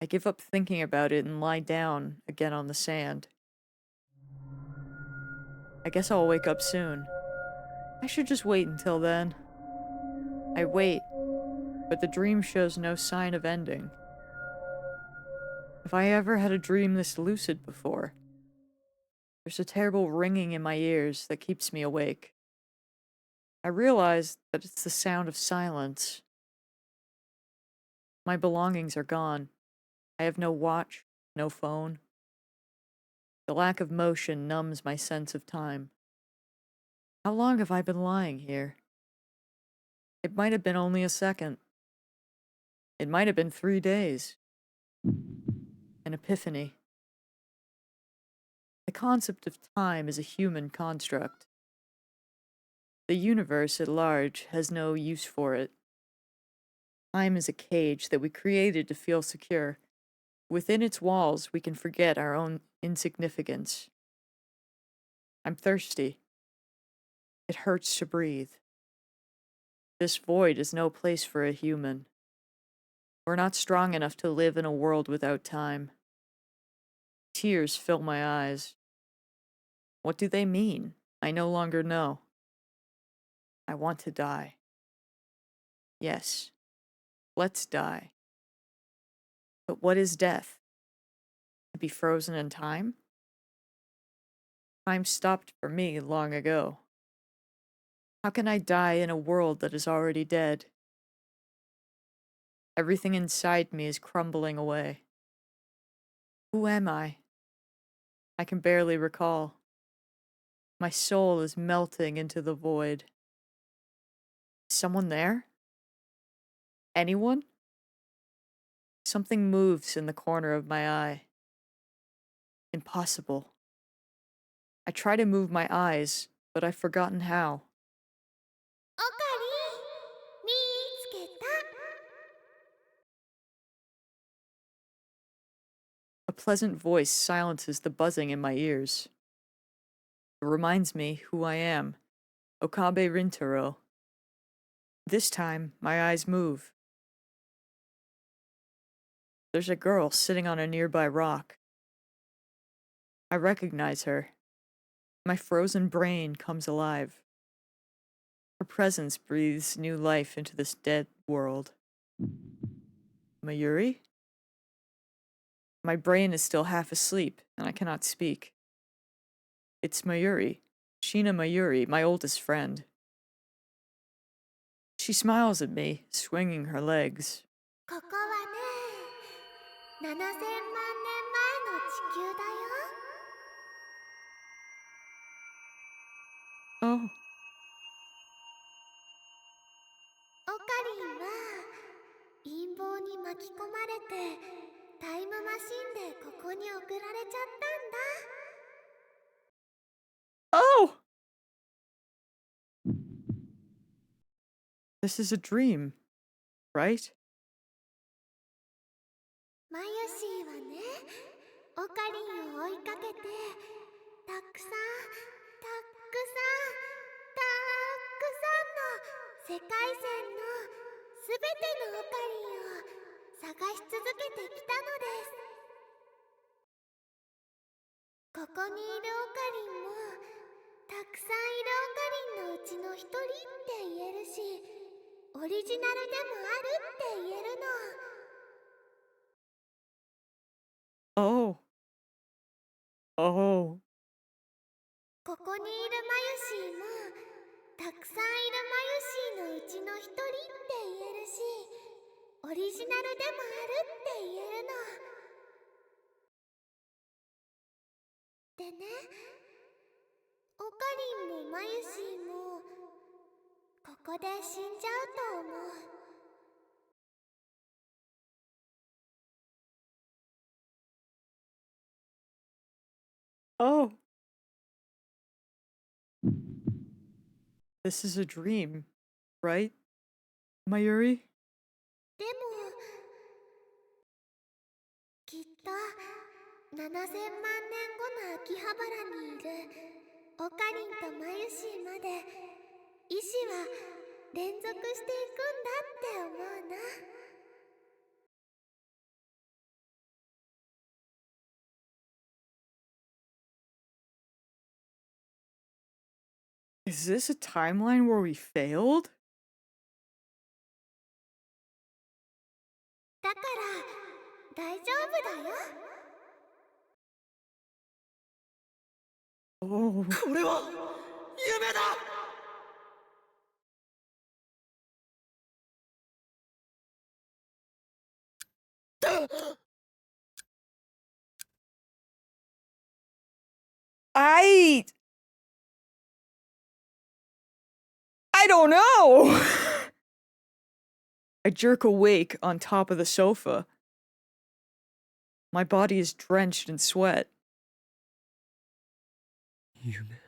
I give up thinking about it and lie down again on the sand. I guess I'll wake up soon. I should just wait until then. I wait, but the dream shows no sign of ending. Have I ever had a dream this lucid before? There's a terrible ringing in my ears that keeps me awake. I realize that it's the sound of silence. My belongings are gone. I have no watch, no phone. The lack of motion numbs my sense of time. How long have I been lying here? It might have been only a second. It might have been 3 days. An epiphany. The concept of time is a human construct. The universe at large has no use for it. Time is a cage that we created to feel secure. Within its walls, we can forget our own insignificance. I'm thirsty. It hurts to breathe. This void is no place for a human. We're not strong enough to live in a world without time. Tears fill my eyes. What do they mean? I no longer know. I want to die. Yes, let's die. But what is death? To be frozen in time? Time stopped for me long ago. How can I die in a world that is already dead? Everything inside me is crumbling away. Who am I? I can barely recall. My soul is melting into the void. Is someone there? Anyone? Something moves in the corner of my eye. Impossible. I try to move my eyes, but I've forgotten how. オカリン、見つけた。A pleasant voice silences the buzzing in my ears. It reminds me who I am, Okabe Rintaro. This time, my eyes move. There's a girl sitting on a nearby rock. I recognize her. My frozen brain comes alive. Her presence breathes new life into this dead world. Mayuri? My brain is still half asleep, and I cannot speak. It's Mayuri, Sheena Mayuri, my oldest friend. She smiles at me, swinging her legs. ここはね、7000万年前の地球だよ。Oh, オカリンは陰謀に巻き込まれてタイムマシンでここに送られちゃったんだ。 oh! This is a dream, right? マユシーはね、オカリンを追いかけてたくさんの世界線のすべてのオカリンを探し続けてきたのです。ここにいるオカリンもたくさんいるオカリンのうちの一人って言えるし、オリジナルでもあるって言えるの。 Oh. Oh. ここにいるマユシーもたくさんいるマユシーのうちの一人って言えるし、オリジナルでもあるって言えるの。でね、オカリンもマユシーもここで死んじゃうと思う。 Oh. This is a dream, right, Mayuri? でもきっと7000万年後の秋葉原にいるオカリンとマユシーまで意志は連続していくんだって思うな。 Is this a timeline where we failed? だから大丈夫だよ。 Oh. これは夢だ。 I don't know. I jerk awake on top of the sofa. My body is drenched in sweat. 夢。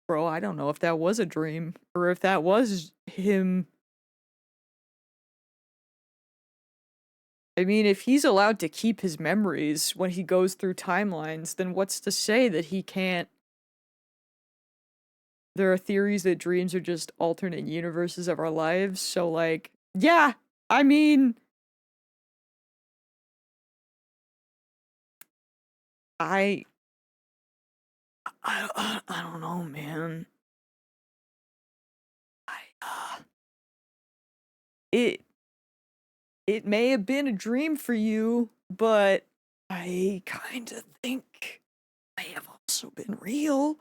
Bro, I don't know if that was a dream or if that was him. I mean, if he's allowed to keep his memories when he goes through timelines, then what's to say that he can't? There are theories that dreams are just alternate universes of our lives, so like, yeah, I mean, I don't know, man. It may have been a dream for you, but I kind of think may have also been real.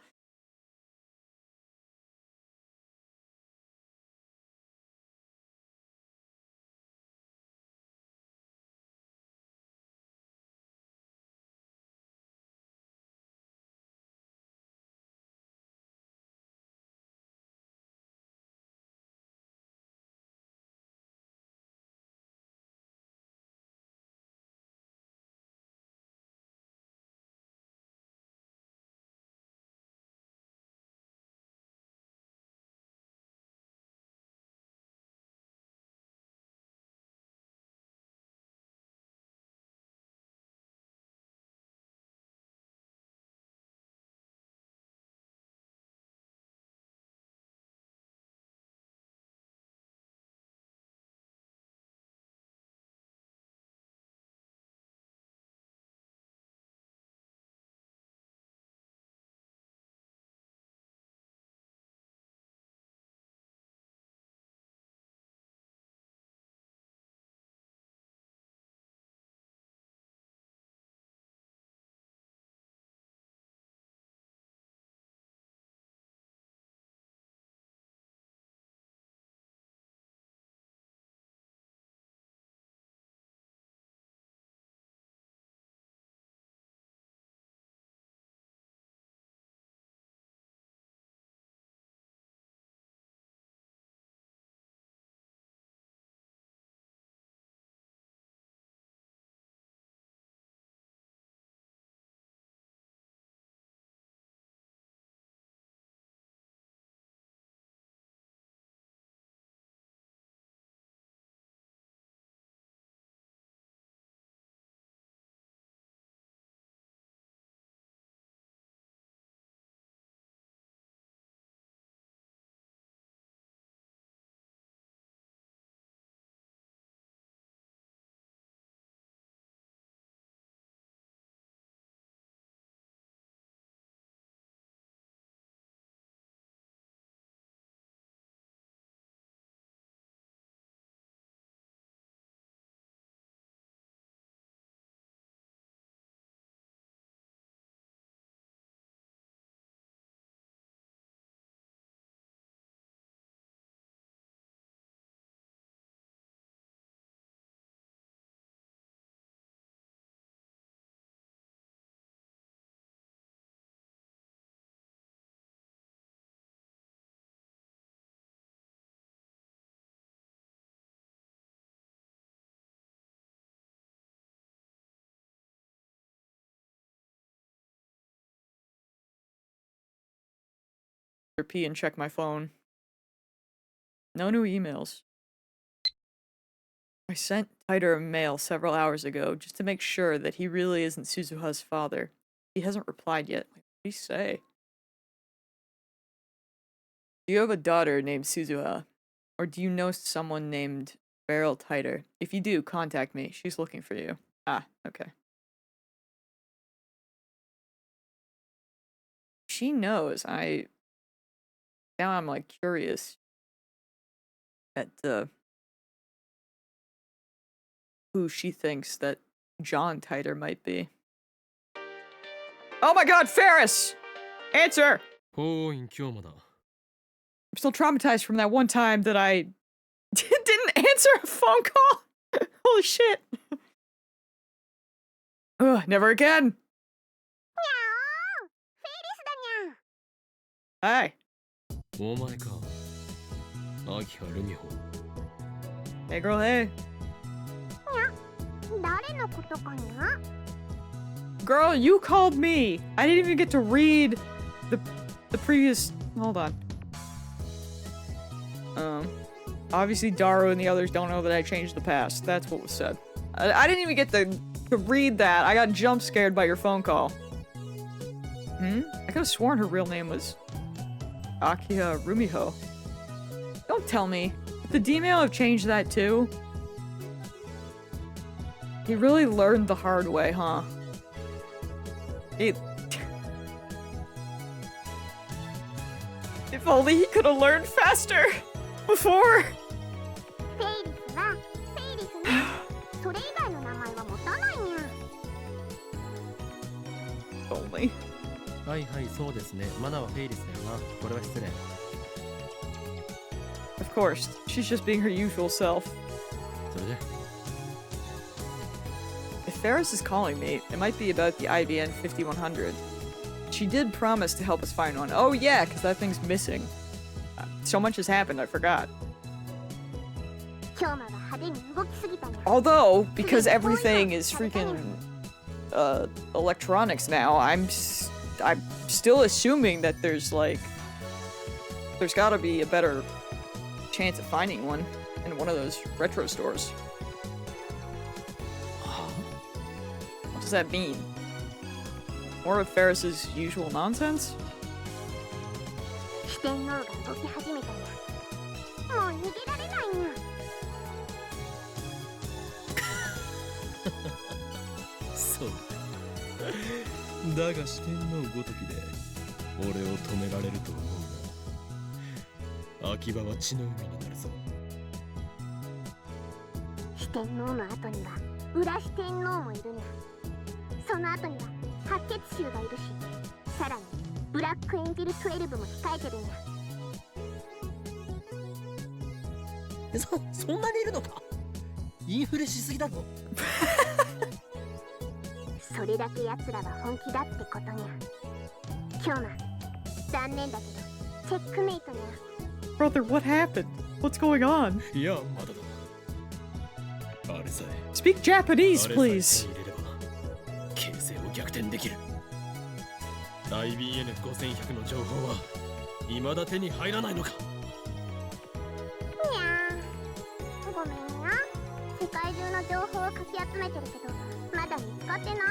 pee and check my phone. No new emails. I sent Tighter a mail several hours ago just to make sure that he really isn't Suzuha's father. He hasn't replied yet. What did he say? Do you have a daughter named Suzuha? Or do you know someone named Beryl Tighter? If you do, contact me. She's looking for you. Ah, okay. She knows. Now I'm like curious at who she thinks that John Tighter might be. Oh my god, Ferris! Answer! おーい、今日もだ。 I'm still traumatized from that one time that I didn't answer a phone call. Holy shit. Ugh, never again. Hi. お前か。秋葉ルミホ。 Hey girl, hey. 誰のことかな？ Girl, you called me. I didn't even get to read the previous... Hold on. Obviously Daru and the others don't know that I changed the past. That's what was said. I didn't even get to read that. I got jump scared by your phone call. I could have sworn her real name was Akiha Rumiho. Don't tell me. Did the D-mail have changed that too? You really learned the hard way, huh? If only he could have learned faster before. フェイリスはフェイリスね。それ以外の名前は持たないにゃ。Only. はいはい、そうですね。マナはフェイリスだよな。これは失礼。Of course, she's just being her usual self. それで If Ferris is calling me, it might be about the IBN 5100. She did promise to help us find one. Oh yeah, because that thing's missing. So much has happened, I forgot. 今日まは派手に動きすぎたにゃ。 Although, because everything is freaking electronics now, I'm still assuming that there's gotta be a better chance of finding one in one of those retro stores. What does that mean? More of Ferris's usual nonsense? 四天王が動き始めたにゃ。もう逃げられないにゃ。そうだが四天王ごときで俺を止められると思うが秋葉は血の海になるぞ。四天王の後には裏四天王もいるにゃ。その後には白血衆がいるし、さらにブラックエンジェル12も控えてるにゃ。そんなにいるのか？インフレしすぎだぞ。それだけ奴らは本気だってことにゃ。今日な、残念だけどチェックメイトにゃ。 Brother, what happened? What's going on? いや、まだだ。あれさえ。 Speak Japanese, please. 形勢を逆転できる。IBN5100 の情報は未だ手に入らないのか。にゃー。ごめんにゃ。世界中の情報をかき集めてるけど、まだ見つかってないにゃ。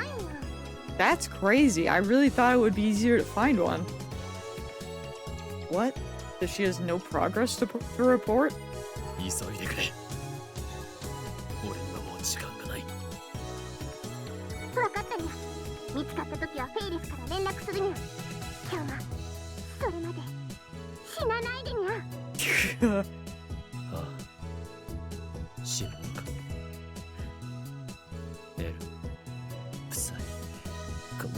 That's crazy. I really thought it would be easier to find one. What? That she has no progress to report? 急いでくれ。俺にはもう時間がない。わかったにゃ。見つかった時はフェイリスから連絡するにゃ。今日はそれまで死なないでにゃ。ああ、死ぬのか。エル、プサイ、ごめん。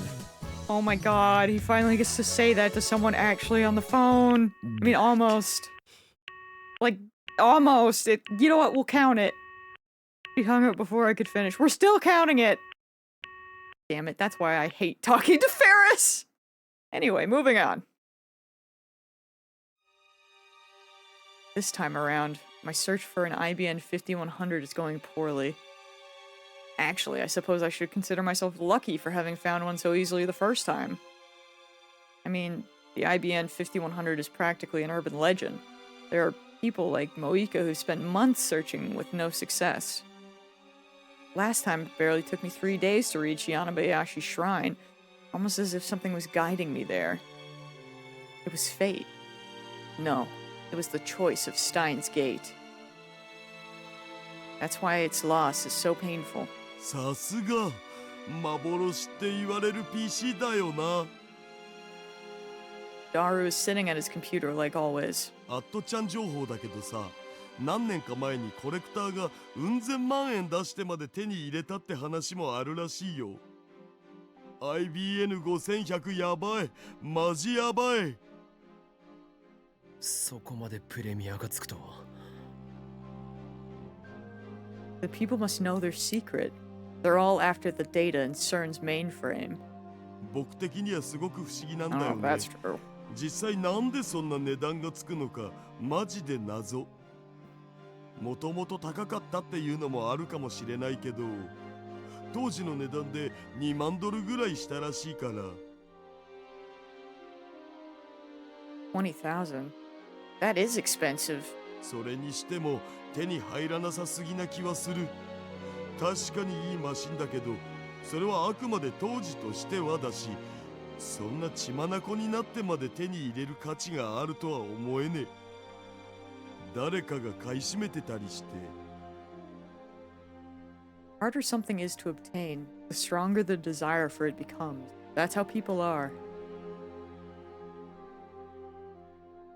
Oh my god, he finally gets to say that to someone actually on the phone. I mean, almost. Like, almost. You know what? We'll count it. He hung up before I could finish. We're still counting it! Damn it, that's why I hate talking to Ferris! Anyway, moving on. This time around, my search for an IBN 5100 is going poorly. Actually, I suppose I should consider myself lucky for having found one so easily the first time. I mean, The IBN 5100 is practically an urban legend. There are people like Moika who spent months searching with no success. Last time it barely took me 3 days to reach Yanabayashi's shrine, almost as if something was guiding me there. It was fate. No, it was the choice of Steins Gate. That's why its loss is so painful. さすが幻って言われる PC だよな。 Daru is sitting at his computer like always. アットちゃん情報だけどさ、何年か前にコレクターがうん千万円出してまで手に入れたって話もあるらしいよ。IBN5100 やばい、マジやばい。そこまでプレミアがつくとは。The people must know their secret. They're all after the data in CERN's mainframe. 僕的にはすごく不思議なん I だ don't よ know if ね。 that's true. 実際なんでそんな値段がつくのかマジで謎。もともと高かったっていうのもあるかもしれないけど、当時の値段で2万ドルぐらいしたらしいから。 $20,000. That is expensive. それにしても手に入らなさすぎな気はする。確かにいいマシンだけど、それはあくまで当時としてはだし、そんな血眼になってまで手に入れる価値があるとは思えねえ。誰かが買い占めてたりして。 Harder something is to obtain, the stronger the desire for it becomes. That's how people are.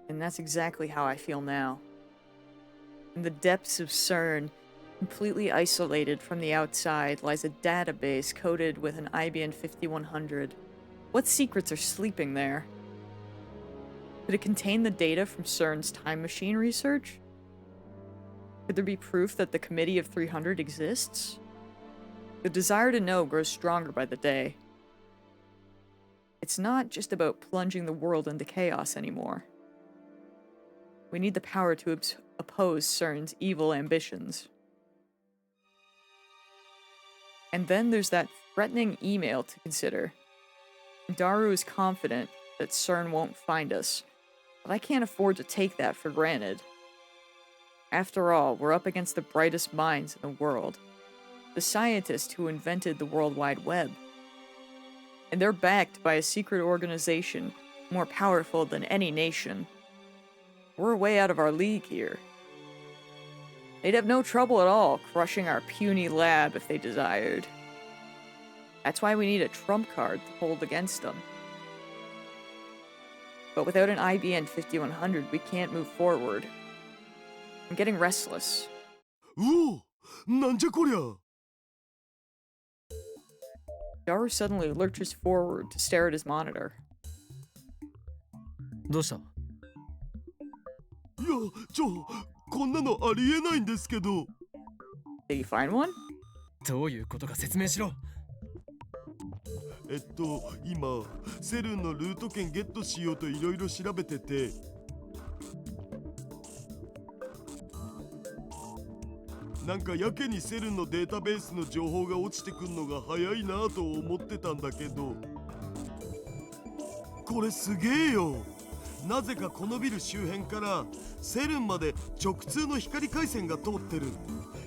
And that's exactly how I feel now. In the depths of CERN, completely isolated from the outside, lies a database coded with an IBN 5100. What secrets are sleeping there? Could it contain the data from CERN's time machine research? Could there be proof that the Committee of 300 exists? The desire to know grows stronger by the day. It's not just about plunging the world into chaos anymore. We need the power to oppose CERN's evil ambitions. And then there's that threatening email to consider. Daru is confident that CERN won't find us, but I can't afford to take that for granted. After all, we're up against the brightest minds in the world. The scientists who invented the World Wide Web. And they're backed by a secret organization more powerful than any nation. We're way out of our league here. They'd have no trouble at all crushing our puny lab if they desired. That's why we need a trump card to hold against them. But without an IBN 5100, we can't move forward. I'm getting restless. うお、なんじゃこりゃ。 Daru suddenly lurches forward to stare at his monitor. どうした？いや、こんなのありえないんですけど。 Did you find one? どういうことか説明しろ。今セルンのルート券ゲットしようといろいろ調べてて、なんかやけにセルンのデータベースの情報が落ちてくんのが早いなぁと思ってたんだけど、これすげえよ。なぜかこのビル周辺からセルンまで直通の光回線が通ってる。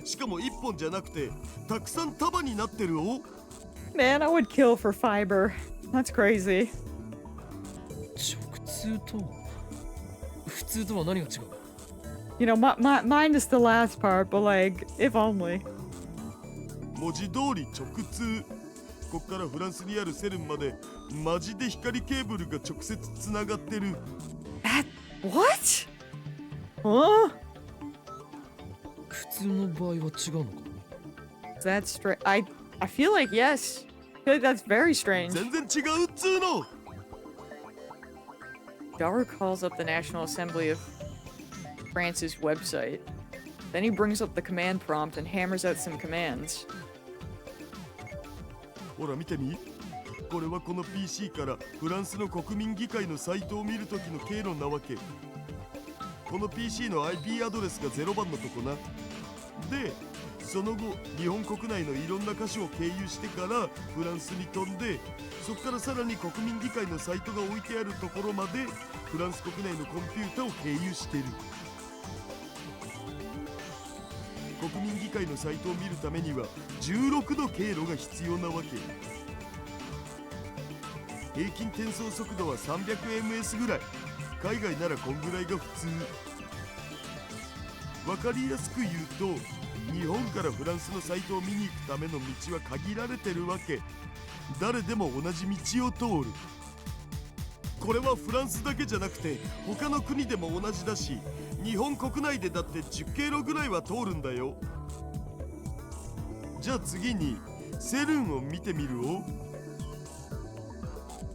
しかも1本じゃなくてたくさん束になってるお。 Man, I would kill for fiber. That's crazy. 直通と普通とは何が違う？ You know, mine is the last part, but like, if only. 文字通り直通。こっからフランスにあるセルンまでマジで光ケーブルが直接つながってる。 What? Huh? 普通の場合は違うのか？ That's strange. I feel like yes. I feel like that's very strange. 全然違うっつうの。 Daru calls up the National Assembly of France's website. Then he brings up the command prompt and hammers out some commands. ほら見てみ。これはこの PC からフランスの国民議会のサイトを見るときの経路なわけ。この PC の IP アドレスが0番のとこな。で、その後日本国内のいろんな箇所を経由してからフランスに飛んで、そこからさらに国民議会のサイトが置いてあるところまでフランス国内のコンピューターを経由してる。国民議会のサイトを見るためには16の経路が必要なわけ。平均転送速度は 300ms ぐらい。海外ならこんぐらいが普通。わかりやすく言うと、日本からフランスのサイトを見に行くための道は限られてるわけ。誰でも同じ道を通る。これはフランスだけじゃなくて他の国でも同じだし、日本国内でだって10経路ぐらいは通るんだよ。じゃあ次にセルンを見てみるお。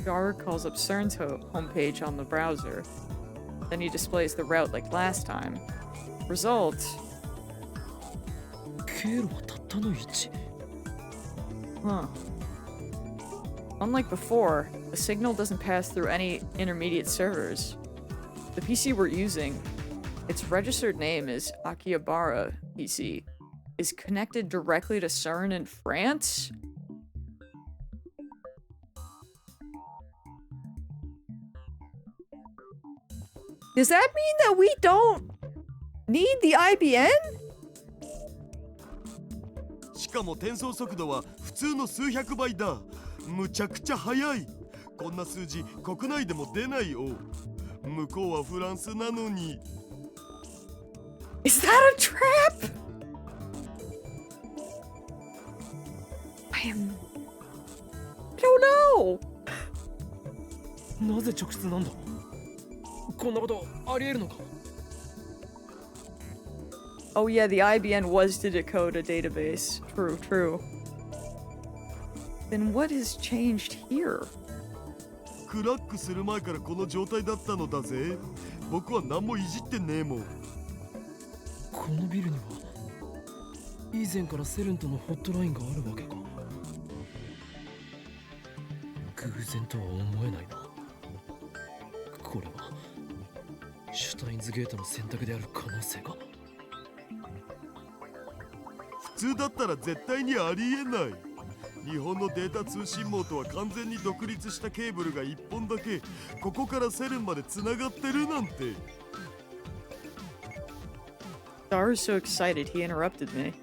Gar calls up CERN's homepage on the browser. Then he displays the route like last time. Result: 経路はたったの1。 huh. Unlike before, the signal doesn't pass through any intermediate servers. The PC we're using, its registered name is Akihabara PC, is connected directly to CERN in France? Does that mean that we don't need the IBN? しかも転送速度は普通の数百倍だ。むちゃくちゃ速い。こんな数字国内でも出ないよ。向こうはフランスなのに。Is that a trap? I don't know. なぜ直通なんだ。こんなことありえるのか。 Oh yeah, the IBN was to decode a database. True, true. Then what has changed here? クラックする前からこの状態だったのだぜ。僕は何もいじってねえもん。このビルには以前からセルンとのホットラインがあるわけか。偶然とは思えないな。これはシュタインズゲートの選択である可能性が。普通だったら絶対にありえない。日本のデータ通信網とは完全に独立したケーブルが1本だけここからセルンまでつながってるなんて。Dar is so excited he interrupted me.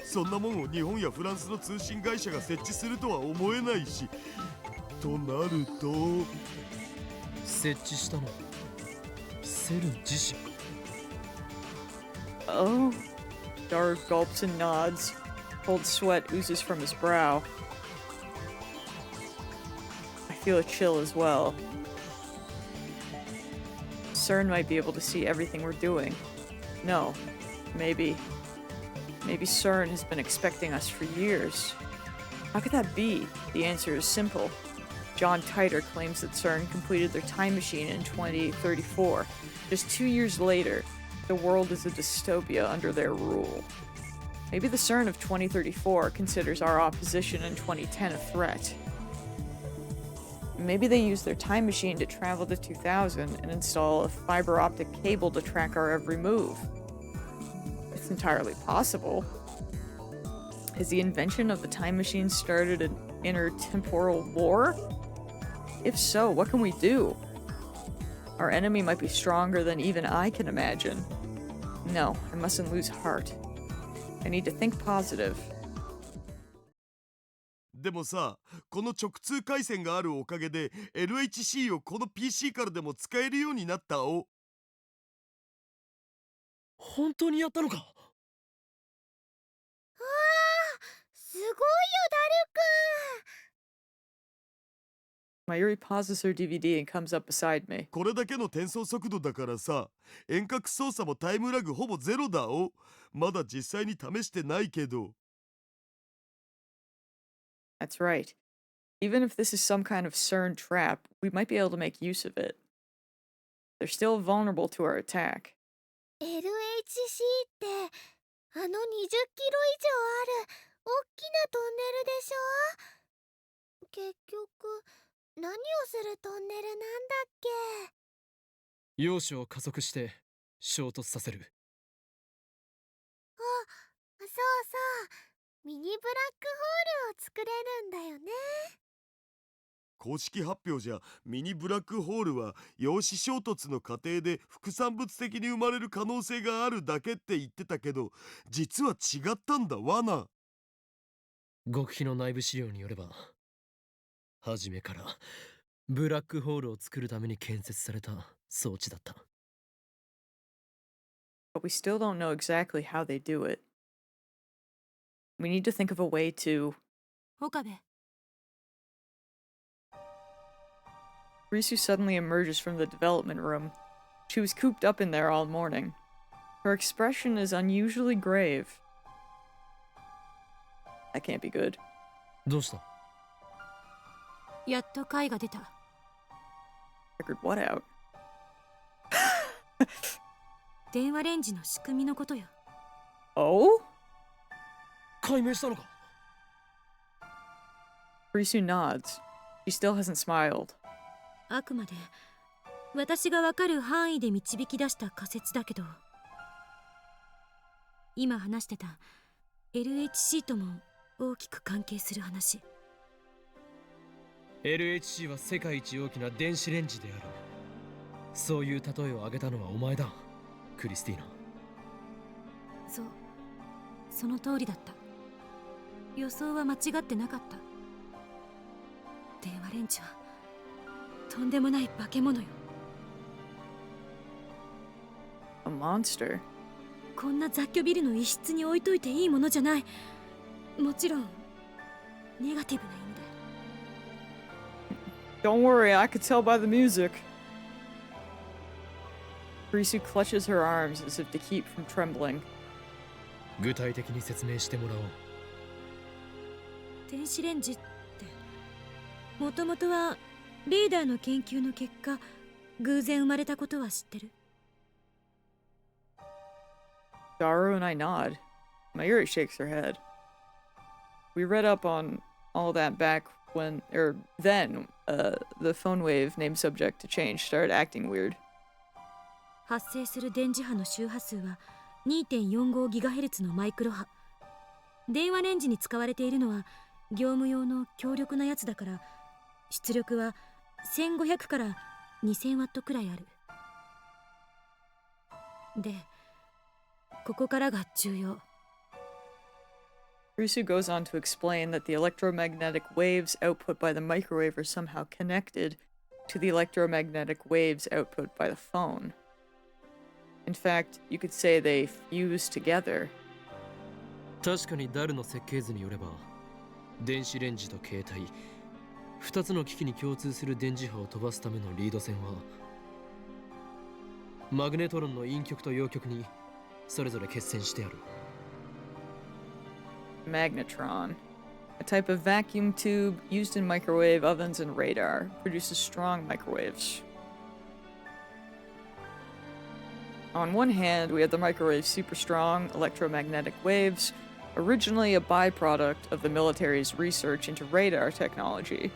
そんなもんを日本やフランスの通信会社が設置するとは思えないし。となると設置したのはセルン自身。 Oh. Dar gulps and nods. Cold sweat oozes from his brow. I feel a chill as well. CERN might be able to see everything we're doing. No. Maybe CERN has been expecting us for years. How could that be? The answer is simple. John Titor claims that CERN completed their time machine in 2034. Just 2 years later, the world is a dystopia under their rule. Maybe the CERN of 2034 considers our opposition in 2010 a threat. Maybe they use their time machine to travel to 2000 and install a fiber optic cable to track our every move. It's entirely possible. Has the invention of the time machine started an intertemporal war? If so, what can we do? Our enemy might be stronger than even I can imagine. No, I mustn't lose heart. I need to think positive. でもさ、この直通回線があるおかげで LHC をこの PC からでも使えるようになったお。本当にやったのか。わあ、すごいよ、ダルくん。 My pauses her DVD and comes up beside me. これだけの転送速度だからさ、遠隔操作もタイムラグほぼゼロだお。まだ実際に試してないけど。That's right. Even if this is some kind of CERN trap, we might be able to make use of it. They're still vulnerable to our attack. LHC ってあの20キロ以上ある大きなトンネルでしょ。結局何をするトンネルなんだっけ。要所を加速して衝突させる。あ、そうミニブラックホールを作れるんだよね。公式発表じゃミニブラックホールは陽子衝突の過程で副産物的に生まれる可能性があるだけって言ってたけど、実は違ったんだ罠。極秘の内部資料によれば、初めからブラックホールを作るために建設された装置だった。But we still don't know exactly how they do it. We need to think of a way to... 岡部、 Risu suddenly emerges from the development room. She was cooped up in there all morning. Her expression is unusually grave. That can't be good. どうした？やっと会が出た。Figured what out? 電話レンジの仕組みのことよ。Oh? 解明したのか？ Risu nods. She still hasn't smiled. あくまで私がわかる範囲で導き出した仮説だけど、今話してた LHC とも大きく関係する話。 LHC は世界一大きな電子レンジである。そういう例えを挙げたのはお前だ、クリスティーナ。そう、その通りだった。予想は間違ってなかった。電話レンジはとんでもない化け物よ。 A monster? こんな雑居ビルの一室に置いといていいものじゃない。もちろんネガティブな意味で。 Don't worry, I could tell by the music. Risu clutches her arms as if to keep from trembling. 具体的に説明してもらおう。電子レンジってもともとはリーダーの研究の結果偶然生まれたことは知ってる？ Daru and I nod. Mayuri shakes her head. We read up on all that back when, then, the phone wave name subject to change started acting weird. 発生する電磁波の周波数は 2.45GHz のマイクロ波。電話レンジに使われているのは業務用の強力なやつだから、出力は1500から2000ワットくらいある。で、ここからが重要。 Risu goes on to explain that the electromagnetic waves output by the microwave are somehow connected to the electromagnetic waves output by the phone. In fact, you could say they fuse together. 確かにダルの設計図によれば、電子レンジと携帯2つの機器に共通する電磁波を飛ばすためのリード線はマグネトロンの陰極と陽極にそれぞれ結線してある。 Magnetron, a type of vacuum tube used in microwave ovens and radar, produces strong microwaves. On one hand, we have the microwave's super strong electromagnetic waves, originally a byproduct of the military's research into radar technology.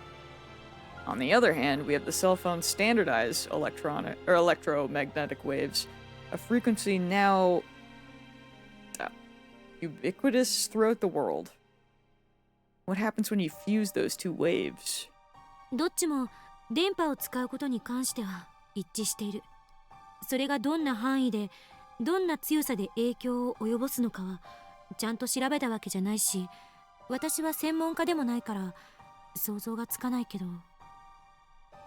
On the other hand, we have the cell phone's standardized electromagnetic waves, a frequency now ubiquitous throughout the world. What happens when you fuse those two waves? どっちも電波を使うことに関しては一致している。それがどんな範囲でどんな強さで影響を及ぼすのかはちゃんと調べたわけじゃないし、私は専門家でもないから想像がつかないけど、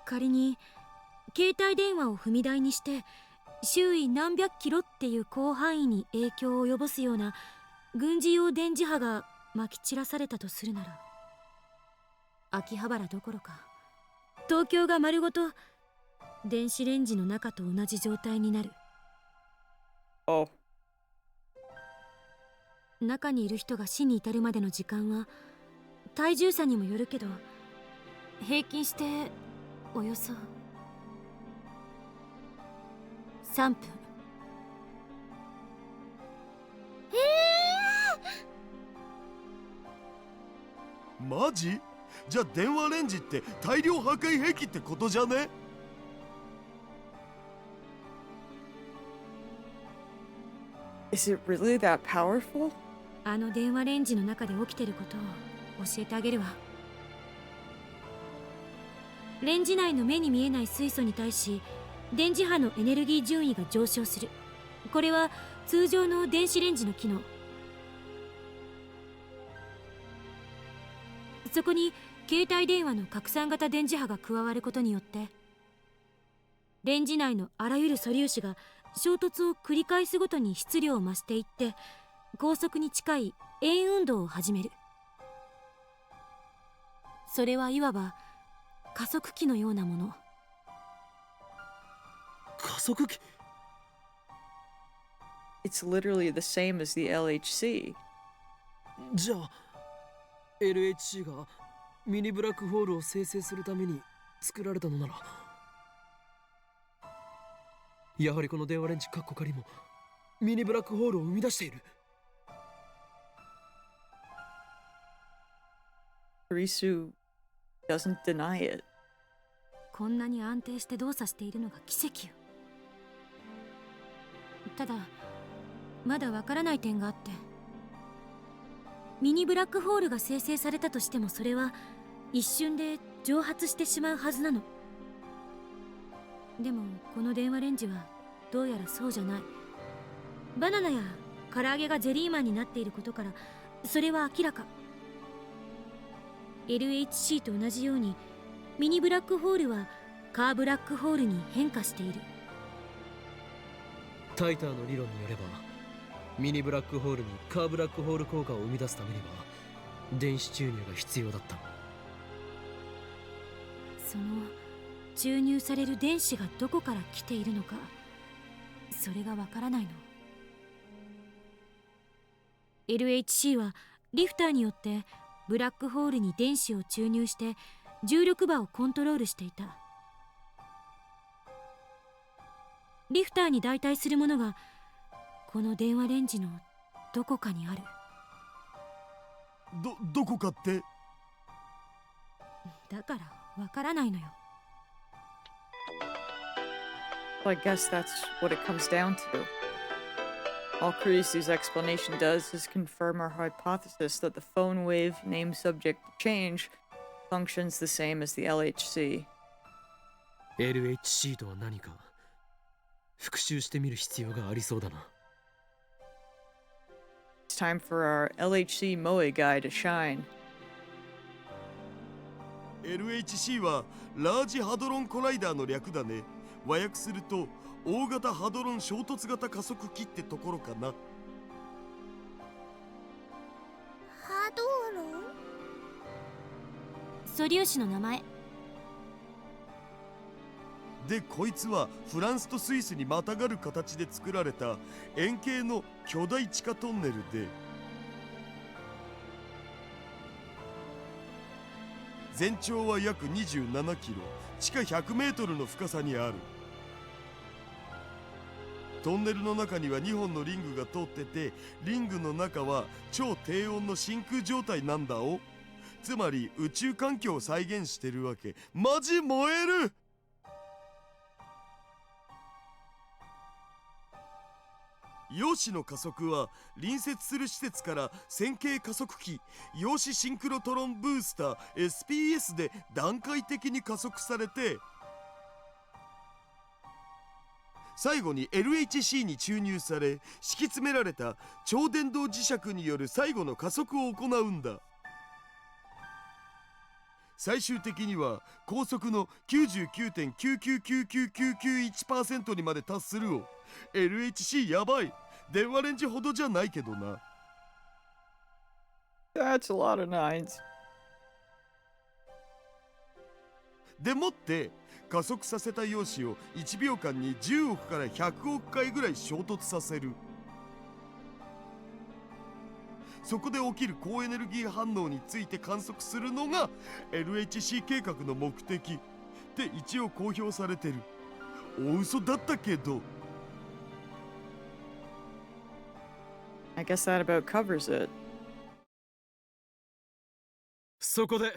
仮に携帯電話を踏み台にして周囲何百キロっていう広範囲に影響を及ぼすような軍事用電磁波がまき散らされたとするなら、秋葉原どころか東京が丸ごと電子レンジの中と同じ状態になる。 Oh. 中にいる人が死に至るまでの時間は体重差にもよるけど、平均しておよそ3分。マジ？じゃあ電話レンジって大量破壊兵器ってことじゃね？ Is it really that powerful? あの電話レンジの中で起きてることを教えてあげるわ。レンジ内の目に見えない水素に対し電磁波のエネルギー順位が上昇する。これは通常の電子レンジの機能。そこに携帯電話の拡散型電磁波が加わることによってレンジ内のあらゆる素粒子が衝突を繰り返すごとに質量を増していって高速に近い円運動を始める。それはいわば加速器のようなもの。加速器？ It's literally the same as the LHC. じゃあ LHC がミニブラックホールを生成するために作られたのなら、やはりこの電話レンジカッコ仮もミニブラックホールを生み出している。Risu doesn't deny it. こんなに安定して動作しているのが奇跡よ。ただまだわからない点があって、ミニブラックホールが生成されたとしてもそれは一瞬で蒸発してしまうはずなの。でもこの電話レンジはどうやらそうじゃない。バナナや唐揚げがゼリーマンになっていることからそれは明らか。 LHC と同じようにミニブラックホールはカーブラックホールに変化している。タイターの理論によればミニブラックホールにカーブラックホール効果を生み出すためには電子注入が必要だった。その注入される電子がどこから来ているのか、それがわからないの。 LHC はリフターによってブラックホールに電子を注入して重力場をコントロールしていた。リフターに代替するものがこの電話レンジのどこかにある。どこかって？だからわからないのよ。 Well, I guess that's what it comes down to. All Kurisu's explanation does is confirm our hypothesis that the phone wave name subject change functions the same as the LHC. LHC とは何か復習してみる必要がありそうだな。It's time for our LHC Moe guy to shine. LHC はラージハドロンコライダーの略だね。和訳すると大型ハドロン衝突型加速器ってところかな。ハドロン？素粒子の名前。でこいつはフランスとスイスにまたがる形で作られた円形の巨大地下トンネルで、全長は約27キロ、地下100メートルの深さにある。トンネルの中には2本のリングが通ってて、リングの中は超低温の真空状態なんだお。つまり宇宙環境を再現してるわけ。マジ燃える。陽子の加速は隣接する施設から線形加速器陽子シンクロトロンブースター SPS で段階的に加速されて、最後に LHC に注入され敷き詰められた超電導磁石による最後の加速を行うんだ。最終的には高速の 99.999991% にまで達するを。 LHC やばい。電話レンジほどじゃないけどな。 That's a lot of nines. でもって加速させた陽子を1秒間に10億から100億回ぐらい衝突させる。そこで起きる高エネルギー反応について観測するのが LHC 計画の目的って一応公表されてる。大嘘だったけど。I guess that about covers it. そこで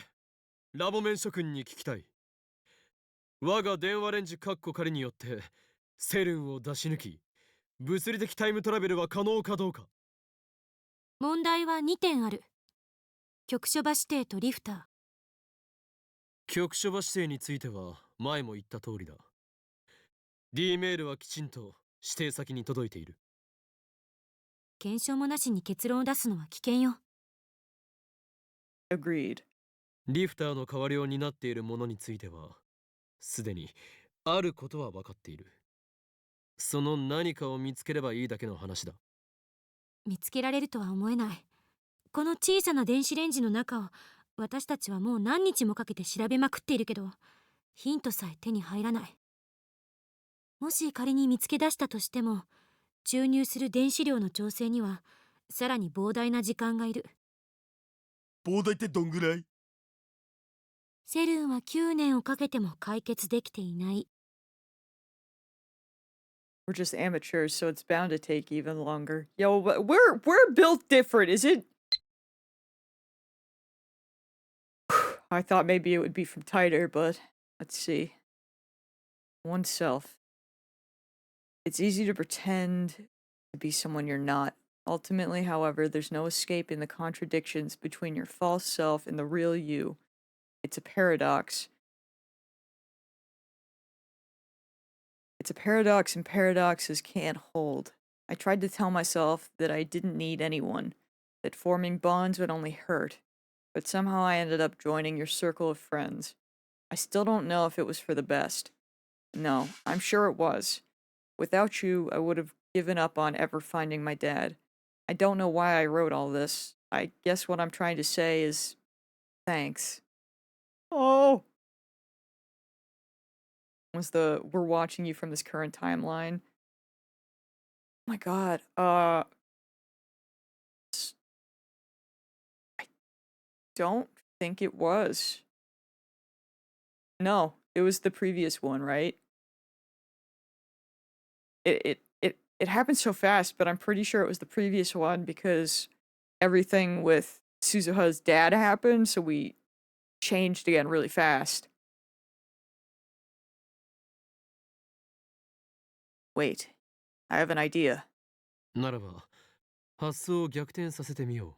ラボメン諸君に聞きたい。我が電話レンジカッコ仮によってセルンを出し抜き物理的タイムトラベルは可能かどうか。問題は2点ある。局所場指定とリフター。局所場指定については前も言った通りだ。D メールはきちんと指定先に届いている。検証もなしに結論を出すのは危険よ。Agreed. リフターの代わりを担っているものについてはすでにあることは分かっている。その何かを見つければいいだけの話だ。見つけられるとは思えない。この小さな電子レンジの中を私たちはもう何日もかけて調べまくっているけど、ヒントさえ手に入らない。もし仮に見つけ出したとしても、注入する電子量の調整にはさらに膨大な時間がいる。膨大ってどんぐらい？セルンは9年をかけても解決できていない。We're just amateurs, so it's bound to take even longer. Yo, we're built different, is it? I thought maybe it would be from tighter, but let's see. Oneself. It's easy to pretend to be someone you're not. Ultimately, however, there's no escaping the contradictions between your false self and the real you. It's a paradox. It's a paradox, and paradoxes can't hold. I tried to tell myself that I didn't need anyone, that forming bonds would only hurt, but somehow I ended up joining your circle of friends. I still don't know if it was for the best. No, I'm sure it was. Without you, I would have given up on ever finding my dad. I don't know why I wrote all this. I guess what I'm trying to say is thanks. Oh! We're watching you from this current timeline. Oh my god. I don't think it was. No, it was the previous one, right? It happened so fast, but I'm pretty sure it was the previous one because everything with Suzuha's dad happened, so we changed again really fast. Wait, I have an idea. ならば発想を逆転させてみよう。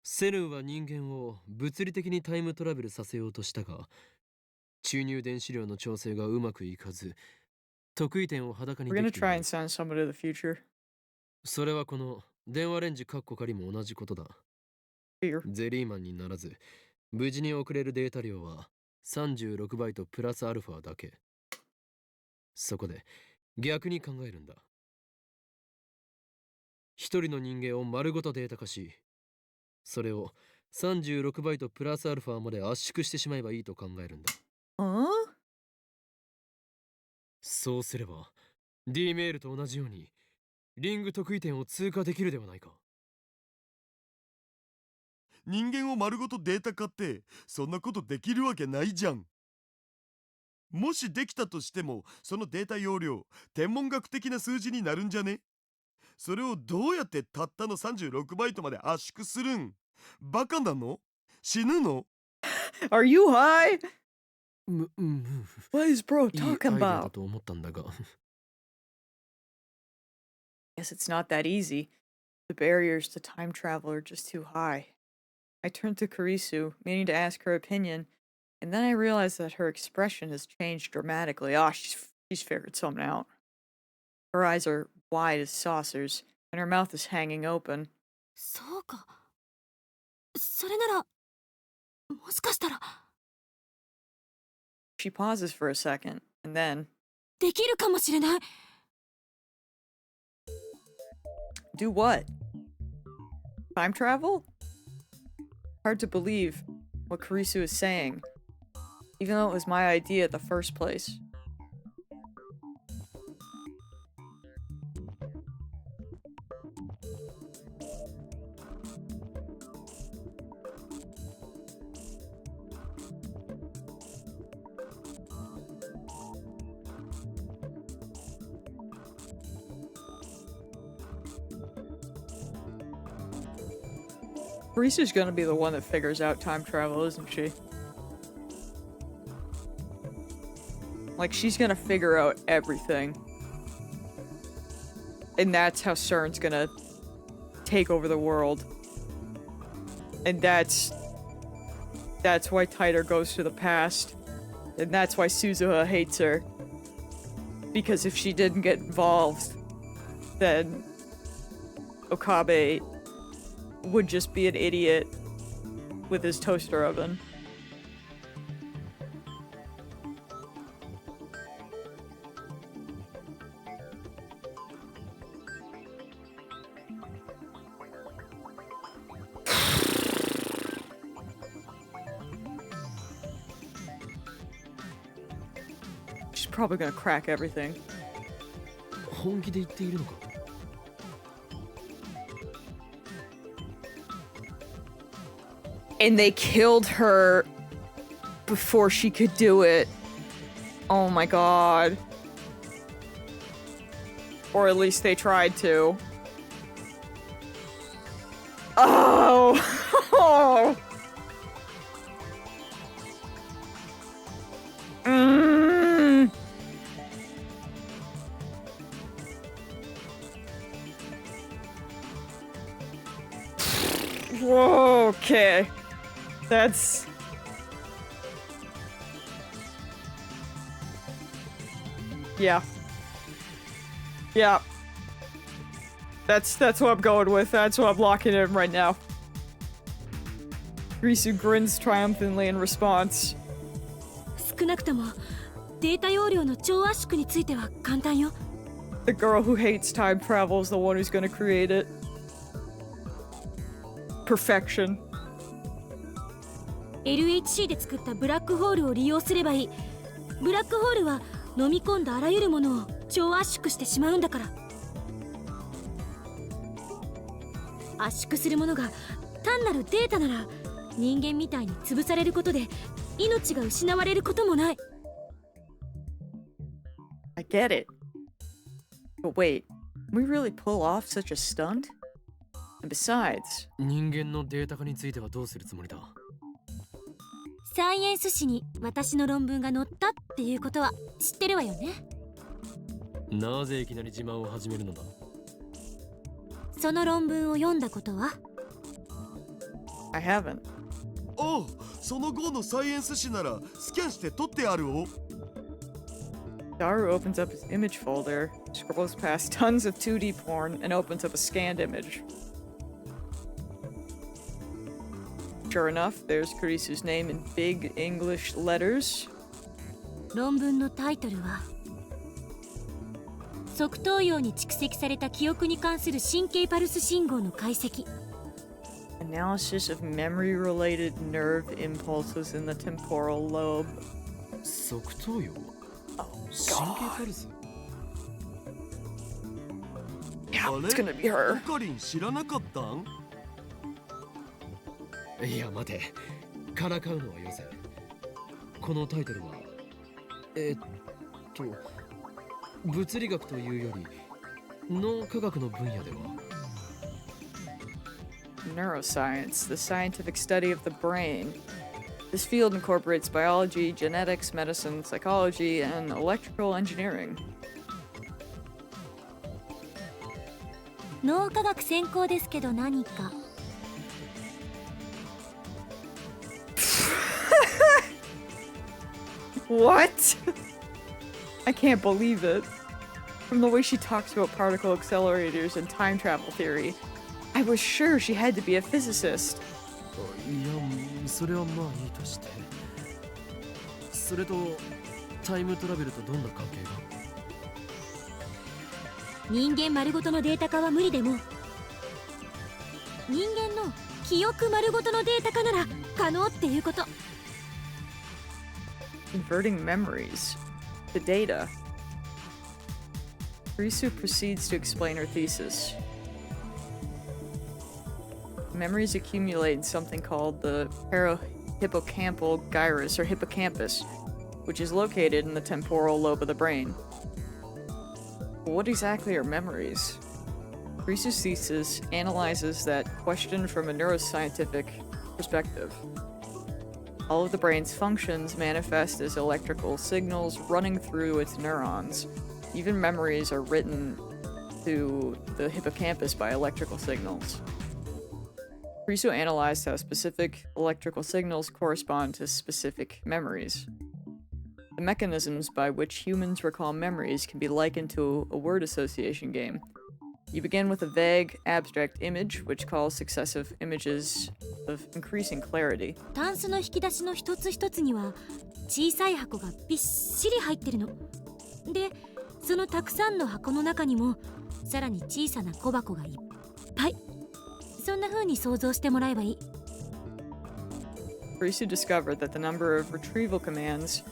セルンは人間を物理的にタイムトラベルさせようとしたが、注入電子量の調整がうまくいかず、得意点を裸に We're で gonna きてい try ない。 and send someone to the future. それはこの電話レンジカッコ仮も同じことだ。 Here. ゼリーマンにならず、無事に送れるデータ量は36バイトプラスアルファだけ。そこで逆に考えるんだ。一人の人間を丸ごとデータ化し、それを36バイトプラスアルファまで圧縮してしまえばいいと考えるんだ。そうすれば D メールと同じようにリング得意点を通過できるではないか。人間を丸ごとデータ化ってそんなことできるわけないじゃん。もしできたとしてもそのデータ容量天文学的な数字になるんじゃね？それをどうやってたったの36バイトまで圧縮するん？バカなの？死ぬの？ Are you high? うん。 What is bro いいアイデ talking アだ about? と思ったんだが。 Guess it's not that easy. The barriers to time travel are just too high. I turned to Kurisu, meaning to ask her opinion, and then I realized that her expression has changed dramatically. Ah, she's figured something out. Her eyes are wide as saucers, and her mouth is hanging open. そうか。それなら、もしかしたら。 She pauses for a second, and then... できるかもしれない。 Do what? Time travel? Hard to believe what Kurisu is saying, even though it was my idea at the first place. Kurisu's gonna be the one that figures out time travel, isn't she? Like, she's gonna figure out everything. And that's how CERN's gonna take over the world. And that's why Tighter goes to the past. And that's why Suzuha hates her. Because if she didn't get involved, then Okabe would just be an idiot with his toaster oven. She's probably gonna crack everything. 本気で言っているのか? And they killed her before she could do it. Oh my god. Or at least they tried to. Oh! Oh! Mm. Whoa, okay. That's... Yeah. Yeah. That's what I'm going with. That's what I'm locking in right now. Risu grins triumphantly in response. 少なくともデータ容量の超圧縮については簡単よ。 The girl who hates time travel is the one who's gonna create it. Perfection. LHC で作ったブラックホールを利用すればいい。ブラックホールは飲み込んだあらゆるものを超圧縮してしまうんだから。圧縮するものが単なるデータなら人間みたいに潰されることで命が失われることもない。I get it. But wait, can we really pull off such a stunt? And besides, 人間のデータ化についてはどうするつもりだ? サイエンス誌に私の論文が載ったっていうことは知ってるわよね。なぜいきなり自慢を始めるのだ? その論文を読んだことは? I haven't. おう、その号のサイエンス誌ならスキャンして撮ってあるお。 Daru opens up his image folder, scrolls past tons of 2D porn, and opens up a scanned image. Sure enough, there's Kurisu's name in big English letters. 論文のタイトルは側頭葉に蓄積された記憶に関する神経パルス信号の解析。 Analysis of memory-related nerve impulses in the temporal lobe. 側頭葉? 神経パルス? Yeah, it's gonna be her. オカリン知らなかったん? いや待て、からかうのはよせ。このタイトルは物理学というより脳科学の分野では? Neuroscience, the scientific study of the brain. This field incorporates biology, genetics, medicine, psychology, and electrical engineering. 脳科学専攻ですけど何か? What? I can't believe it. From the way she talks about particle accelerators and time travel theory, I was sure she had to be a physicist. いや、それはまあいいとして。それとタイムトラベルとどんな関係が? 人間丸ごとのデータ化は無理でも、人間の記憶丸ごとのデータ化なら可能っていうこと。Converting memories to data. Risu proceeds to explain her thesis. Memories accumulate in something called the parahippocampal gyrus, or hippocampus, which is located in the temporal lobe of the brain. What exactly are memories? Risu's thesis analyzes that question from a neuroscientific perspective. All of the brain's functions manifest as electrical signals running through its neurons. Even memories are written to the hippocampus by electrical signals. Riso analyzed how specific electrical signals correspond to specific memories. The mechanisms by which humans recall memories can be likened to a word association game. You begin with a vague, abstract image, which calls successive images of increasing clarity. タンスの引き出しの一つ一つには小さい箱がびっしり入ってるの。で、そのたくさんの箱の中にもさらに小さな小箱がいっぱい。そんな風に想像してもらえばいい。Risu discovered that the number of retrieval commands,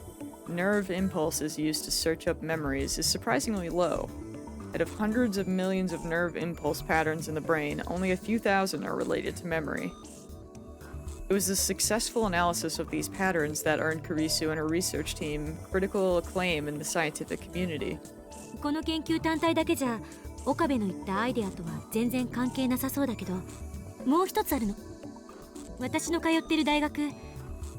nerve impulses used to search up memories, is surprisingly low. Out of hundreds of millions of nerve impulse patterns in the brain, only a few thousand are related to memory. It was the successful analysis of these patterns that earned Kurisu and her research team critical acclaim in the scientific community. この研究単体だけじゃ岡部の言ったアイデアとは全然関係なさそうだけど、もう一つあるの。私の通ってる大学、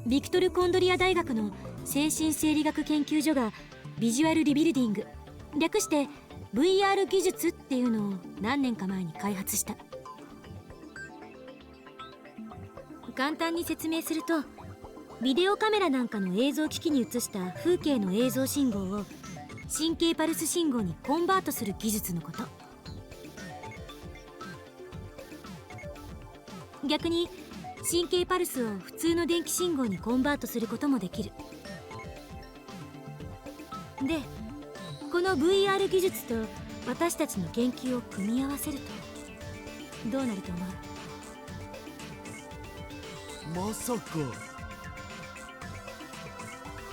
ビクトル・コンドリア大学の精神生理学研究所がビジュアルリビルディング、略してVR 技術っていうのを何年か前に開発した。簡単に説明すると、ビデオカメラなんかの映像機器に映した風景の映像信号を神経パルス信号にコンバートする技術のこと。逆に神経パルスを普通の電気信号にコンバートすることもできる。で、この VR 技術と私たちの研究を組み合わせるとどうなると思う？まさか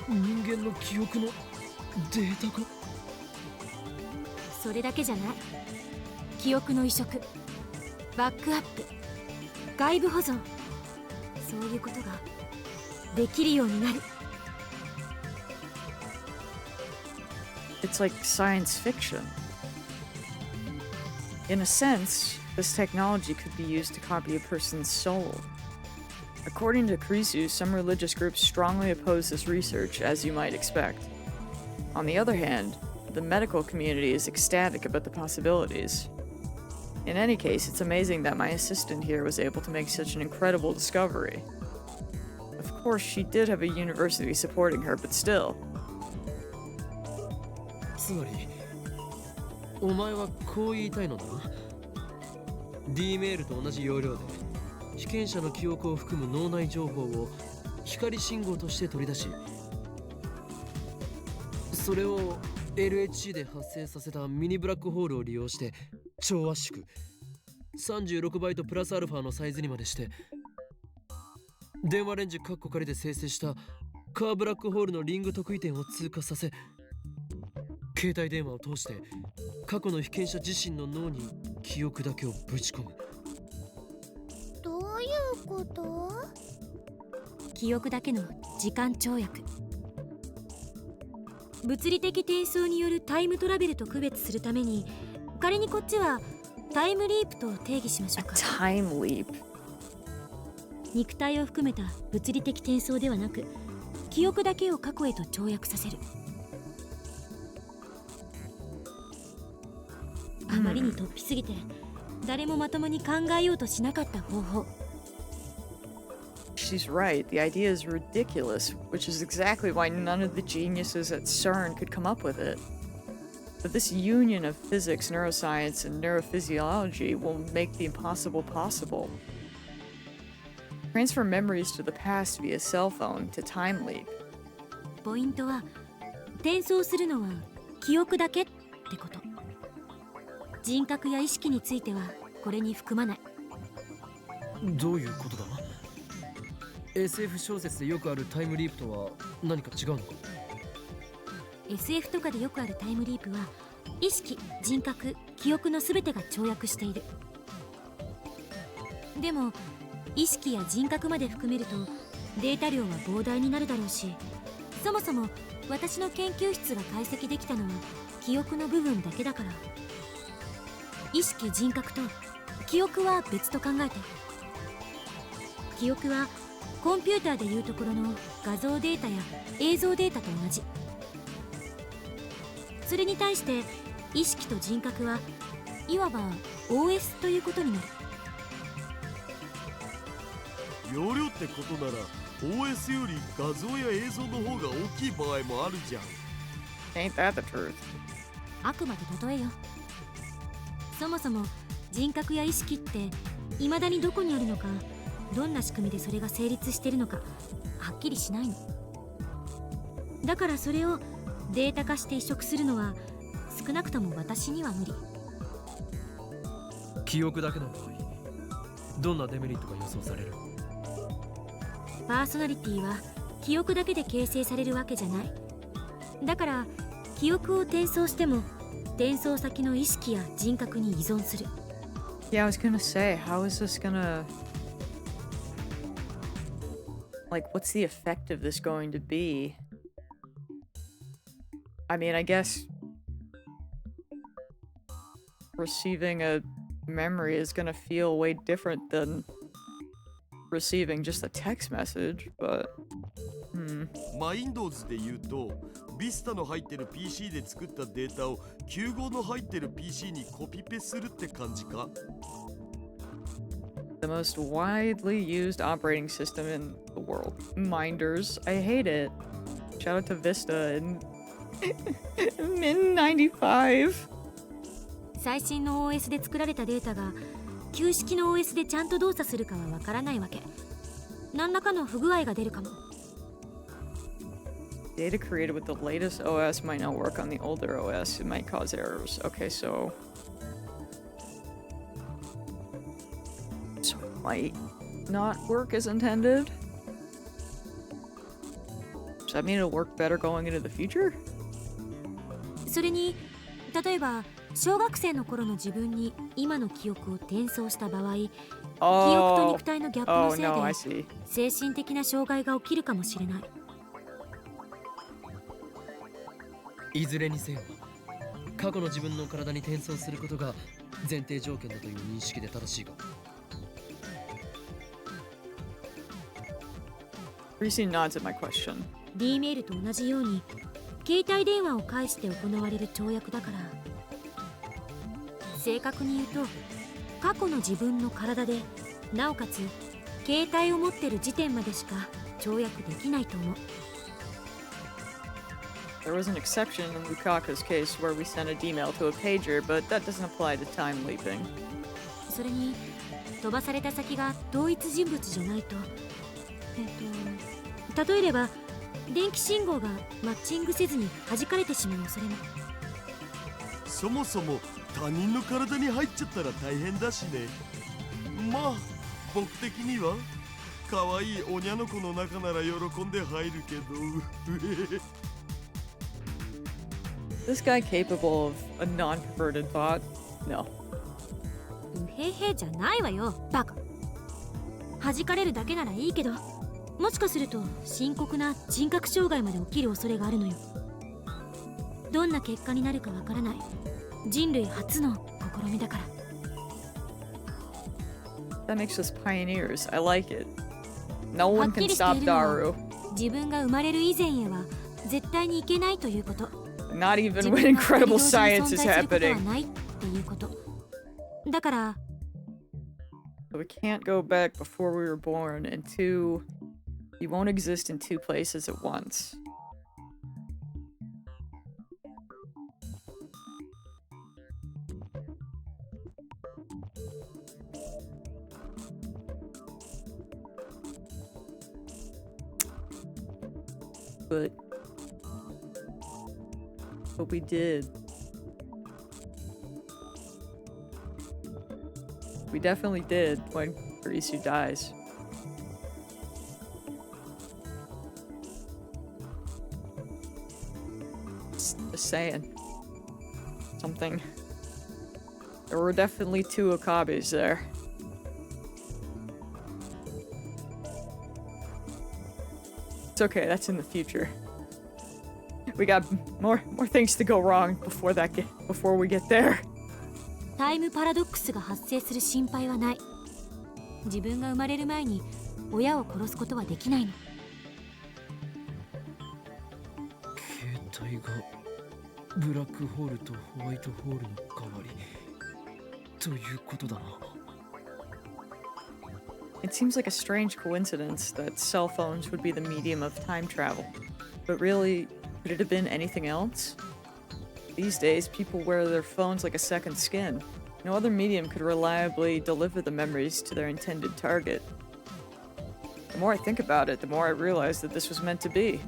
人間の記憶のデータが。それだけじゃない。記憶の移植、バックアップ、外部保存、そういうことができるようになる。It's like science fiction. In a sense, this technology could be used to copy a person's soul. According to Kurisu, some religious groups strongly oppose this research, as you might expect. On the other hand, the medical community is ecstatic about the possibilities. In any case, it's amazing that my assistant here was able to make such an incredible discovery. Of course, she did have a university supporting her, but still. つまりお前はこう言いたいのだな。 D メールと同じ要領で被験者の記憶を含む脳内情報を光信号として取り出し、それを LHC で発生させたミニブラックホールを利用して超圧縮36バイトプラスアルファのサイズにまでして、電話レンジカッコ仮で生成したカーブラックホールのリング特異点を通過させ、携帯電話を通して過去の被験者自身の脳に記憶だけをぶち込む。どういうこと？記憶だけの時間跳躍。物理的転送によるタイムトラベルと区別するために、仮にこっちはタイムリープと定義しましょうか。 Time leap. 肉体を含めた物理的転送ではなく、記憶だけを過去へと跳躍させる。あまりに突飛すぎて誰もまともに考えようとしなかった方法。 She's right, the idea is ridiculous, which is exactly why none of the geniuses at CERN could come up with it. But this union of physics, neuroscience, and neurophysiology will make the impossible possible. Transfer memories to the past via cell phone to time leap. ポイントは、転送するのは記憶だけってこと。人格や意識についてはこれに含まない。どういうことだ？ SF 小説でよくあるタイムリープとは何か違うのか？ SF とかでよくあるタイムリープは意識、人格、記憶の全てが跳躍している。でも意識や人格まで含めるとデータ量は膨大になるだろうし、そもそも私の研究室が解析できたのは記憶の部分だけだから。意識、人格と記憶は別と考えて。記憶はコンピューターでいうところの画像データや映像データと同じ。それに対して意識と人格はいわば OS ということになる。容量ってことなら OS より画像や映像の方が大きい場合もあるじゃん。 Ain't that the truth? あくまで例えよ。そもそも人格や意識って未だにどこにあるのか、どんな仕組みでそれが成立しているのかはっきりしないの。だからそれをデータ化して移植するのは少なくとも私には無理。記憶だけの場合、どんなデメリットが予想される？パーソナリティは記憶だけで形成されるわけじゃない。だから記憶を転送しても転送先の意識や人格に依存する。Yeah, I was gonna say, how is this gonna... Like, what's the effect of this going to be? I mean, I guess... receiving a memory is gonna feel way different than receiving just a text message, but... Windows で言うと Vista の入ってる PC で作ったデータを95の入ってる PC にコピペするって感じか？ The most widely used operating system in the world. Minders. I hate it. Shout out to Vista in... in 95. 最新の OS で作られたデータが旧式の OS でちゃんと動作するかはわからないわけ。何らかの不具合が出るかも。Data created with the latest OS might not work on the older OS. It might cause errors. Okay, so it might not work as intended. Does that mean it'll work better going into the future? それに例えば小学生の頃の自分に今の記憶を転送した場合、記憶と肉体のギャップのせい no, I で see. 精神的な障害が起きるかもしれない。いずれにせよ、過去の自分の体に転送することが前提条件だという認識で正しいが。Reese nods at my question. D メールと同じように携帯電話を介して行われる跳躍だから、正確に言うと過去の自分の体でなおかつ携帯を持ってる時点までしか跳躍できないと思う。There was an exception in Lukaka's case where we sent a D-mail to a pager, but that doesn't apply to time leaping. それに飛ばされた先が同一人物じゃないと、例えれば電気信号がマッチングせずに弾かれてしまう恐れも。そもそも他人の体に入っちゃったら大変だしね。まあ僕的には可愛いおにゃの子の中なら喜んで入るけど。This guy capable of a non-perverted thought? No. うへへじゃないわよ、バカ。弾かれるだけならいいけど、もしかすると深刻な人格障害まで起きる恐れがあるのよ。どんな結果になるかわからない人類初の試みだから。That makes us pioneers. I like it. No は one っき can りしてい stop るのは Daru. 自分が生まれる以前へは絶対にいけないということ。 Not 自 even 分 when が incredible 同時に science 存 is 在することは happening. ないっていうこと。だから So we can't go back before we were born, and two, you won't exist in two places at once. But we did. We definitely did when Kurisu dies. Just saying. Something. There were definitely two Okabes there. It's okay, that's in the future. We got more things to go wrong before we get there. タイムパラドックスが発生する心配はない。自分が生まれる前に親を殺すことはできないの。携帯がブラックホールとホワイトホールの代わり。ということだな。It seems like a strange coincidence that cell phones would be the medium of time travel. But really, could it have been anything else? These days, people wear their phones like a second skin. No other medium could reliably deliver the memories to their intended target. The more I think about it, the more I realize that this was meant to be.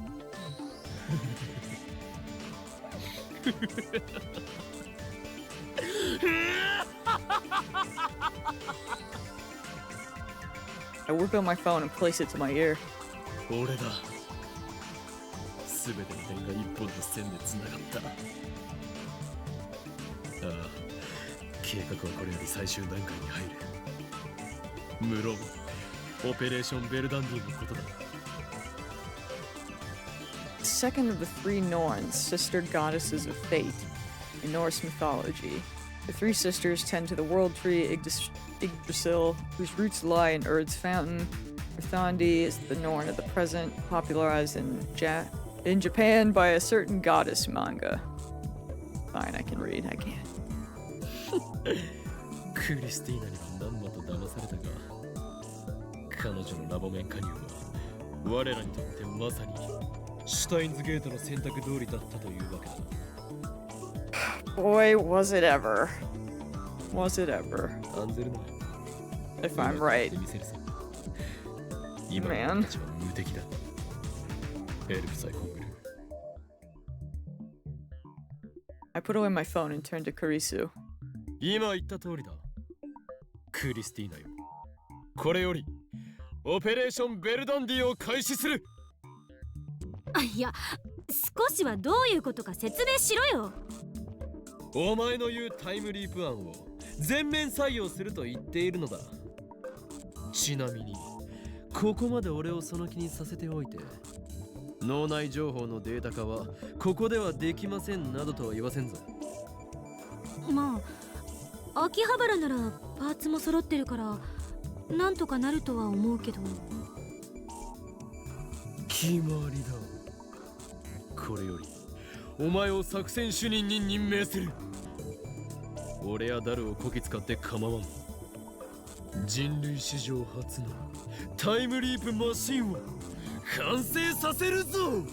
I whip out my phone and place it to my ear. 俺だ。すべての点が一本の線で繋がった。ああ、計画はこれより最終段階に入る。無論、オペレーションベルダンディのことだ。Second of the three Norns, sister goddesses of fate in Norse mythology. The three sisters tend to the world tree Yggdrasil, whose roots lie in Urd's fountain. Urthandi is the Norn of the present, popularized in Japan by a certain goddess manga. Fine, I can read. I can't. クリスティーナには何まと騙されたが、彼女のラボメン加入は我らにとってまさにシュタインズゲートの選択通りだったというわけだ。Boy, was it ever. Was it ever. 案ずるな。If I'm right. 今 Man. のたちは無敵だ。エルフさえ褒める。I put away my phone and turned to Karisu. 今言った通りだ。クリスティーナよ。これよりオペレーションベルダンディを開始する。いや、少しはどういうことか説明しろよ。お前の言うタイムリープ案を全面採用すると言っているのだ。ちなみにここまで俺をその気にさせておいて、脳内情報のデータ化はここではできませんなどとは言わせんぞ。まあ、秋葉原ならパーツも揃ってるからなんとかなるとは思うけど。決まりだ。これよりお前を作戦主任に任命する。俺やダルをこき使って構わん。人類史上初のタイムリープマシンを完成させるぞ。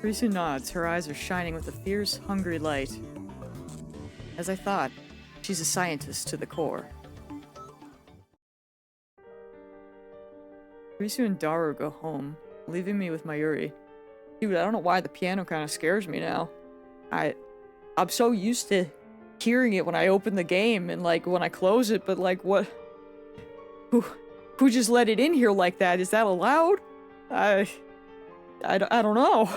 Karisu nods, her eyes are shining with a fierce, hungry light. As I thought, she's a scientist to the core. Karisu and Daru go home, leaving me with Mayuri. Dude, I don't know why the piano kind of scares me now. I'm so used to hearing it when I open the game and like when I close it, but like what? Who just let it in here like that? Is that allowed? I don't know.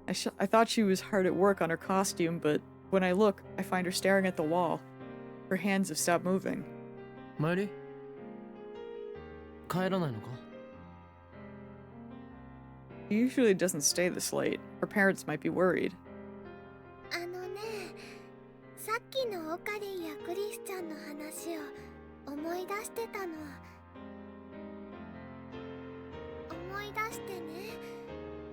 I thought she was hard at work on her costume, but when I look, I find her staring at the wall. Her hands have stopped moving. マイリー、帰らないのか？ She usually doesn't stay this late. Her parents might be worried. あのね、さっきのオカリンやクリスちゃんの話を思い出してたの。思い出してね、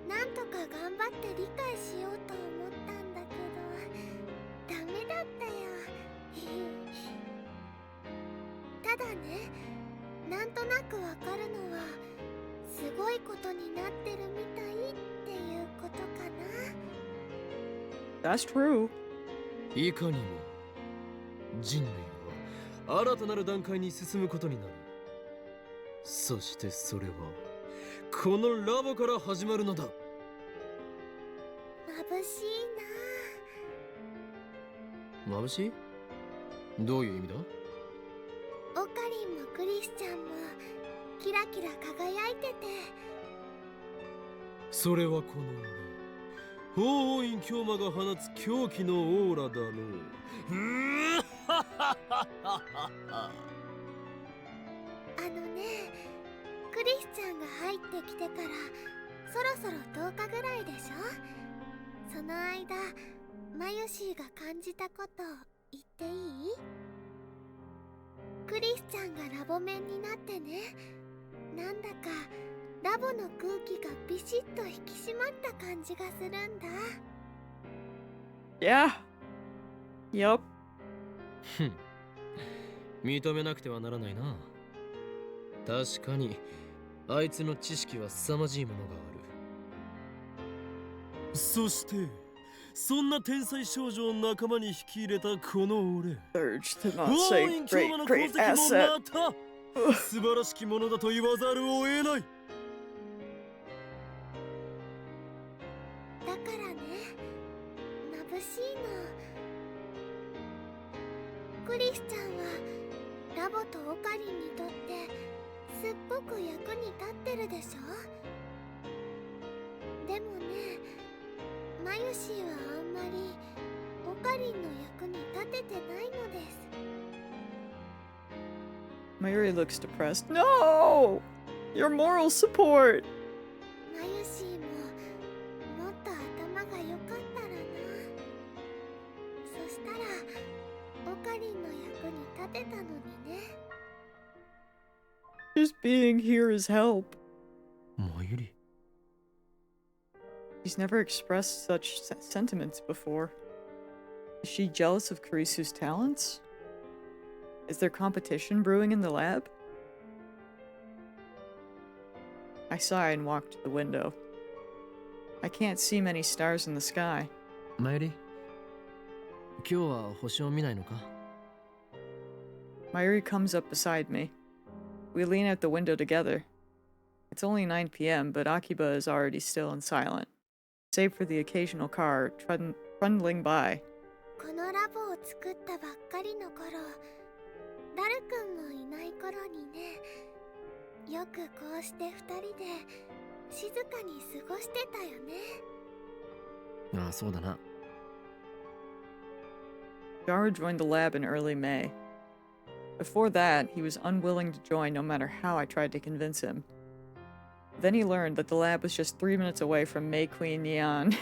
なんとか頑張って理解しようと思ったんだけど、ダメだったよ。ただね、なんとなくわかるのは、すごいことになってるみたいっていうことかな。 That's true. いかにも人類は新たなる段階に進むことになる。そしてそれはこのラボから始まるのだ。眩しいな。眩しい？どういう意味だ？オカリンもクリスちゃんもキラキラ輝いてて。それはこの法王院京馬が放つ狂気のオーラだろう。あのね、クリスちゃんが入ってきてからそろそろ10日ぐらいでしょ。その間マユシーが感じたこと言っていい？クリスちゃんがラボ面になってね、なんだかラボの空気がビシッと引き締まった感じがするんだ。Yeah. Yup. ふん。認めなくてはならないな。確かに、あいつの知識は凄まじいものがある。そしてそんな天才少女を仲間に引き入れたこの俺、 Urge to ウ not ォー say イン great, 教魔の great 功績 asset. もまた素晴らしきものだと言わざるを得ない。だからね、眩しいの。クリスちゃんはラボとオカリンにとってすっごく役に立ってるでしょ。でもね、マユシーはあんまりオカリンの役に立ててないのです。 Mayuri looks depressed. No! Your moral support! マユシーももっと頭が良かったらな。そしたらオカリンの役に立てたのにね。 Just being here is help. マユリ、 She's never expressed such sentiments before. Is she jealous of Karisu's talents? Is there competition brewing in the lab? I sigh and walk to the window. I can't see many stars in the sky. マユリ、今日は星を見ないのか？ Mayuri comes up beside me. We lean out the window together. It's only 9 p.m., but Akiba is already still and silent, save for the occasional car trundling by. このラボを作ったばっかりの頃、ダルくんもいない頃にね、よくこうして二人で静かに過ごしてたよね。ああ、そうだな。Jara joined the lab in early May. Before that, he was unwilling to join no matter how I tried to convince him. Then he learned that the lab was just 3 minutes away from May Queen Neon,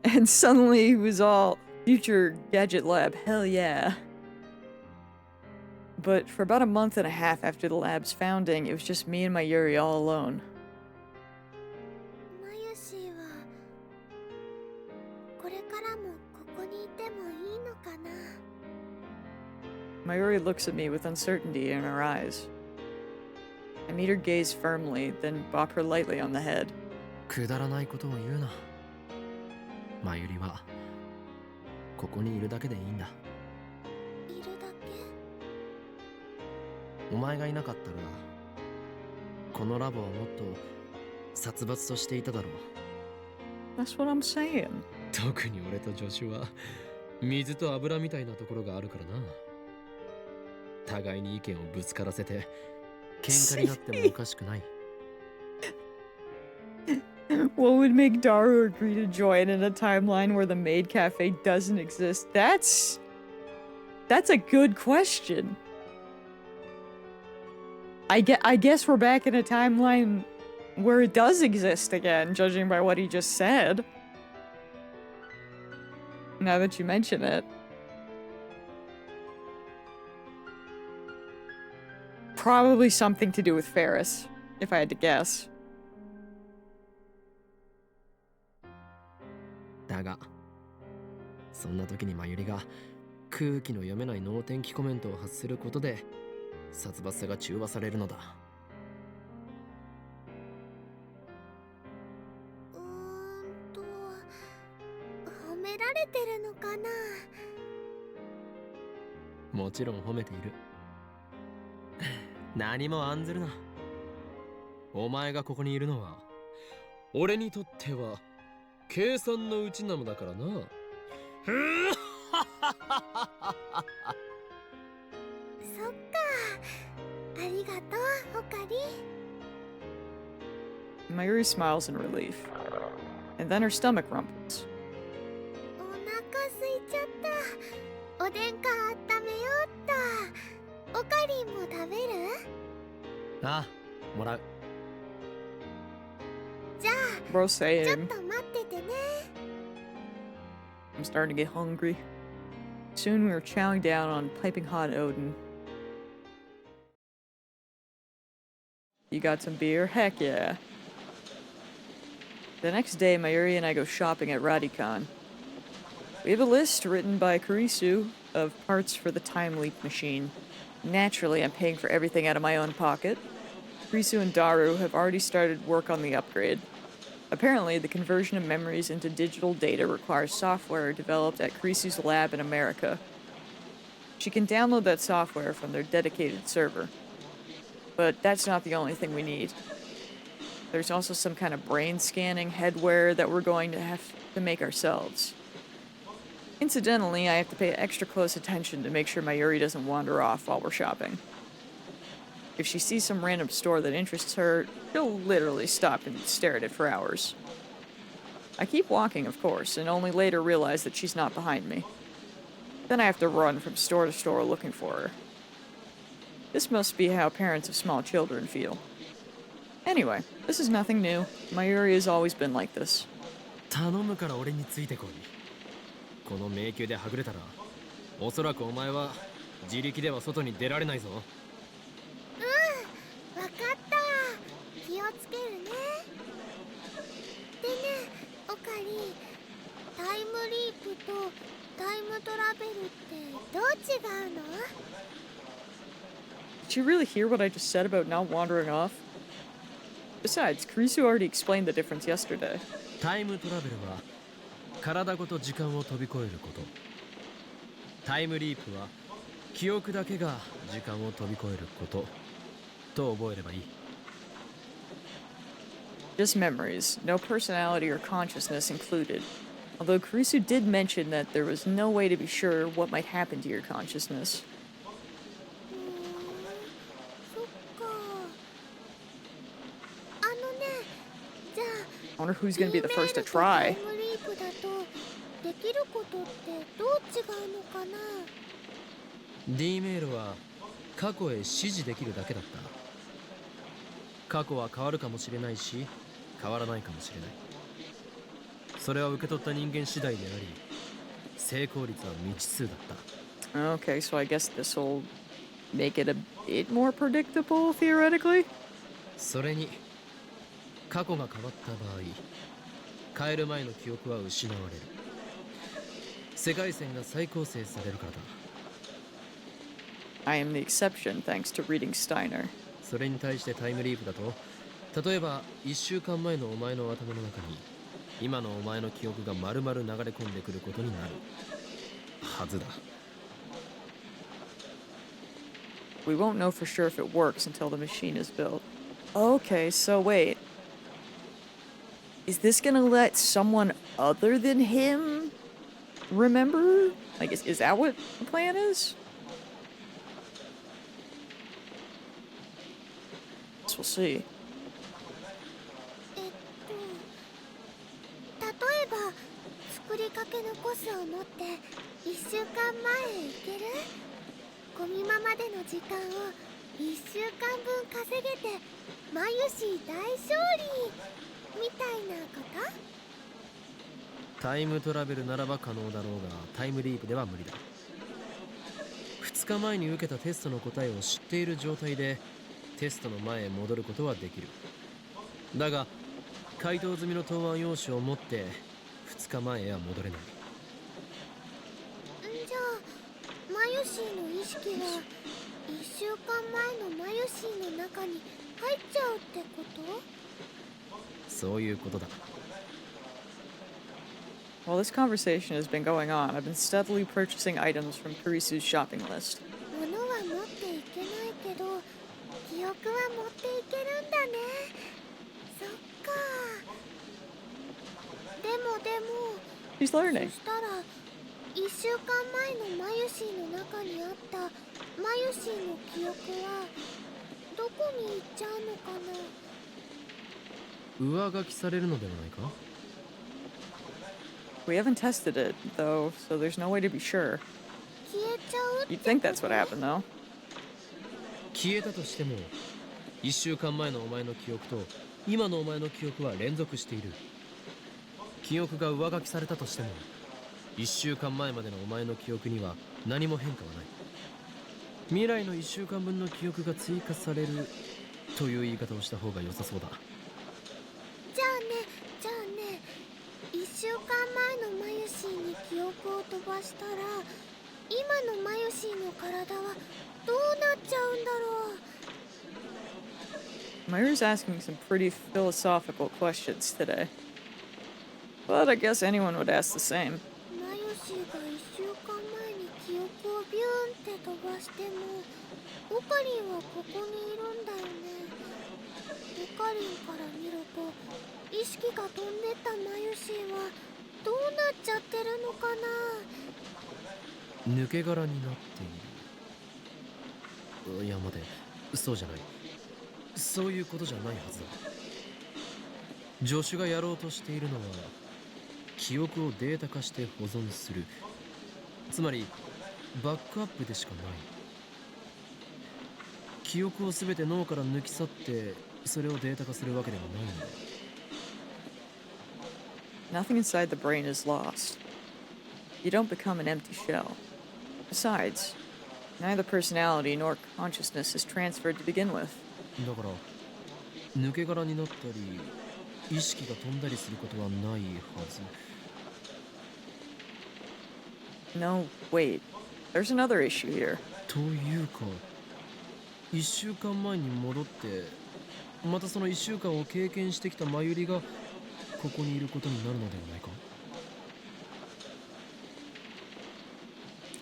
and suddenly he was all, future gadget lab, hell yeah. But for about a month and a half after the lab's founding, it was just me and Mayuri all alone. マユシーはこれからもここにいてもいいのかな。 Mayuri looks at me with uncertainty in her eyes. I meet her gaze firmly, then bop her lightly on the head. くだらないことを言うな。マユリはここにいるだけでいいんだ。いるだけ。お前がいなかったらこのラボはもっと殺伐としていただろう。 That's what I'm saying. 特に俺と助手は水と油みたいなところがあるからな。互いに意見をぶつからせて喧嘩になってもおかしくない。What would make Daru agree to join in a timeline where the maid cafe doesn't exist? That's a good question. I guess we're back in a timeline where it does exist again, judging by what he just said. Now that you mention it. Probably something to do with Ferris, if I had to guess. だがそんな時にマユリが空気の読めない能天気コメントを発することで殺伐さが中和されるのだ。褒められてるのかな。もちろん褒めている。何も案ずるな。お前がここにいるのは俺にとっては計算のうちなのだからな。そっか。ありがとう、オカリ。 Mayuri smiles in relief, and then her stomach rumbles. お腹空いちゃった。おでんか温めようっと。オカリンも食べる？ああ、もらう。じゃあ、 Bro, ちょっ same. と待っててね。 I'm starting to get hungry. Soon we were chowing down on piping hot Odin. You got some beer? Heck yeah. The next day, Mayuri and I go shopping at Radicon. We have a list written by Kurisu of parts for the time leap machine. Naturally, I'm paying for everything out of my own pocket. Kurisu and Daru have already started work on the upgrade. Apparently, the conversion of memories into digital data requires software developed at Kurisu's lab in America. She can download that software from their dedicated server. But that's not the only thing we need. There's also some kind of brain scanning headwear that we're going to have to make ourselves. Incidentally, I have to pay extra close attention to make sure Mayuri doesn't wander off while we're shopping. If she sees some random store that interests her, she'll literally stop and stare at it for hours. I keep walking, of course, and only later realize that she's not behind me. Then I have to run from store to store looking for her. This must be how parents of small children feel. Anyway, this is nothing new. Mayuri has always been like this. 頼むから俺についてこい。この迷宮ではぐれたら、おそらくお前は自力では外に出られないぞ。わかった。気をつけるね。でね、オカリ、タイムリープとタイムトラベルってどう違うの？ Did you really hear what I just said about not wandering off? Besides, Kurisu already explained the difference yesterday. タイムトラベルは体ごと時間を飛び越えること。タイムリープは記憶だけが時間を飛び越えることと覚えればいい。Just memories, no personality or consciousness included. Although Kurisu did mention that there was no way to be sure what might happen to your consciousness. そっか。あのね、じゃあ I wonder who's gonna be the first to try. タイムリープだとできることってどう違うのかな？ D メールは過去へ指示できるだけだった。過去は変わるかもしれないし、変わらないかもしれない。それは受け取った人間次第であり、成功率は未知数だった。Okay, so I guess this will make it a bit more predictable, theoretically? それに、過去が変わった場合、変える前の記憶は失われる。世界線が再構成されるからだ。I am the exception, thanks to reading Steiner. それに対してタイムリープだと、例えば1週間前のお前の頭の中に今のお前の記憶が丸々流れ込んでくることになるはずだ。We won't know for sure if it works until the machine is built. Okay, so wait. Is this gonna let someone other than him remember? Like, is that what the plan is? We'll see. 例えば作りかけのコスを持って1週間前へ行ける？ゴミマまでの時間を1週間分稼げてマユシ大勝利みたいなこと？タイムトラベルならば可能だろうが、タイムリープでは無理だ。2日前に受けたテストの答えを知っている状態でテストの前へ戻ることはできる。だが回答済みの答案用紙を持って2日前へは戻れない。じゃあマユシーの意識は1週間前のマユシーの中に入っちゃうってこと？そういうことだ。While this conversation has been going on, I've been steadily purchasing items from Kurisu's shopping list. 物は持っていけないけど記憶は持っていけるんだね。そっか。でも She's そ learning. したら1週間前のマユシーの中にあったマユシーの記憶はどこに行っちゃうのかな？上書きされるのではないか？ We haven't tested it, though, so there's no way to be sure. 消えちゃうって You'd think that's what happened, though. 消えたとしても1週間前のお前の記憶と今のお前の記憶は連続している。記憶が上書きされたとしても1週間前までのお前の記憶には何も変化はない。未来の1週間分の記憶が追加されるという言い方をした方が良さそうだ。じゃあね1週間前のマユシーに記憶を飛ばしたら今のマユシーの体はどうなっちゃうんだろう。 Myra's asking some pretty philosophical questions today. But I guess anyone would ask the same. マユシーが1週間前に記憶をビューンって飛ばしてもオカリンはここにいるんだよね。オカリンから見ると意識が飛んでったマユシーはどうなっちゃってるのかな。抜け殻になっている。いや待て、そうじゃない。そういうことじゃないはずだ。助手がやろうとしているのは記憶をデータ化して保存する、つまりバックアップでしかない。記憶を全て脳から抜き去ってそれをデータ化するわけではないんだ。Nothing inside the brain is lost. You don't become an empty shell. Besides, neither personality nor consciousness is transferred to begin with. だから抜け殻になったり意識が飛んだりすることはないはず。 No, wait. There's another issue here. というか1週間前に戻ってまたその1週間を経験してきたマユリがここにいることになるのではないか。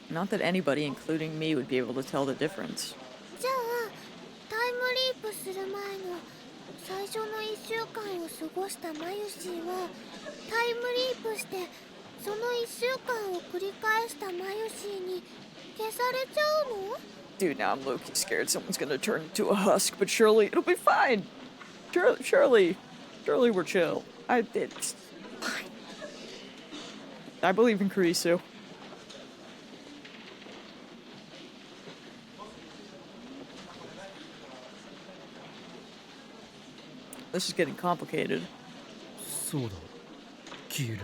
Not that anybody, including me, would be able to tell the difference. じゃあタイムリープする前の最初の1週間を過ごしたマユシーはタイムリープしてその1週間を繰り返したマユシーに消されちゃうの？ Dude, now I'm low-key scared someone's gonna turn into a husk, but surely it'll be fine. Surely we're chill. It's fine. I believe in Kurisu. This is getting complicated. そうだ、消える。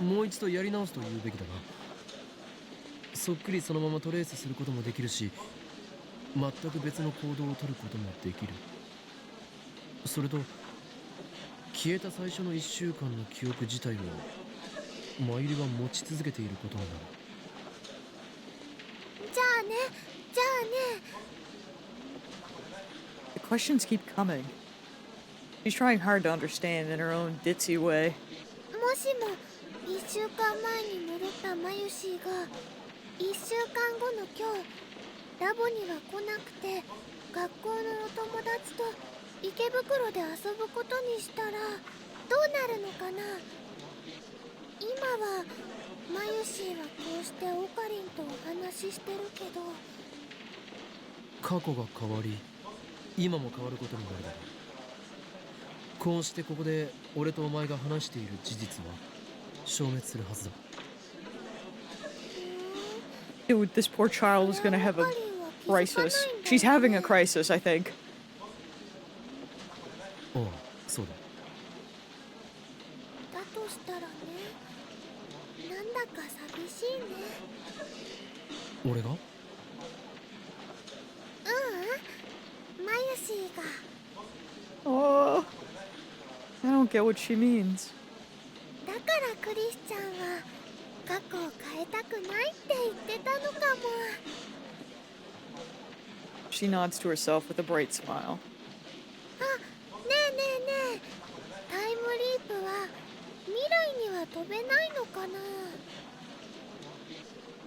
もう一度やり直すと言うべきだな。そっくりそのままトレースすることもできるし、全く別の行動を取ることもできる。それと消えた最初の1週間の記憶自体をマユリは持ち続けていることになる。じゃあね、じゃあね。 The questions keep coming. She's trying hard to understand in her own ditzy way. もしも1週間前に戻ったマユシーが1週間後の今日ラボには来なくて学校のお友達と池袋で遊ぶことにしたらどうなるのかな。今はマユシーはこうしてオカリンとお話ししてるけど過去が変わり今も変わることになるだろう。こうしてここで俺とお前が話している事実は消滅するはずだ。 Dude, this poor child is gonna have a crisis. She's having a crisis, I think. ああ、そうだ。だとしたらね、なんだか寂しいね。俺が？マユシーが。 Oh, I don't get what she means. だからクリスチャンは過去を変えたくないって言ってたのかも。 She nods to herself with a bright smile. あ、ねえねえねえ、タイムリープは未来には飛べないのかな。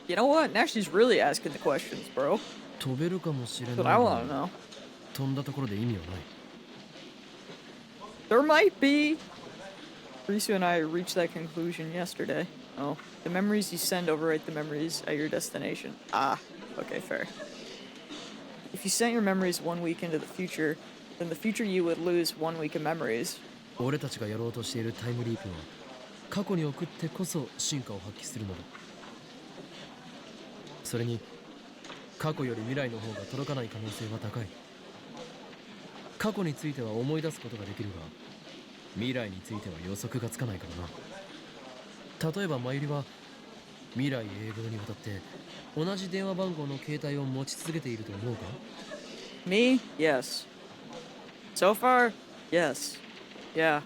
You know what? Now she's really asking the questions, bro. 飛べるかもしれない。 That's what I want to know. 飛んだところで意味はない。 There might be. Risu and I reached that conclusion yesterday. Oh, the memories you send overwrite the memories at your destination. Ah, okay, fair. If you sent your memories 1 week into the future, then the future you would lose 1 week of memories. 俺たちがやろうとしているタイムリープは過去に送ってこそ進化を発揮するのだ。それに過去より未来の方が届かない可能性は高い。過去については思い出すことができるが未来については予測がつかないからな。例えばマユリは未来永劫にわたって同じ電話番号の携帯を持ち続けていると思うか？ Me? Yes. So far? Yes. Yeah.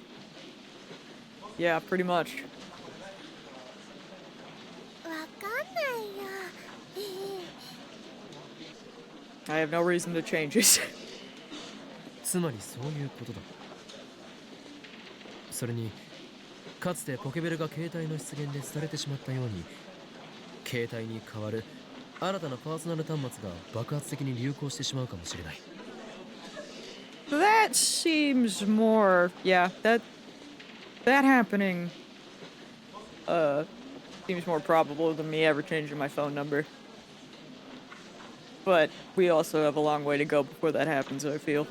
Yeah, pretty much. I have no reason to change it. つまりそういうことだ。それにかつてポケベルが携帯の出現で廃れてしまったように、携帯に代わる新たなパーソナル端末が爆発的に流行してしまうかもしれない。That seems more, yeah, that happening, seems more probable than me ever changing my phone number. But we also have a long way to go before that happens, I feel.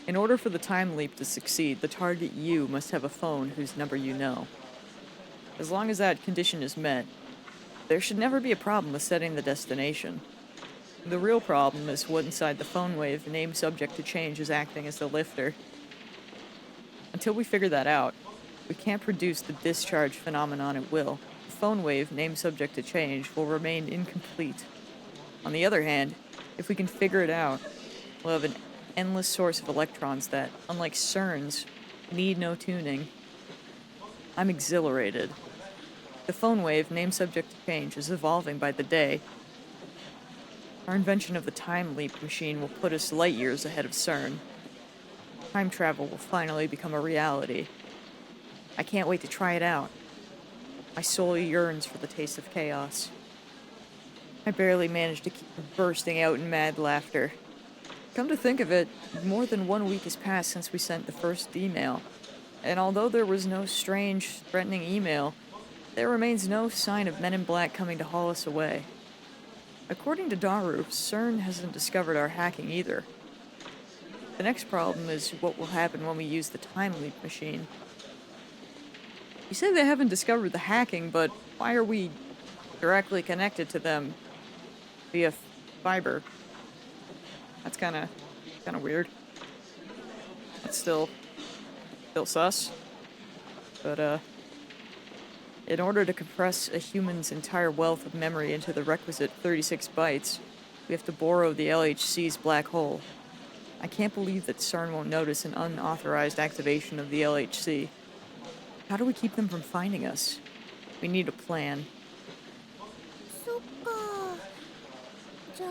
In order for the time leap to succeed, the target you must have a phone whose number you know. As long as that condition is met, there should never be a problem with setting the destination. The real problem is what inside the phone wave, name subject to change, is acting as the lifter. Until we figure that out, we can't produce the discharge phenomenon at will. The phone wave, name subject to change, will remain incomplete. On the other hand, if we can figure it out, we'll have an endless source of electrons that, unlike CERN's, need no tuning. I'm exhilarated. The phone wave, name subject to change, is evolving by the day. Our invention of the time leap machine will put us light years ahead of CERN. Time travel will finally become a reality. I can't wait to try it out. My soul yearns for the taste of chaos. I barely managed to keep from bursting out in mad laughter. Come to think of it, more than 1 week has passed since we sent the first email. And although there was no strange, threatening email, there remains no sign of Men in Black coming to haul us away. According to Daru, CERN hasn't discovered our hacking either. The next problem is what will happen when we use the time leap machine. You say they haven't discovered the hacking, but why are we directly connected to them via fiber? That's kinda weird. That's still sus. But, in order to compress a human's entire wealth of memory into the requisite 36 bytes, we have to borrow the LHC's black hole. I can't believe that CERN won't notice an unauthorized activation of the LHC. How do we keep them from finding us? We need a plan. そっか。じゃあ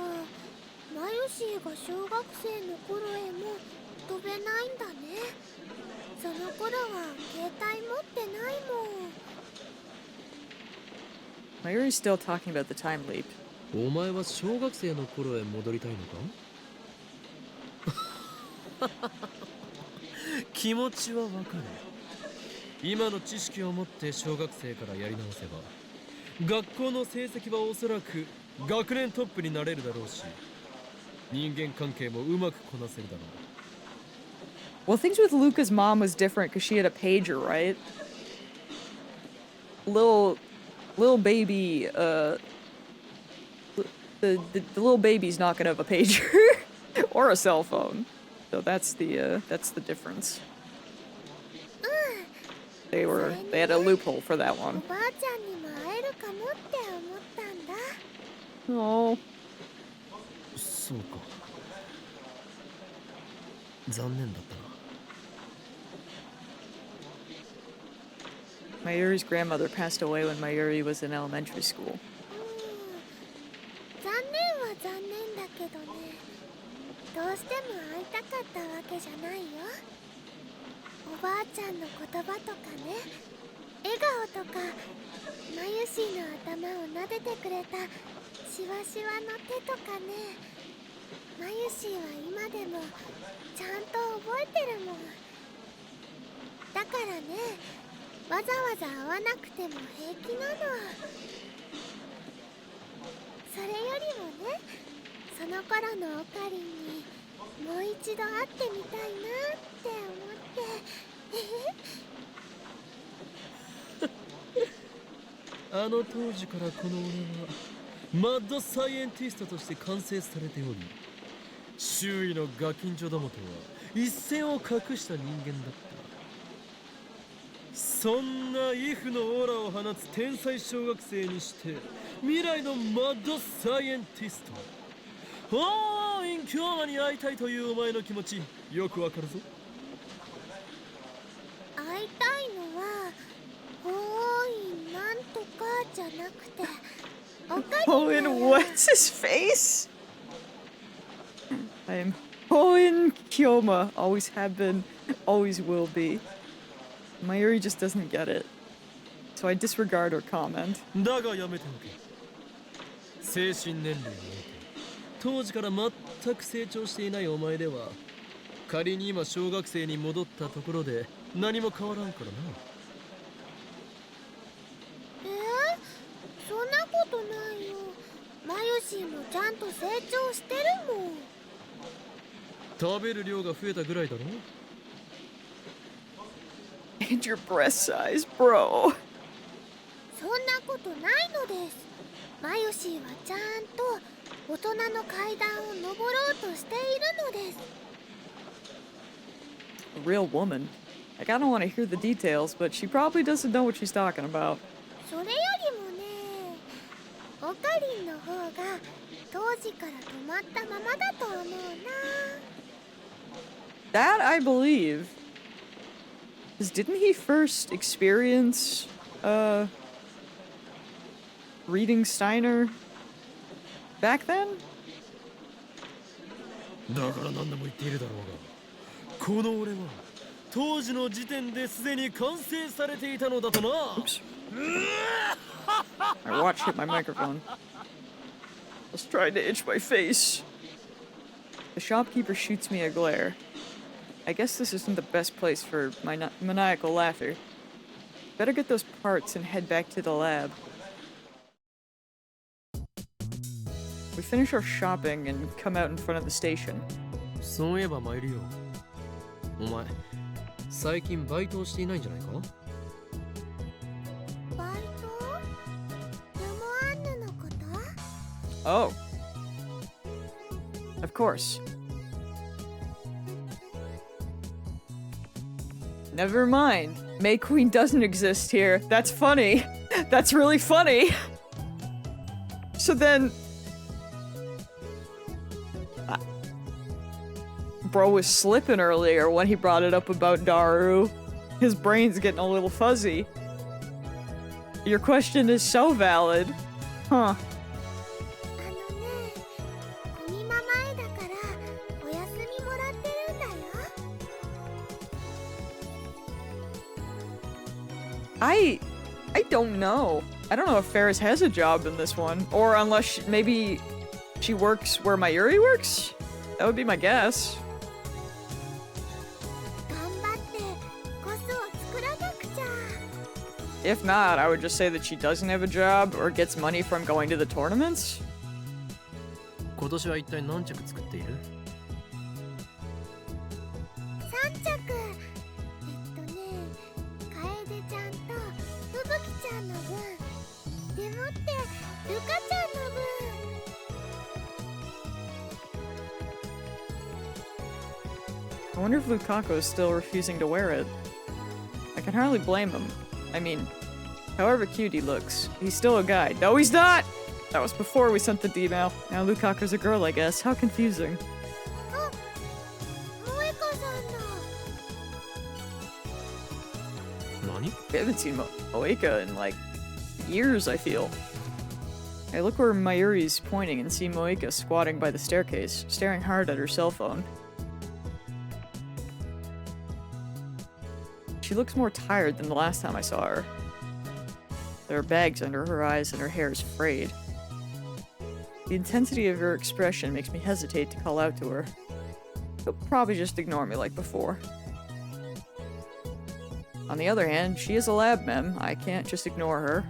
マユシーが小学生の頃へも飛べないんだね。その頃は携帯持ってないもん。Mayuri's still talking about the time leap. お前は小学生の頃へ戻りたいのか？気持ちはわかる。今の知識を持って小学生からやり直せば、学校の成績はおそらく学年トップになれるだろうし、人間関係もうまくこなせるだろう。 Well, things with Luca's mom was different because she had a pager, right? Little baby, the little baby's not gonna have a pager or a cell phone, so that's the difference. They had a loophole for that お one. ばあちゃんにも会えるかもって思ったんだ。 Oh, そうか。残念だったな。 Mayuri's grandmother passed away when Mayuri was in elementary school. 残念は残念だけどね。どうしても会いたかったわけじゃないよ。おばあちゃんの言葉とかね、笑顔とか、マユシーの頭を撫でてくれたシワシワの手とかね。マユシーは今でもちゃんと覚えてるもん。だからね、わざわざ会わなくても平気なの。それよりもね、その頃のオカリンにもう一度会ってみたいなって思って。あの当時からこの俺はマッドサイエンティストとして完成されており、周囲のガキンチョどもとは一線を画した人間だった。そんなイフのオーラを放つ天才小学生にして未来のマッドサイエンティスト。おー、インキョーマに会いたいというお前の気持ちよくわかるぞ。会いたいのは、おーいなんとかじゃなくて、お Hoenn, what's his face? I am Hoenn Kyoma. Always have been, always will be. Mayuri just doesn't get it. So I disregard her comment. だがやめておけ。精神年齢において当時から全く成長していないお前では仮に今小学生に戻ったところで何も変わらんからな。そんなことないよ。マユシーもちゃんと成長してるもん。食べる量が増えたぐらいだろ。 And your breast size, bro. そんなことないのです。マユシーはちゃんと大人の階段を登ろうとしているのです。 A real woman. Like, I don't want to hear the details, but she probably doesn't know what she's talking about. それよりもね、オカリンの方が当時から止まったままだと思うな。 That I believe. Because didn't he first experience, reading Steiner back then? だから何でも言っているだろうが、この俺は当時の時点ですでに完成されていたのだとな。 Oops. My watch hit my microphone. I was trying to itch my face. The shopkeeper shoots me a glare. I guess this isn't the best place for my maniacal laughter. Better get those parts and head back to the lab. We finish our shopping and come out in front of the station. そういえば参るよ。お前、最近バイトをしていないんじゃないか？バイト？ルモアンヌのこと？ Oh. Of course. Never mind. May Queen doesn't exist here. That's funny. That's really funny. So then... Bro was slipping earlier when he brought it up about Daru. His brain's getting a little fuzzy. Your question is so valid. Huh. コミマ前だからお休みもらってるんだよ。 I don't know. I don't know if Ferris has a job in this one. Or unless maybe she works where Mayuri works? That would be my guess. 頑張ってコスを作らなくちゃ。 If not, I would just say that she doesn't have a job or gets money from going to the tournaments. 今年は一体何着作っている3着。楓ちゃんとふぶきちゃんの分。でもってルカちゃんの分。 I wonder if Lukaku is still refusing to wear it. I can hardly blame him. I mean, however cute he looks, he's still a guy. No, he's not! That was before we sent the D-mail. Now Lukaku's a girl, I guess. How confusing. あ、萌香さんだ。何 We haven't seen Moeka in, like, years, I feel. I look where Mayuri's pointing and see Moeka squatting by the staircase, staring hard at her cell phone. She looks more tired than the last time I saw her. There are bags under her eyes and her hair is frayed. The intensity of her expression makes me hesitate to call out to her. She'll probably just ignore me like before. On the other hand, she is a lab mem. I can't just ignore her.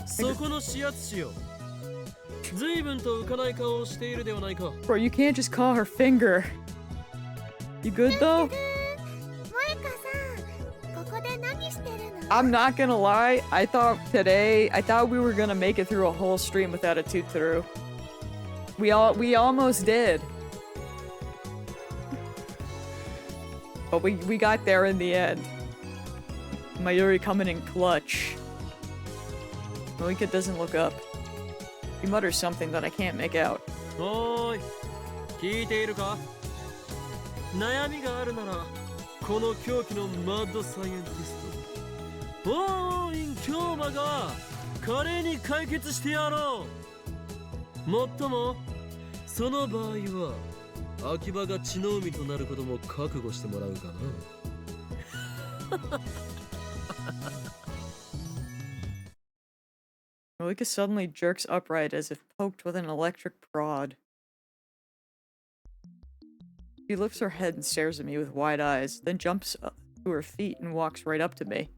そこの指圧しよう。随分と浮かない顔をしているではないか。 Bro, you can't just call her finger. You good though? 萌香さん、ここで何してるの？ I'm not gonna lie, I thought we were gonna make it through a whole stream without a toot through. We almost did. But we got there in the end. Mayuri coming in clutch. Moeka doesn't look up. He mutters something that I can't make out. おーい、聞いているか？悩みがあるなら、この狂気のマッドサイエンティスト、オーイン・キョーマが華麗に解決してやろう。もっともその場合は秋葉が血の海となることも覚悟してもらうかな。Moika suddenly jerks upright as if poked with an electric prod. She lifts her head and stares at me with wide eyes, then jumps up to her feet and walks right up to me.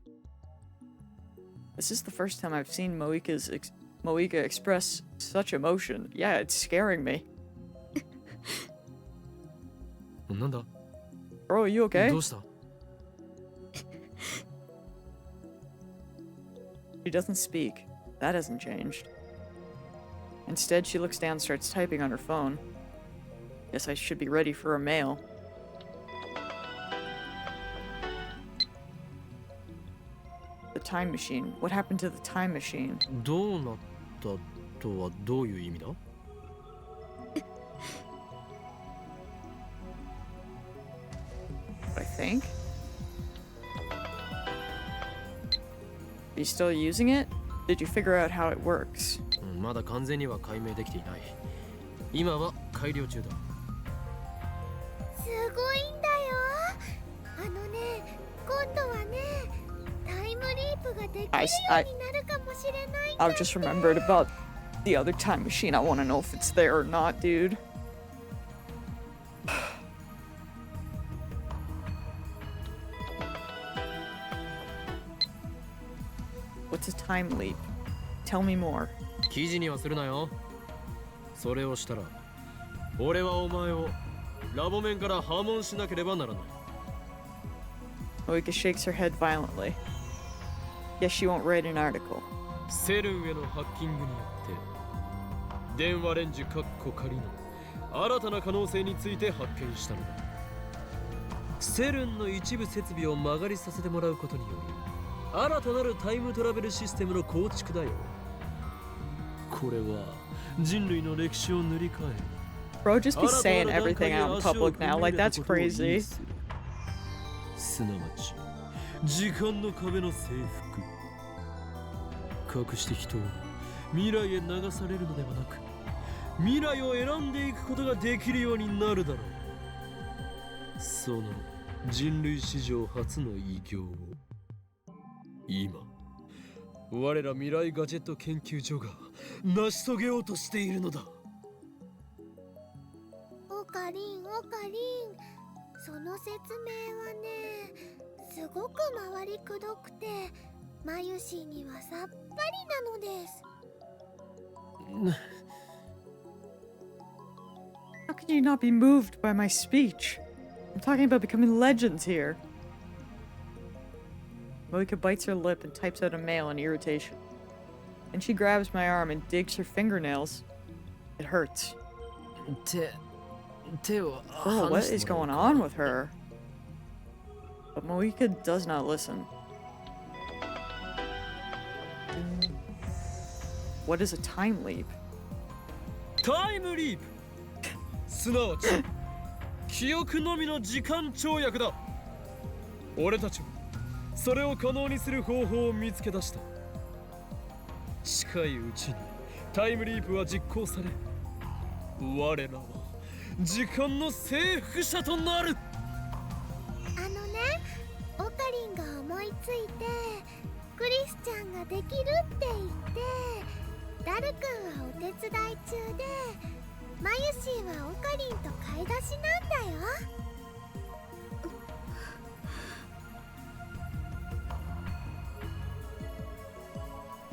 This is the first time I've seen Moika express such emotion. Yeah, it's scaring me. なんだ Bro, are you okay? どうした She doesn't speak. That hasn't changed. Instead, she looks down and starts typing on her phone. Guess I should be ready for a mail. The time machine. What happened to the time machine? どうなったとはどういう意味だ I think. Are you still using it? Did you figure out how it works? まだ完全には解明できていない。今は改良中だ。すごいんだよ。あのね、今度はね、タイムリープができるようになるかもしれないんだって。 I've just remembered about the other time machine. I want to know if it's there or not, dude. What's a time leap? Tell me more. 記事にはするなよ。それをしたら、俺はお前をラボ面から破門しなければならない。Moika shakes her head violently. Yes, she won't write an article. セルンへのハッキングによって電話レンジカッコ仮の新たな可能性について発見したのだ。セルンの一部設備を曲がりさせてもらうことにより新たなるタイムトラベルシステムの構築だよ。これは人類の歴史を塗り替える。 Bro, just be saying everything out in public now. Like, that's crazy. すなわち時間の壁の征服。隠して人は未来へ流されるのではなく未来を選んでいくことができるようになるだろう。その人類史上初の偉業を今我ら未来ガジェット研究所が成し遂げようとしているのだ。オカリン、その説明はね、すごく回りくどくてマユシーにはさっぱりなのです。How can you not be moved by my speech? I'm talking about becoming legends here. Moika bites her lip and types out a mail in irritation. Then she grabs my arm and digs her fingernails. It hurts. Oh, what is going on with her? But Moika does not listen. What is a time leap? タイムリープすなわち記憶のみの時間跳躍だ。俺たちはそれを可能にする方法を見つけ出した。近いうちにタイムリープは実行され我らは時間の征服者となる。あのね、オカリンが思いついてクリスちゃんができるって言ってダルくんはお手伝い中でマユシーはオカリンと買い出しなんだよ。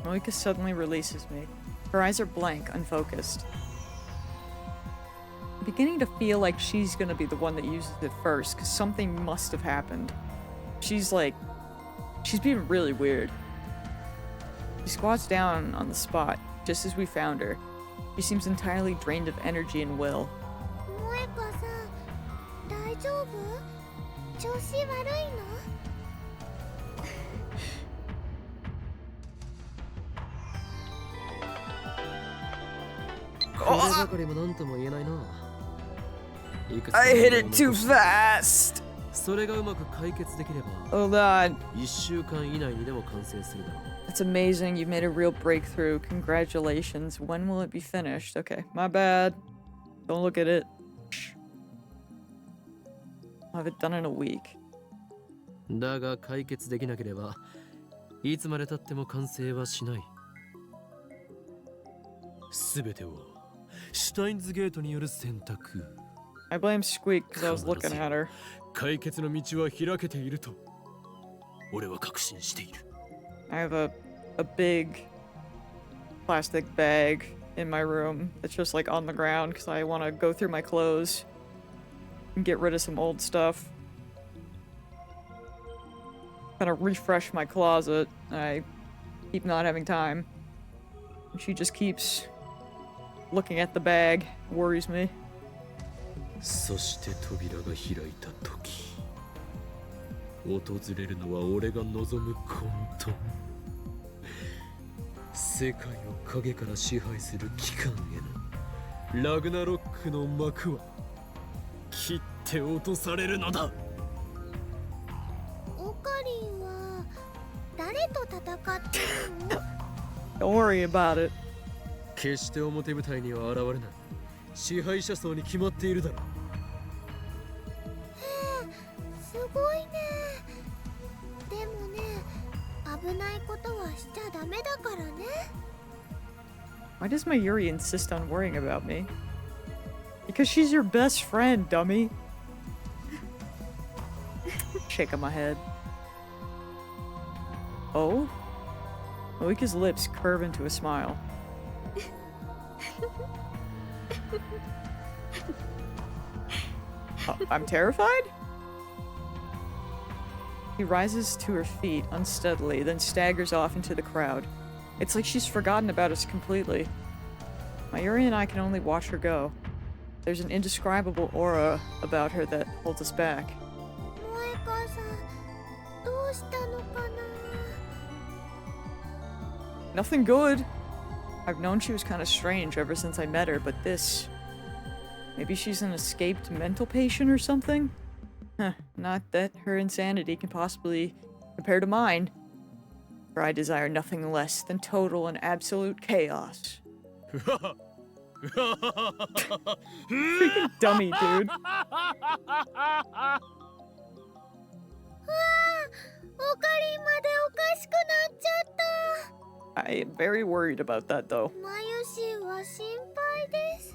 Moika suddenly releases me. Her eyes are blank, unfocused. I'm beginning to feel like she's gonna be the one that uses it first, because something must have happened. She's being really weird. She squats down on the spot, just as we found her. She seems entirely drained of energy and will. 萌香さん、大丈夫？調子悪いの？こればかりも何とも言えないな。 I hit it too fast! それがうまく解決できれば Hold on. 1週間以内にでも完成するだろう。 That's amazing. You made a real breakthrough. Congratulations. When will it be finished? Okay, my bad. Don't look at it. I'll have it done in a week. だが解決できなければいつまで経っても完成はしない。すべてをシュタインズゲートによる選択。 I blame Squeak because I was looking at her. 解決の道は開けていると俺は確信している。 I have a big plastic bag in my room that's just like on the ground because I want to go through my clothes and get rid of some old stuff. Kind of refresh my closet. I keep not having time. And she just keeps looking at the bag. Worries me. そして扉が開いた時訪れるのは俺が望む混沌。世界を影から支配する機関へのラグナロックの幕は切って落とされるのだ。オカリンは誰と戦ってるの？ Don't worry about it. 決して表舞台には現れない支配者層に決まっているだろう。すごいね。でもね、危ないことはしちゃダメだからね。 Why does my Yuri insist on worrying about me? Because she's your best friend, dummy. Shaking my head. Oh? Malika's lips curve into a smile. I'm terrified? She rises to her feet unsteadily, then staggers off into the crowd. It's like she's forgotten about us completely. Mayuri and I can only watch her go. There's an indescribable aura about her that holds us back. 萌香さん、どうしたのかな？ Nothing good. I've known she was kind of strange ever since I met her, but this... Maybe she's an escaped mental patient or something? Huh, not that her insanity can possibly compare to mine. For I desire nothing less than total and absolute chaos. Freaking dummy, dude. オカリンまでおかしくなっちゃった。 I am very worried about that, though. マユシは心配です。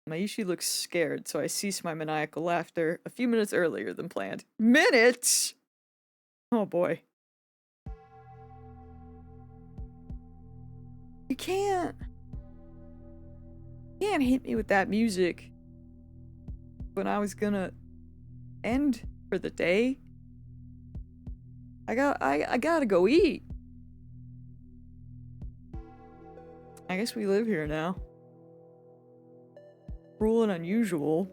Mayushi looks scared, so I cease my maniacal laughter a few minutes earlier than planned. Minutes?! Oh boy. You can't hit me with that music when I was gonna end for the day. I gotta go eat. I guess we live here now. Cruel and unusual.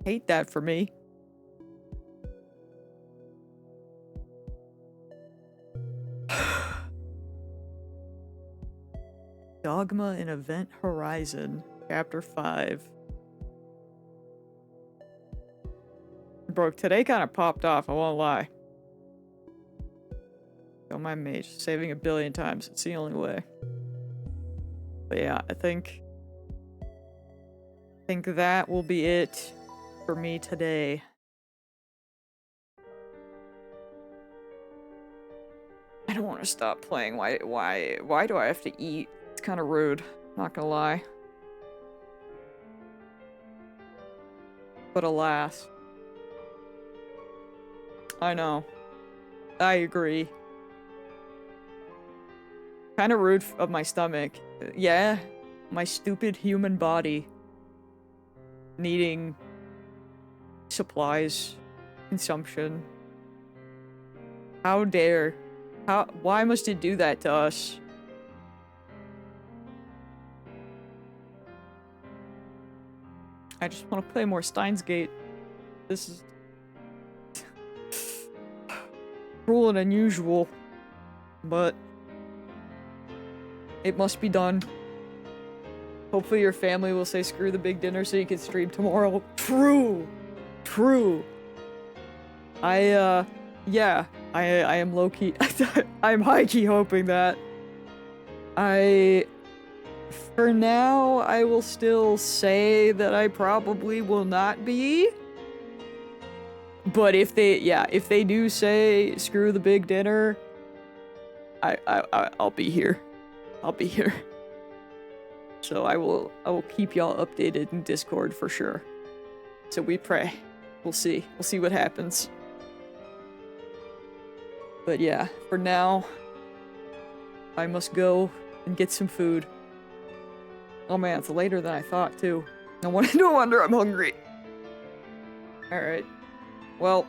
Hate that for me. Dogma in Event Horizon, Chapter 5. Bro, today kind of popped off, I won't lie. Don't mind me, just saving 1 billion times. It's the only way. But yeah, I think that will be it for me today. I don't want to stop playing. Why do I have to eat? It's kind of rude, not gonna lie. But alas. I know. I agree. Kind of rude of my stomach. Yeah, my stupid human body needing supplies, consumption. How dare? Why must it do that to us? I just want to play more Steins Gate. This is cruel and unusual, but it must be done. Hopefully your family will say screw the big dinner so you can stream tomorrow. True! crew. Yeah, I am low-key, I'm high-key hoping that. For now, I will still say that I probably will not be. But if they do say screw the big dinner, I'll be here. I'll be here. So I will keep y'all updated in Discord for sure. So we pray. We'll see. We'll see what happens. But yeah, for now, I must go and get some food. Oh man, it's later than I thought too. No wonder I'm hungry. Alright. Well,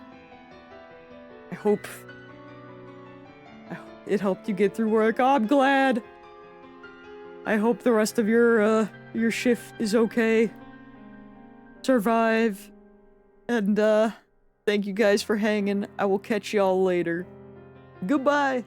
I hope it helped you get through work. Oh, I'm glad. I hope the rest of your shift is okay. Survive. And thank you guys for hanging. I will catch y'all later. Goodbye.